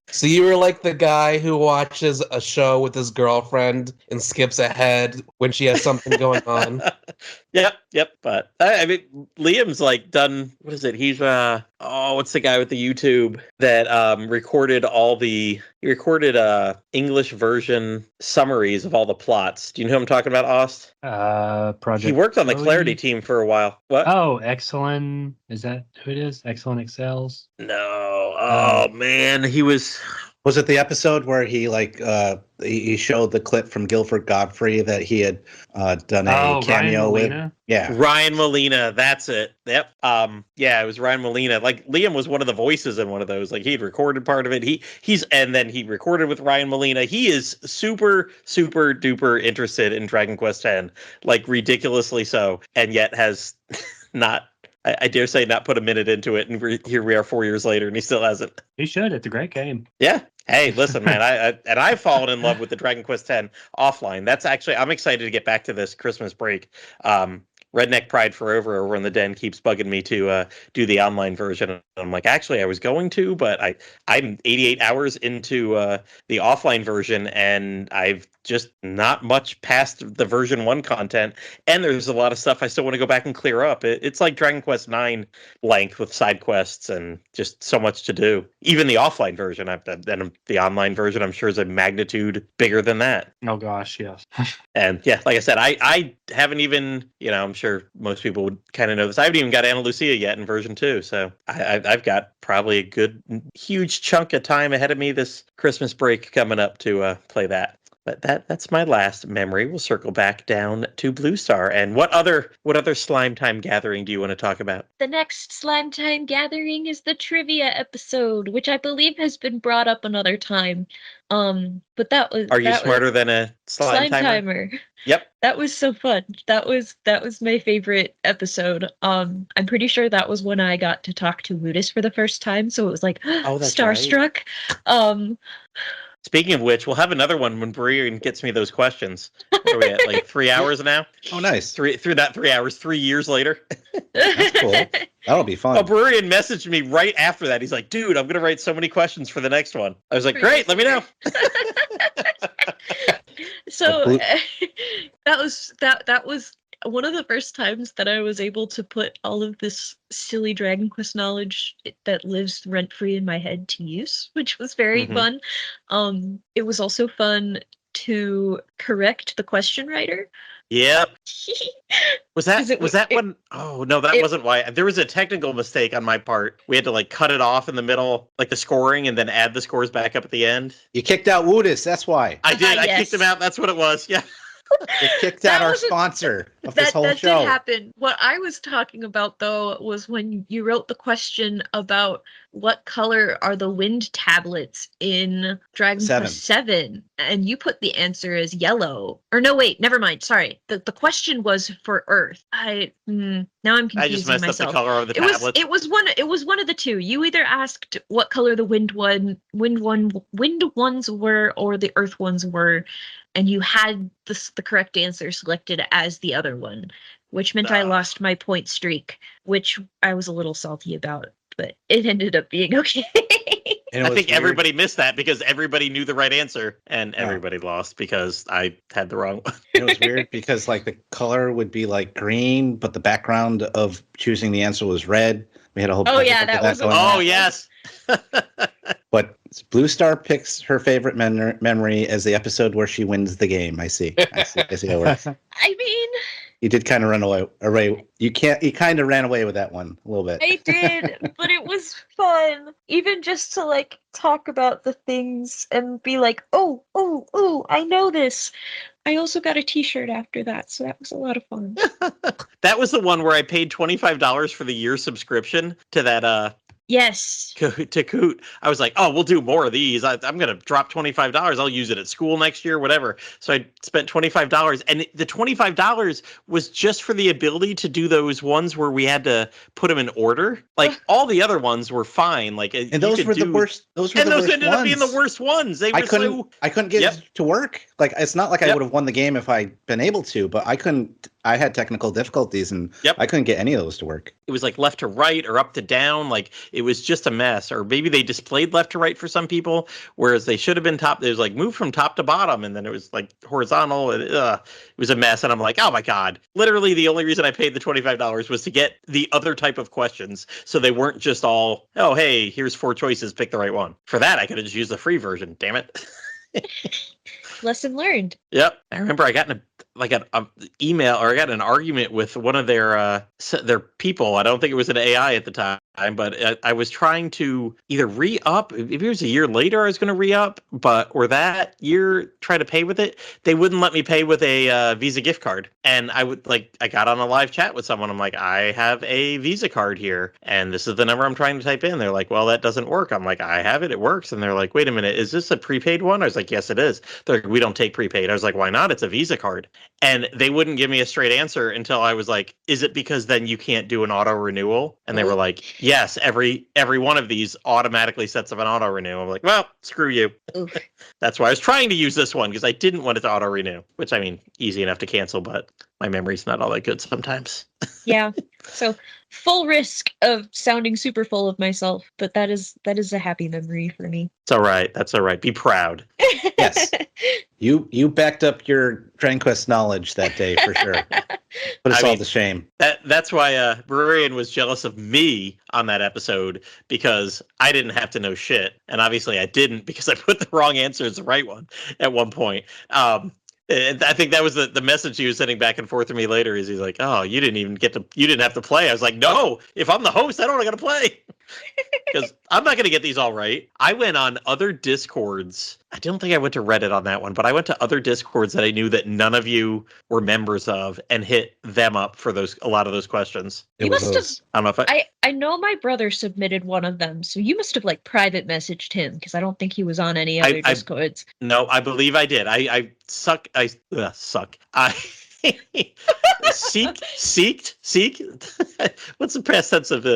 So you were like the guy who watches a show with his girlfriend and skips ahead when she has something going on. Yep. But I mean, Liam's like done. What is it? He's what's the guy with the YouTube that recorded English version summaries of all the plots? Do you know who I'm talking about, Ost? Project. He worked on the Chloe? Clarity team for a while. What? Oh, Excellent. Is that who it is? Excellent Excels. No. Oh man, he was. Was it the episode where he he showed the clip from Guilford Godfrey that he had done a cameo Ryan with? Molina? Yeah. Ryan Molina, that's it. Yep. Yeah, it was Ryan Molina. Like Liam was one of the voices in one of those. Like he'd recorded part of it. And then he recorded with Ryan Molina. He is super, super duper interested in Dragon Quest X, like ridiculously so, and yet has not. I dare say not put a minute into it, and here we are 4 years later, and he still hasn't. He should. It's a great game. Yeah. Hey, listen, man. I've fallen in love with the Dragon Quest X offline. I'm excited to get back to this Christmas break. Redneck Pride Forever over in the den keeps bugging me to do the online version. And I'm like, actually, I was going to, but I'm 88 hours into the offline version, and I've just not much past the version 1 content. And there's a lot of stuff I still want to go back and clear up. It's like Dragon Quest 9 length with side quests and just so much to do. Even the offline version, then the online version, I'm sure is a magnitude bigger than that. Oh gosh, yes. And yeah, like I said, I haven't even, I'm sure most people would kind of know this. I haven't even got Ana Lucia yet in version 2. So I've got probably a good, huge chunk of time ahead of me this Christmas break coming up to play that. But that's my last memory. We'll circle back down to Blue Star. And what other Slime Time gathering do you want to talk about? The next Slime Time gathering is the trivia episode, which I believe has been brought up another time. But that was. Are you smarter than a slime timer? Yep. That was so fun. That was my favorite episode. I'm pretty sure that was when I got to talk to Ludus for the first time, so it was like starstruck. Right. Speaking of which, we'll have another one when Brian gets me those questions. Where are we at? Like 3 hours now? Oh, nice. Through that 3 hours, 3 years later. That's cool. That'll be fun. Oh, Brian messaged me right after that. He's like, dude, I'm going to write so many questions for the next one. I was like, great, let me know. So that was one of the first times that I was able to put all of this silly Dragon Quest knowledge that lives rent-free in my head to use, which was very fun. It was also fun to correct the question writer. Yep. Was that one? Oh no, that wasn't why. There was a technical mistake on my part. We had to cut it off in the middle, like the scoring, and then add the scores back up at the end. You kicked out Woodus, that's why. I did. I kicked him out. That's what it was. Yeah. You kicked out our sponsor of this whole show. That did happen. What I was talking about, though, was when you wrote the question about what color are the wind tablets in Dragon Quest 7, and you put the answer as yellow. Or no, wait, never mind. Sorry. The question was for Earth. Now I'm confusing myself. I just messed up the color of the tablets. It was one of the two. You either asked what color the wind ones were or the Earth ones were, and you had the correct answer selected as the other one, which meant I lost my point streak, which I was a little salty about, but it ended up being okay. I think everybody missed that because everybody knew the right answer, and everybody lost because I had the wrong one. It was weird because the color would be green, but the background of choosing the answer was red. We had a whole. Oh yeah, that was. Oh yes. But Blue Star picks her favorite memory as the episode where she wins the game. I see how it works. I mean, You did kind of run away. You kind of ran away with that one a little bit. I did, but it was fun. Even just to like talk about the things and be like, oh, I know this. I also got a t-shirt after that, so that was a lot of fun. That was the one where I paid $25 for the year subscription to that Yes. to Coot. I was like, oh, we'll do more of these. I'm going to drop $25. I'll use it at school next year, whatever. So I spent $25. And the $25 was just for the ability to do those ones where we had to put them in order. Like all the other ones were fine. Like, and those were the worst. Those ended up being the worst ones. I couldn't get it to work. Like, it's not like I would have won the game if I'd been able to, but I couldn't. I had technical difficulties and I couldn't get any of those to work. It was like left to right or up to down. Like it was just a mess. Or maybe they displayed left to right for some people, whereas they should have been top. It was like move from top to bottom, and then it was like horizontal. And, it was a mess. And I'm like, oh my God. Literally the only reason I paid the $25 was to get the other type of questions. So they weren't just all, oh, hey, here's 4 choices, pick the right one. For that, I could have just used the free version. Damn it. Lesson learned. Yep. I remember I got in an email, or I got in an argument with one of their people. I don't think it was an AI at the time, but I was trying to either re-up. If it was a year later, I was going to re-up, or that year try to pay with it. They wouldn't let me pay with a Visa gift card. And I got on a live chat with someone. I'm like, I have a Visa card here, and this is the number I'm trying to type in. They're like, well, that doesn't work. I'm like, I have it. It works. And they're like, wait a minute, is this a prepaid one? I was like, yes, it is. They're like, we don't take prepaid. I was like, why not? It's a Visa card. And they wouldn't give me a straight answer until I was like, is it because then you can't do an auto renewal? And they were like, yes, every one of these automatically sets up an auto renew. I'm like, well, screw you. That's why I was trying to use this one, because I didn't want it to auto renew, which I mean, easy enough to cancel, but my memory's not all that good sometimes. Yeah. So full risk of sounding super full of myself, but that is a happy memory for me. It's all right. That's all right. Be proud. Yes. You backed up your Dragon Quest knowledge that day for sure. But it's all the shame. That's why Brurian was jealous of me on that episode, because I didn't have to know shit. And obviously I didn't, because I put the wrong answer as the right one at one point. And I think that was the message he was sending back and forth to me later. Is he's like, "Oh, you didn't have to play." I was like, "No, if I'm the host, I don't got to play, because I'm not going to get these all right." I went on other Discords. I don't think I went to Reddit on that one, but I went to other Discords that I knew that none of you were members of, and hit them up for a lot of those questions. You must have. I don't know if I know my brother submitted one of them, so you must have like private messaged him, because I don't think he was on any other Discords. No, I believe I did. I suck. I suck. I seek. What's the past tense of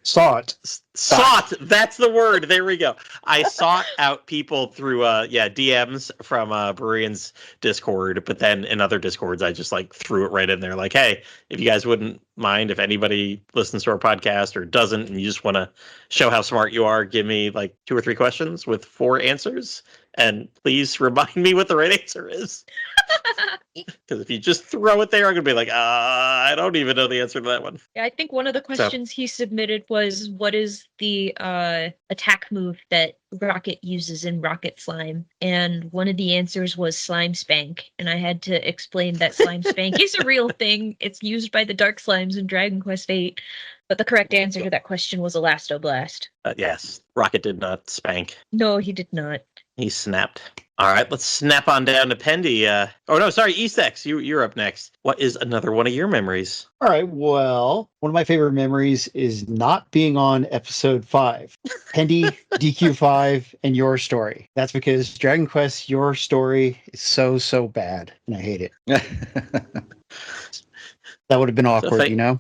sought? Sought. That's the word. There we go. I sought out people through DMs from Brurian's Discord, but then in other Discords I just like threw it right in there, like, hey, if you guys wouldn't mind, if anybody listens to our podcast or doesn't, and you just want to show how smart you are, give me like 2 or 3 questions with 4 answers, and please remind me what the right answer is. Because if you just throw it there, I'm gonna be like, I don't even know the answer to that one. Yeah, I think one of the questions he submitted was, what is the attack move that Rocket uses in Rocket Slime? And one of the answers was Slime Spank, and I had to explain that Slime Spank is a real thing. It's used by the Dark Slimes in Dragon Quest VIII. But the correct answer to that question was Elastoblast. Yes, Rocket did not spank. No, he did not. He snapped. All right, let's snap on down to Pendy. Eastex, you're up next. What is another one of your memories? All right, well, one of my favorite memories is not being on episode 5. Pendy, DQ5, and Your Story. That's because Dragon Quest Your Story is so bad, and I hate it. That would have been awkward, you know?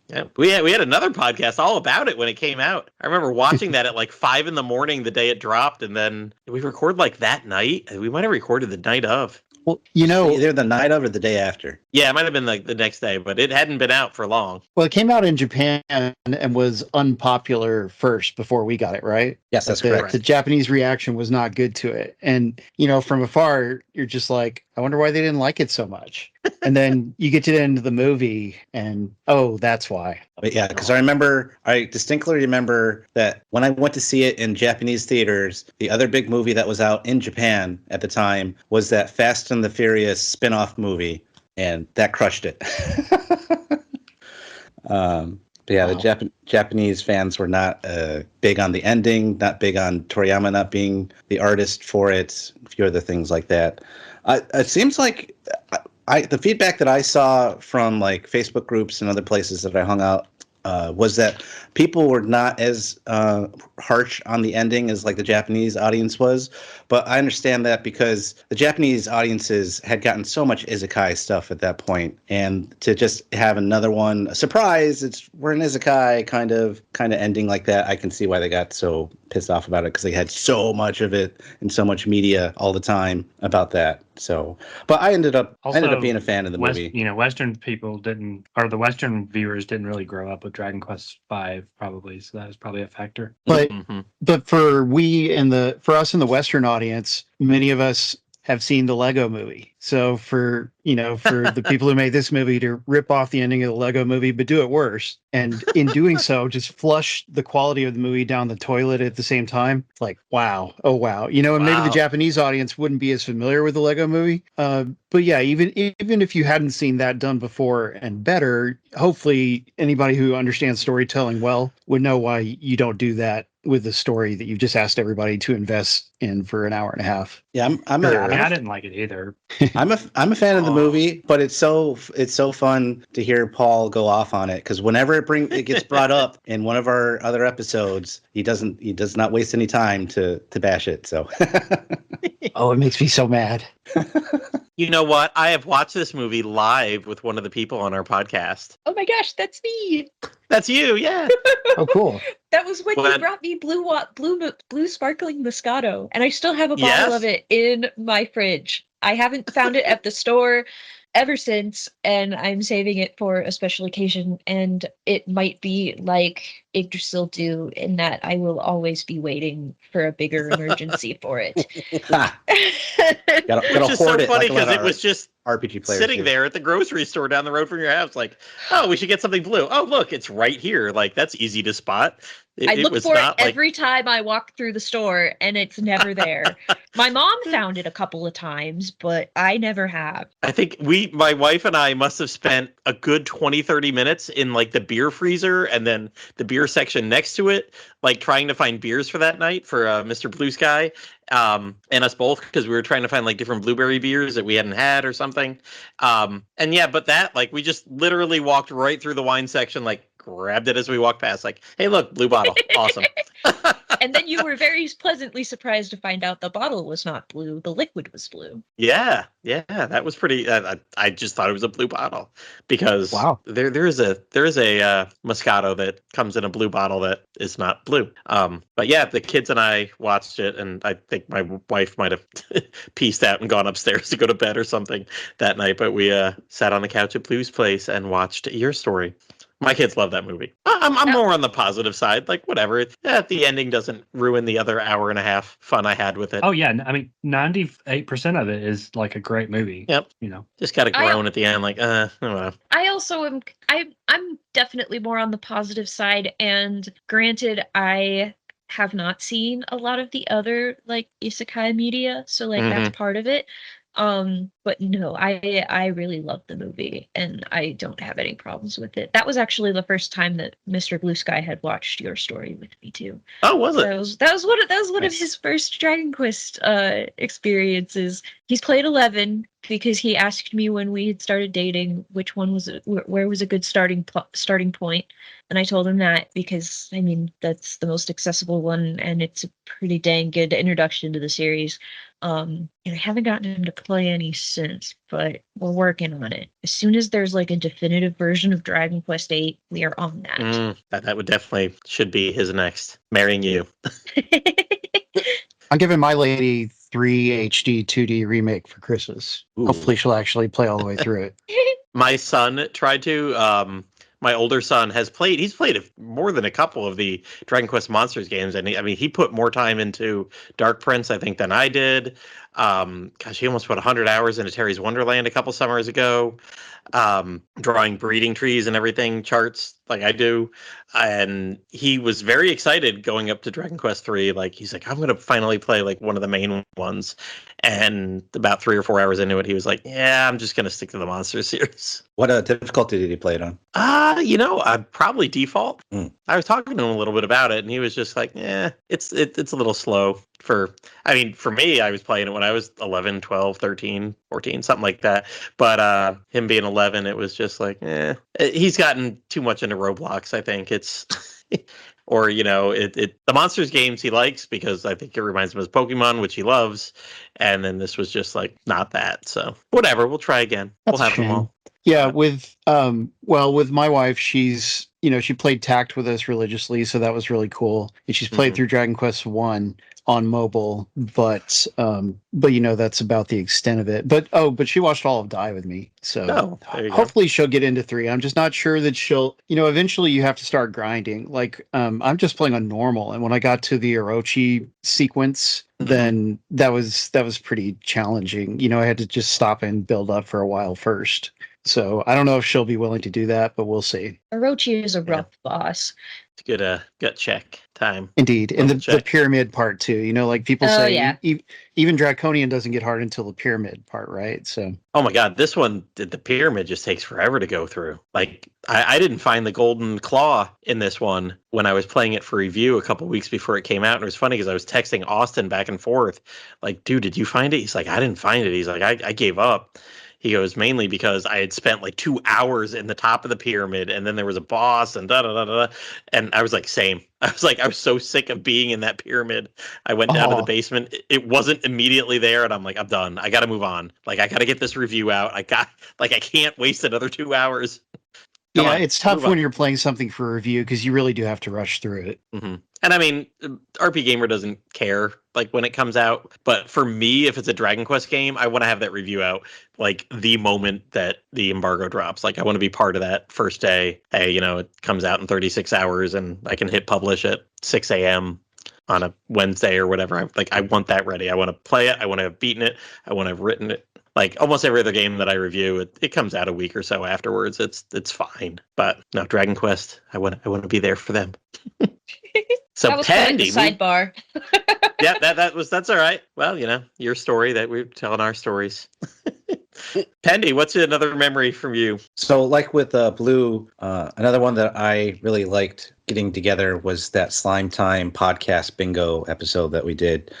Yeah, we had another podcast all about it when it came out. I remember watching that at like 5 a.m. the day it dropped, and then we record like that night. We might have recorded the night of. Well, you know, either the night of or the day after. Yeah, it might have been like the next day, but it hadn't been out for long. Well, it came out in Japan and was unpopular first before we got it, right? Yes, that's correct. The Japanese reaction was not good to it. And, you know, from afar, you're just like, I wonder why they didn't like it so much. And then you get to the end of the movie and, oh, that's why. But yeah, because I distinctly remember that when I went to see it in Japanese theaters, the other big movie that was out in Japan at the time was that Fast and the Furious spin-off movie and that crushed it. But yeah, Wow. the Japanese fans were not big on the ending, not big on Toriyama not being the artist for it, a few other things like that. It seems like the feedback that I saw from like Facebook groups and other places that I hung out was that people were not as harsh on the ending as like the Japanese audience was. But I understand that because the Japanese audiences had gotten so much isekai stuff at that point, and to just have another one, a surprise, we're an isekai kind of ending like that, I can see why they got so pissed off about it, because they had so much of it and so much media all the time about that. So, but I ended up being a fan of the movie. Western people didn't, or the Western viewers didn't really grow up with Dragon Quest V, probably, so that was probably a factor. But Mm-hmm. but for us in the Western audience, many of us have seen the Lego movie. So for the people who made this movie to rip off the ending of the Lego movie, but do it worse, and in doing so, just flush the quality of the movie down the toilet at the same time. It's like, wow. Oh, wow. And maybe the Japanese audience wouldn't be as familiar with the Lego movie. But yeah, even if you hadn't seen that done before and better, hopefully anybody who understands storytelling well would know why you don't do that with the story that you've just asked everybody to invest in for an hour and a half. Yeah, I didn't like it either. I'm a fan of the movie, but it's so fun to hear Paul go off on it, because whenever it gets brought up in one of our other episodes, he does not waste any time to bash it. So Oh, it makes me so mad. You know what? I have watched this movie live with one of the people on our podcast. Oh my gosh, that's me. That's you, yeah. Oh, cool. That was when you brought me blue sparkling Moscato, and I still have a bottle of it in my fridge. I haven't found it at the store ever since, and I'm saving it for a special occasion, and it might be like Yggdrasil do in that I will always be waiting for a bigger emergency for it. Which is so funny because it was just RPG players sitting there at the grocery store down the road from your house, like, oh, we should get something blue. Oh, look, it's right here. Like, that's easy to spot. I look for it every time I walk through the store, and it's never there. My mom found it a couple of times, but I never have. I think my wife and I must have spent a good 20, 30 minutes in like the beer freezer and then the beer section next to it, like trying to find beers for that night for Mr. Blue Sky, and us both, because we were trying to find like different blueberry beers that we hadn't had or something. And yeah, but that, like, we just literally walked right through the wine section, like grabbed it as we walked past, like, hey, look, blue bottle. Awesome. And then you were very pleasantly surprised to find out the bottle was not blue. The liquid was blue. Yeah, that was pretty. I just thought it was a blue bottle, because there is a Moscato that comes in a blue bottle that is not blue. But yeah, the kids and I watched it, and I think my wife might have pieced out and gone upstairs to go to bed or something that night. But we sat on the couch at Blue's Place and watched Your Story. My kids love that movie. I'm more on the positive side. Like, whatever. The ending doesn't ruin the other hour and a half fun I had with it. Oh, yeah. I mean, 98% of it is like a great movie. Yep. Just got to groan at the end. Like, oh, well. I also am. I'm definitely more on the positive side. And granted, I have not seen a lot of the other like isekai media, so like that's part of it. But no, I really love the movie, and I don't have any problems with it. That was actually the first time that Mr. Blue Sky had watched Your Story with me too. Oh, was it? That was one of his first Dragon Quest experiences. He's played 11 because he asked me when we had started dating where was a good starting point, and I told him that because I mean that's the most accessible one, and it's a pretty dang good introduction to the series. And I haven't gotten him to play any since, but we're working on it. As soon as there's like a definitive version of Dragon Quest VIII, we are on that. That would definitely should be his next. Marrying you. I'm giving my lady 3 HD 2D remake for Christmas. Ooh. Hopefully she'll actually play all the way through it. My son tried to. My older son he's played more than a couple of the Dragon Quest Monsters games. And he put more time into Dark Prince, I think, than I did. He almost put 100 hours into Terry's Wonderland a couple summers ago. Drawing breeding trees and everything, charts like I do. And he was very excited going up to Dragon Quest 3. Like, he's like, I'm going to finally play like one of the main ones. And about 3 or 4 hours into it, he was like, yeah, I'm just going to stick to the Monster series. What difficulty did he play it on? I'd probably default. Mm. I was talking to him a little bit about it, and he was just like, it's a little slow for me, I was playing it when I was 11, 12, 13, 14, something like that. But him being 11, it was just like, he's gotten too much into Roblox, I think. It's or, the Monsters games he likes because I think it reminds him of Pokemon, which he loves. And then this was just like not that. So whatever, we'll try again. That's we'll a have them shame. all. Yeah, with with my wife, she's she played Tact with us religiously, so that was really cool. And she's played through Dragon Quest 1 on mobile, but that's about the extent of it. But she watched all of Die with me, so there you go. hopefully she'll get into 3. I'm just not sure that she'll. Eventually you have to start grinding. Like I'm just playing on normal, and when I got to the Orochi sequence, then that was pretty challenging. I had to just stop and build up for a while first. So I don't know if she'll be willing to do that, but we'll see. Orochi is a rough boss. It's a good gut check time. Indeed. And the pyramid part too. Like people say even Draconian doesn't get hard until the pyramid part, right? So oh my god, this one, the pyramid just takes forever to go through. Like I didn't find the golden claw in this one when I was playing it for review a couple weeks before it came out. And it was funny because I was texting Austin back and forth like, dude, did you find it? He's like, I didn't find it. He's like, I gave up. He goes, mainly because I had spent like 2 hours in the top of the pyramid, and then there was a boss and da-da-da-da. And I was like, same. I was so sick of being in that pyramid. I went down to the basement. It wasn't immediately there, and I'm like, I'm done. I got to move on. Like, I got to get this review out. I can't waste another 2 hours. Come on, it's tough when you're playing something for review because you really do have to rush through it. Mm-hmm. And I mean, RP Gamer doesn't care like when it comes out. But for me, if it's a Dragon Quest game, I want to have that review out like the moment that the embargo drops. Like I want to be part of that first day. Hey, it comes out in 36 hours and I can hit publish at 6 a.m. on a Wednesday or whatever. I want that ready. I want to play it. I want to have beaten it. I want to have written it. Like almost every other game that I review, it comes out a week or so afterwards. It's fine. But no, Dragon Quest, I want to be there for them. So that was Pandy, sidebar. Yeah, that's all right. Well, your story that we're telling our stories. Pandy, what's another memory from you? So like with Blue, another one that I really liked getting together was that Slime Time podcast bingo episode that we did.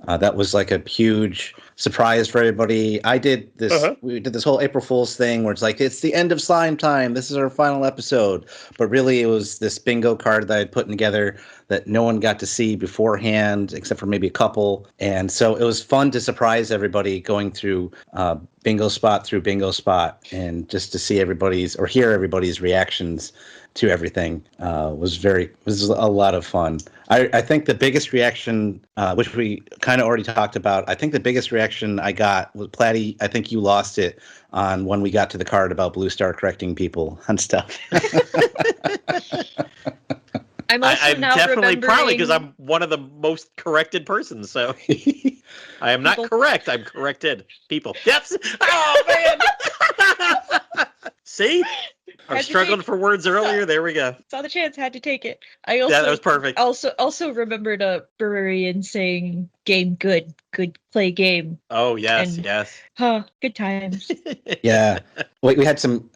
That was like a huge surprise for everybody. I did this. We did this whole April Fool's thing where it's like, it's the end of Slime Time. This is our final episode. But really, it was this bingo card that I had put together that no one got to see beforehand, except for maybe a couple. And so it was fun to surprise everybody going through bingo spot through bingo spot, and just to see hear everybody's reactions to everything was a lot of fun. I think the biggest reaction, which we kind of already talked about, I think the biggest reaction I got was Platty. I think you lost it on when we got to the card about Blue Star correcting people and stuff. I'm now definitely remembering... probably because I'm one of the most corrected persons. So I am not correct. I'm corrected people. Yes. Oh man. See. I was struggling for words earlier. There we go. Saw the chance, had to take it. I also that was perfect. Also remembered a Brewerian saying "game good play game." Oh yes, yes. Good times. Yeah, I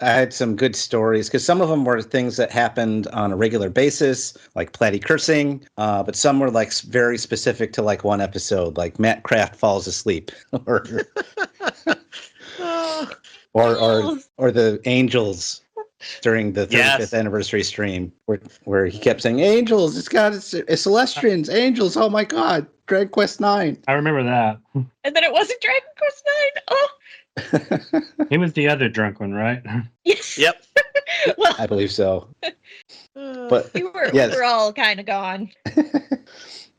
had some good stories because some of them were things that happened on a regular basis, like Platty cursing, but some were like very specific to like one episode, like Matt Kraft falls asleep, or the Angels during the 35th anniversary stream where he kept saying Angels, it's Celestians, Angels, oh my god, Dragon Quest 9. I remember that. And then it wasn't Dragon Quest 9. Oh. He was the other drunk one, right? Yes. Yep. Well, I believe so. But we were all kind of gone.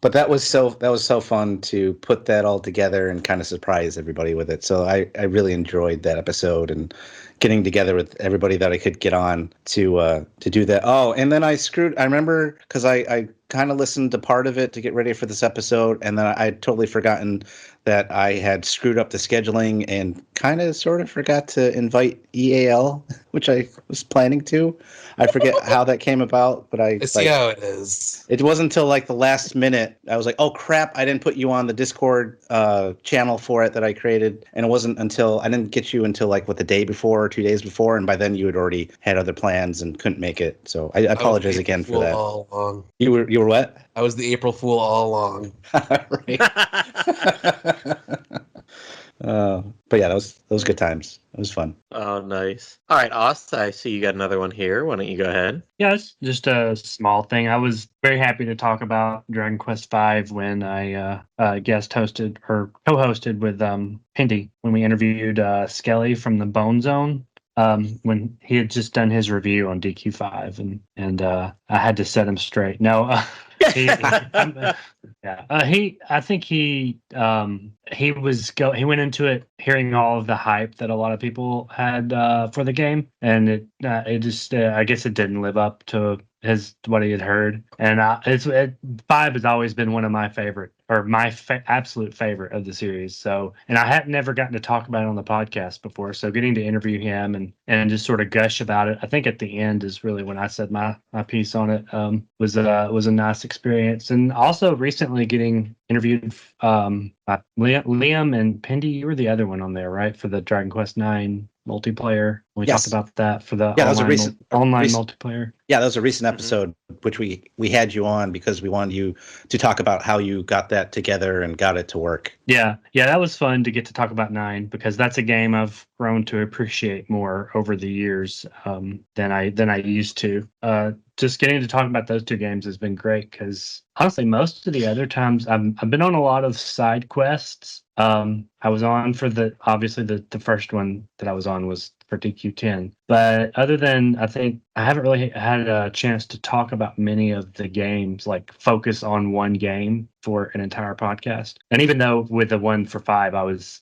But that was so fun to put that all together and kind of surprise everybody with it. So I really enjoyed that episode, and getting together with everybody that I could get on to do that. Oh, and then I remember because I kind of listened to part of it to get ready for this episode, and then I had totally forgotten that I had screwed up the scheduling and kind of sort of forgot to invite EAL, which I was planning to. I forget how that came about, but I see how it is. It wasn't until like the last minute I was like, oh crap, I didn't put you on the Discord channel for it that I created. And it wasn't until I didn't get you until like the day before or 2 days before, and by then you had already had other plans and couldn't make it. So I apologize again for that. All along. You were what? I was the April Fool all along. But yeah, those good times. It was fun. Oh, nice. All right, Oz, I see you got another one here. Why don't you go ahead? Yeah, it's just a small thing. I was very happy to talk about Dragon Quest V when I guest hosted or co-hosted with Pindy when we interviewed Skelly from the Bone Zone. When he had just done his review on DQ5, and I had to set him straight. No, I think he went into it hearing all of the hype that a lot of people had for the game, and it just I guess it didn't live up to what he had heard. And 5 has always been one of my favorite, or my absolute favorite of the series. So, and I had never gotten to talk about it on the podcast before. So getting to interview him and just sort of gush about it, I think at the end is really when I said my piece on it, was a nice experience. And also recently getting interviewed Liam and Pindy. You were the other one on there, right? For the Dragon Quest 9 multiplayer. We talked about that for the that was a recent multiplayer. Yeah, that was a recent episode, which we had you on because we wanted you to talk about how you got that together and got it to work. Yeah, that was fun to get to talk about 9 because that's a game I've grown to appreciate more over the years than I used to. Just getting to talk about those two games has been great because honestly, most of the other times I've been on a lot of side quests. I was on for obviously the first one that I was on was for DQ10. But other than, I think I haven't really had a chance to talk about many of the games, like focus on one game for an entire podcast. And even though with the one for 5, I was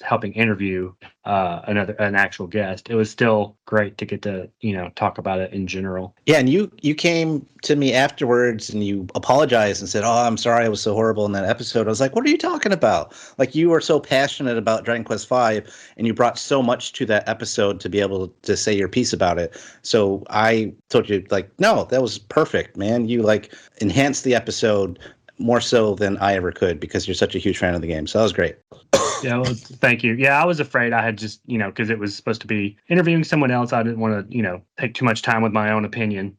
helping interview an actual guest, it was still great to get to, talk about it in general. Yeah, and you came to me afterwards and you apologized and said, "Oh, I'm sorry, I was so horrible in that episode." I was like, "What are you talking about?" Like, you were so passionate about Dragon Quest V, and you brought so much to that episode to be able to say your piece about it. So I told you, like, no, that was perfect, man. You enhanced the episode more so than I ever could because you're such a huge fan of the game. So that was great. Yeah, well, thank you. Yeah, I was afraid I had just, because it was supposed to be interviewing someone else. I didn't want to, take too much time with my own opinion.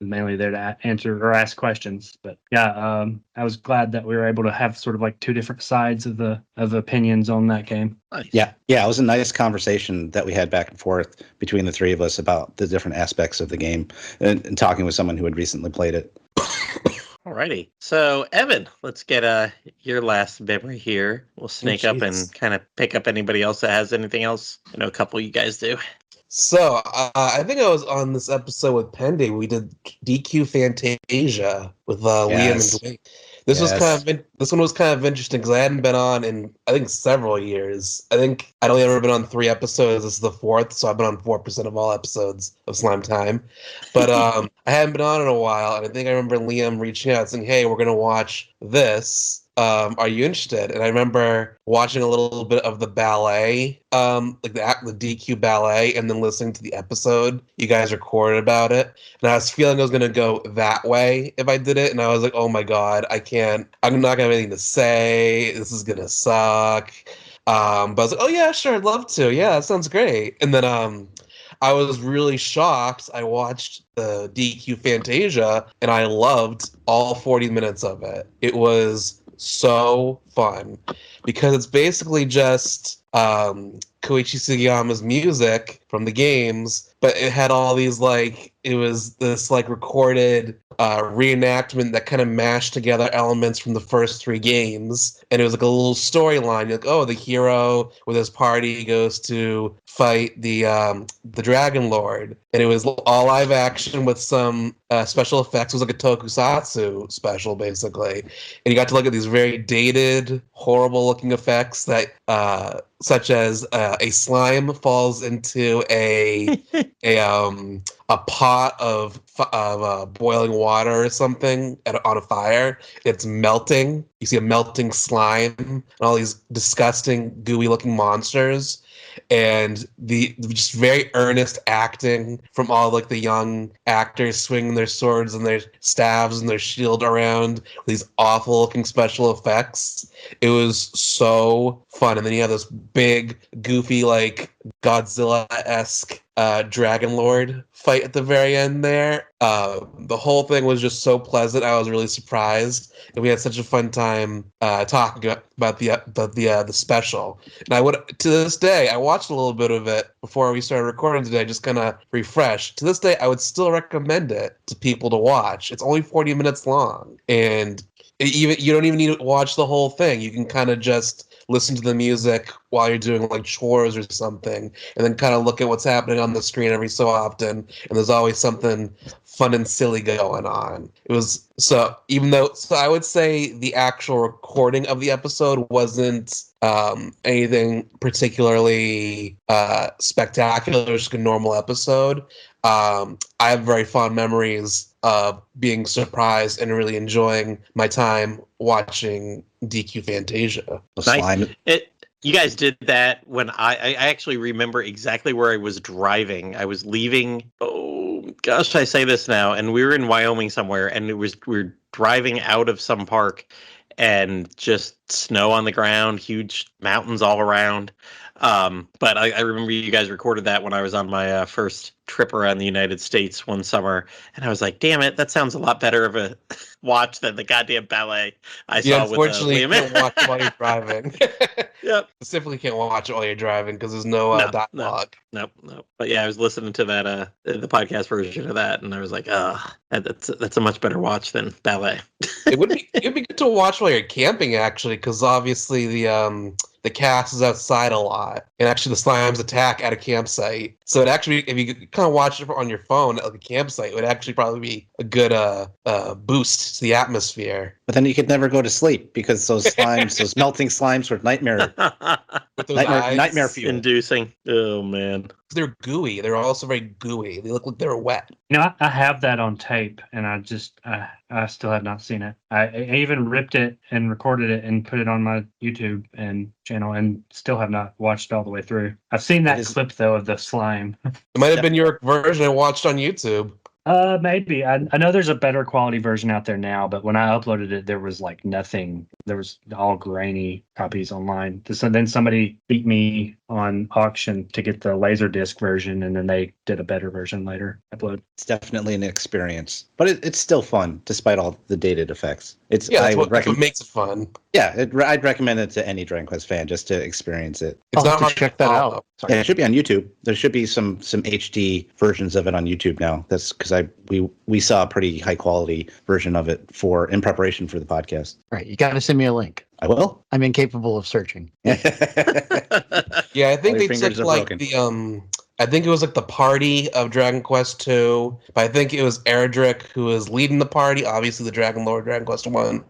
Mainly there to answer or ask questions. But yeah, I was glad that we were able to have sort of like two different sides of opinions on that game. Nice. Yeah, it was a nice conversation that we had back and forth between the three of us about the different aspects of the game and talking with someone who had recently played it. Alrighty. So, Evan, let's get your last memory here. We'll snake up and kind of pick up anybody else that has anything else. I know a couple of you guys do. So, I think I was on this episode with Pendy. We did DQ Fantasia with Liam and Dwayne. This one was kind of interesting because I hadn't been on in, I think, several years. I think I'd only ever been on 3 episodes. This is the 4th, so I've been on 4% of all episodes of Slime Time. But I hadn't been on in a while, and I think I remember Liam reaching out saying, "Hey, we're going to watch this. Are you interested?" And I remember watching a little bit of the ballet, like the DQ ballet, and then listening to the episode you guys recorded about it. And I was feeling I was going to go that way if I did it. And I was like, oh my God, I'm not going to have anything to say. This is going to suck. But I was like, oh yeah, sure, I'd love to. Yeah, that sounds great. And then I was really shocked. I watched the DQ Fantasia, and I loved all 40 minutes of it. It was so fun because it's basically just Koichi Sugiyama's music from the games, but it had all these it was this recorded reenactment that kind of mashed together elements from the first 3 games, and it was like a little storyline. You're like, oh, the hero with his party goes to fight the Dragon Lord, and it was all live action with some special effects. It was like a tokusatsu special, basically, and you got to look at these very dated, horrible looking effects that such as a slime falls into a pot of boiling water or something on a fire. It's melting. You see a melting slime and all these disgusting, gooey-looking monsters, and the just very earnest acting from all like the young actors swinging their swords and their staves and their shield around with these awful-looking special effects. It was so fun. And then you have this big, goofy, like Godzilla-esque Dragon Lord fight at the very end there. The whole thing was just so pleasant. I was really surprised, and we had such a fun time talking about the special. And I would, to this day, I watched a little bit of it before we started recording today, just kind of refresh. To this day, I would still recommend it to people to watch. It's only 40 minutes long, and you don't even need to watch the whole thing. You can kind of just listen to the music while you're doing like chores or something, and then kind of look at what's happening on the screen every so often. And there's always something fun and silly going on. It was so I would say the actual recording of the episode wasn't anything particularly spectacular. It was just a normal episode. I have very fond memories of being surprised and really enjoying my time watching DQ Fantasia. Nice. You guys did that when I actually remember exactly where I was driving. I was leaving. Oh gosh, I say this now, and we were in Wyoming somewhere, and we were driving out of some park, and just snow on the ground, huge mountains all around. But I remember you guys recorded that when I was on my first trip around the United States one summer, and I was like, damn it, that sounds a lot better of a watch than the goddamn ballet I saw with unfortunately, Liam. you can't watch while you're driving. Yep. Specifically can't watch it while you're driving because there's no dialogue. Nope. But yeah, I was listening to that the podcast version of that, and I was like, that's a much better watch than ballet. It'd be good to watch while you're camping, actually, because obviously the cast is outside a lot, and actually the slimes attack at a campsite. So it actually, if you kind of watch it on your phone at like a campsite, it would actually probably be a good boost to the atmosphere. But then you could never go to sleep because those slimes, those melting slimes, were nightmare fuel. Inducing. Oh man. They're gooey. They're also very gooey. They look like they're wet. I have that on tape, and I still have not seen it. I even ripped it and recorded it and put it on my YouTube and channel, and still have not watched it all the way through. I've seen that clip though of the slime. It might have been your version I watched on YouTube. Maybe. I know there's a better quality version out there now, but when I uploaded it, there was like nothing. There was all grainy copies online. Then somebody beat me on auction to get the Laserdisc version, and then they did a better version later. Upload. It's definitely an experience, but it's still fun despite all the dated effects. That's what makes it fun. Yeah, I'd recommend it to any Dragon Quest fan just to experience it. It's not hard to check that out. Sorry. Yeah, it should be on YouTube. There should be some HD versions of it on YouTube now. That's because we saw a pretty high quality version of it in preparation for the podcast. Right, you got to send me a link. I will. I'm incapable of searching. Yeah, I think they took like broken. I think it was like the party of Dragon Quest II, but I think it was Erdrick who was leading the party. Obviously, the Dragon Lord, Dragon Quest I.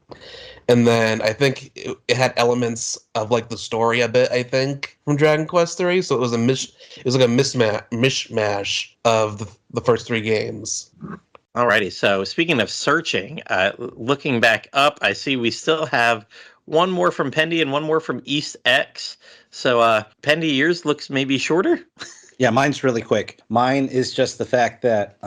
And then I think it had elements of like the story a bit, I think, from Dragon Quest III. So it was like a mishmash of the first three games. Alrighty, so speaking of searching, looking back up, I see we still have one more from Pendy and one more from East X. So Pendy, yours looks maybe shorter? Yeah, mine's really quick. Mine is just the fact that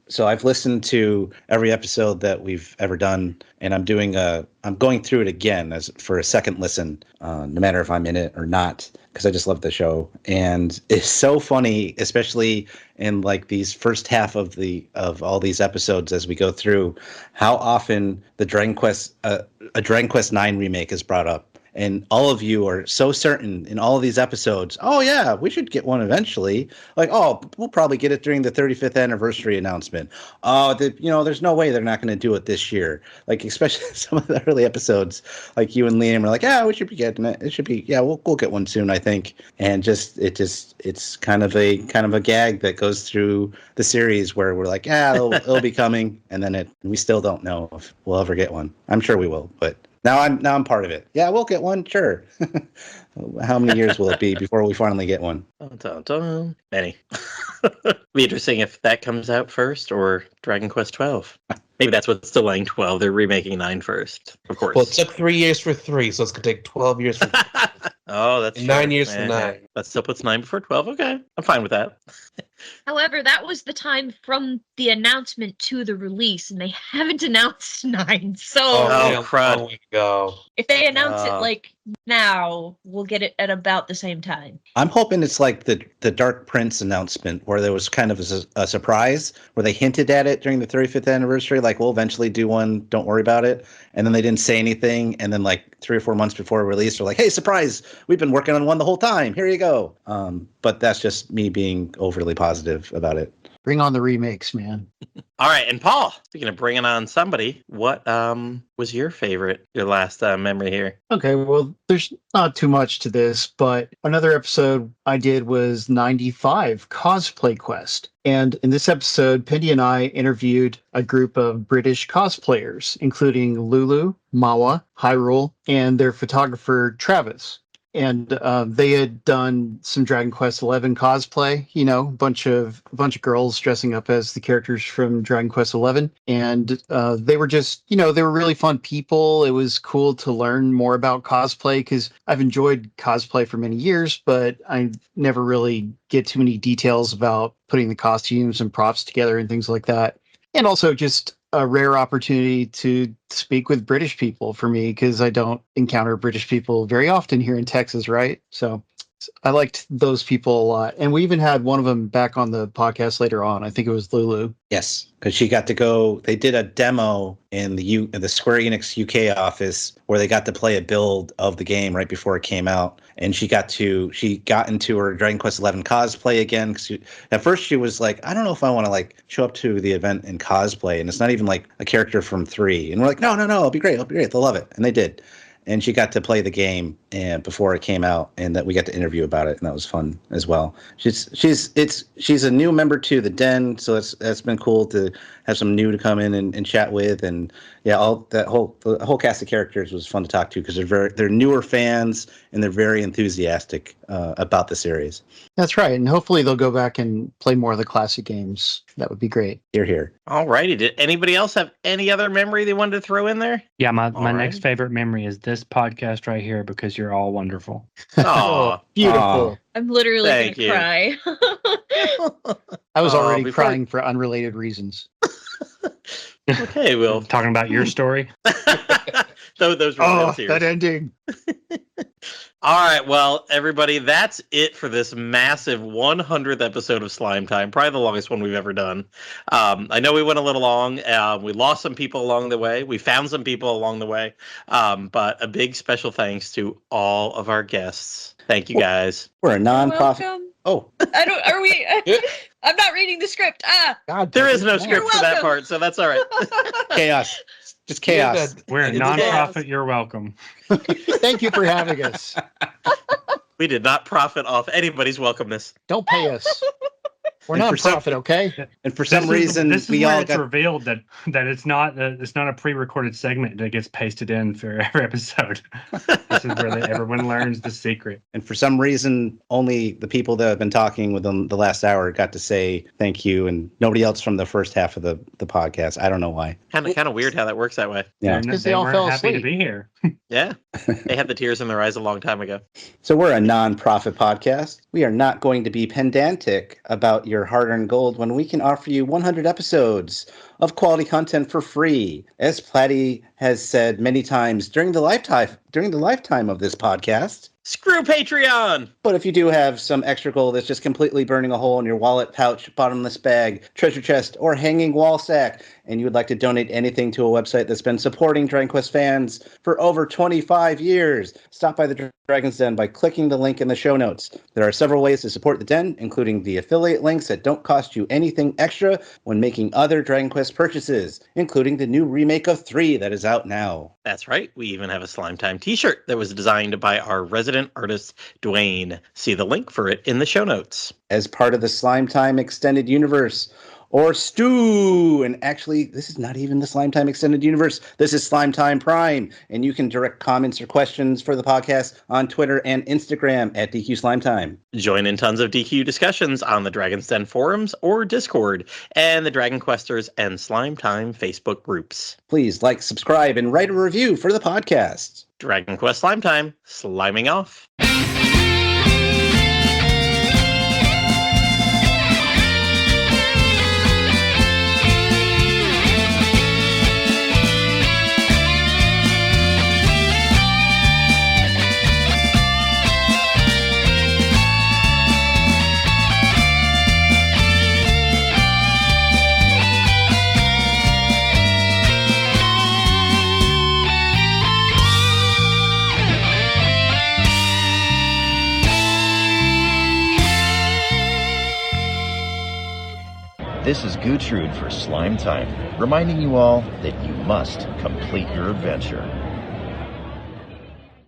so I've listened to every episode that we've ever done, and I'm going through it again for a second listen, no matter if I'm in it or not, because I just love the show, and it's so funny, especially in like these first half of all these episodes as we go through, how often the Dragon Quest a Dragon Quest IX remake is brought up. And all of you are so certain in all of these episodes, oh, yeah, we should get one eventually. Like, oh, we'll probably get it during the 35th anniversary announcement. Oh, there's no way they're not going to do it this year. Like, especially some of the early episodes, like you and Liam are like, yeah, we should be getting it. It should be, yeah, we'll get one soon, I think. And it's kind of a gag that goes through the series where we're like, yeah, it'll be coming. And then we still don't know if we'll ever get one. I'm sure we will, but Now I'm part of it. Yeah, we'll get one. Sure. How many years will it be before we finally get one? Dun, dun. Many. Be interesting if that comes out first or Dragon Quest 12. Maybe that's what's delaying 12. They're remaking 9 first, of course. Well, it took 3 years for 3, so it's gonna take 12 years for Oh, that's 9 true. years for 9. That still puts 9 before 12. Okay, I'm fine with that. However, that was the time from the announcement to the release, and they haven't announced 9. So Oh, man, crud. long way to go. if they announce it Uh. like now, we'll get it at about the same time. I'm hoping it's like the Dark Prince announcement where there was kind of a surprise where they hinted at it during the 35th anniversary, like we'll eventually do one, don't worry about it. And then they didn't say anything. And then like 3 or 4 months before release, they're like, hey, surprise, we've been working on one the whole time. Here you go. But that's just me being overly positive about it. Bring on the remakes, man. All right, and Paul, speaking of bringing on somebody, what was your last memory here? Okay, well, there's not too much to this, but another episode I did was 95 Cosplay Quest. And in this episode, Pindy and I interviewed a group of British cosplayers, including Lulu, Mawa, Hyrule, and their photographer, Travis. And they had done some Dragon Quest XI cosplay, you know, a bunch of girls dressing up as the characters from Dragon Quest XI. And they were just, you know, they were really fun people. It was cool to learn more about cosplay because I've enjoyed cosplay for many years, but I never really get too many details about putting the costumes and props together and things like that. And also just a rare opportunity to speak with British people for me because I don't encounter British people very often here in Texas, right? So I liked those people a lot. And we even had one of them back on the podcast later on. I think it was Lulu. Yes, because she got to go. They did a demo in the Square Enix UK office where they got to play a build of the game right before it came out, and she got into her Dragon Quest XI cosplay again. Because at first she was like, I don't know if I want to like show up to the event in cosplay, and it's not even like a character from 3. And we're like, no, it'll be great, they'll love it, and they did. And she got to play the game and before it came out, and that we got to interview about it, and that was fun as well. She's a new member to the Den, so that's been cool to have some new to come in and chat with, and yeah, the whole cast of characters was fun to talk to because they're newer fans and they're very enthusiastic about the series. That's right, and hopefully they'll go back and play more of the classic games. That would be great. Here. All righty. Did anybody else have any other memory they wanted to throw in there? Yeah, my All right. next favorite memory is this podcast right here because you're all wonderful. Oh, Beautiful. I'm literally Thank gonna you. cry. I was already before- crying for unrelated reasons. okay. Well, Talking about your story. those were real tears. that ending. All right, well, everybody, that's it for this massive 100th episode of Slime Time, probably the longest one we've ever done. I know we went a little long. We lost some people along the way. We found some people along the way. But a big special thanks to all of our guests. Thank you, guys. We're a non-profit. Welcome. Oh, Are we? I'm not reading the script. God, There is no script You're for that welcome. part, so that's all right. chaos. Just chaos. We're a It's nonprofit. You're welcome. Thank you for having us. We did not profit off anybody's welcomeness. Don't pay us. We're And not for some- profit, okay? And for some reason, this is we where all it's got. revealed that it's not a pre-recorded segment that gets pasted in for every episode. This is where everyone learns the secret. And for some reason, only the people that have been talking within the last hour got to say thank you, and nobody else from the first half of the podcast. I don't know why. Kind of weird how that works that way. Yeah. And 'Cause they they all weren't fell happy to asleep. be here. Yeah, they had the tears in their eyes a long time ago. So we're a non-profit podcast. We are not going to be pedantic about your hard-earned gold when we can offer you 100 episodes of quality content for free. As Platty has said many times during the lifetime of this podcast. Screw Patreon! But if you do have some extra gold that's just completely burning a hole in your wallet, pouch, bottomless bag, treasure chest, or hanging wall sack, and you would like to donate anything to a website that's been supporting Dragon Quest fans for over 25 years, stop by the Dragon's Den by clicking the link in the show notes. There are several ways to support the Den, including the affiliate links that don't cost you anything extra when making other Dragon Quest purchases, including the new remake of 3 that is out now. That's right. We even have a Slime Time t-shirt that was designed by our resident artist, Dwayne. See the link for it in the show notes. As part of the Slime Time Extended Universe, or Stu. And actually, this is not even the Slime Time Extended Universe. This is Slime Time Prime. And you can direct comments or questions for the podcast on Twitter and Instagram at DQ Slime Time. Join in tons of DQ discussions on the Dragon's Den forums or Discord and the Dragon Questers and Slime Time Facebook groups. Please like, subscribe, and write a review for the podcast. Dragon Quest Slime Time, sliming off. This is Gertrude for Slime Time, reminding you all that you must complete your adventure.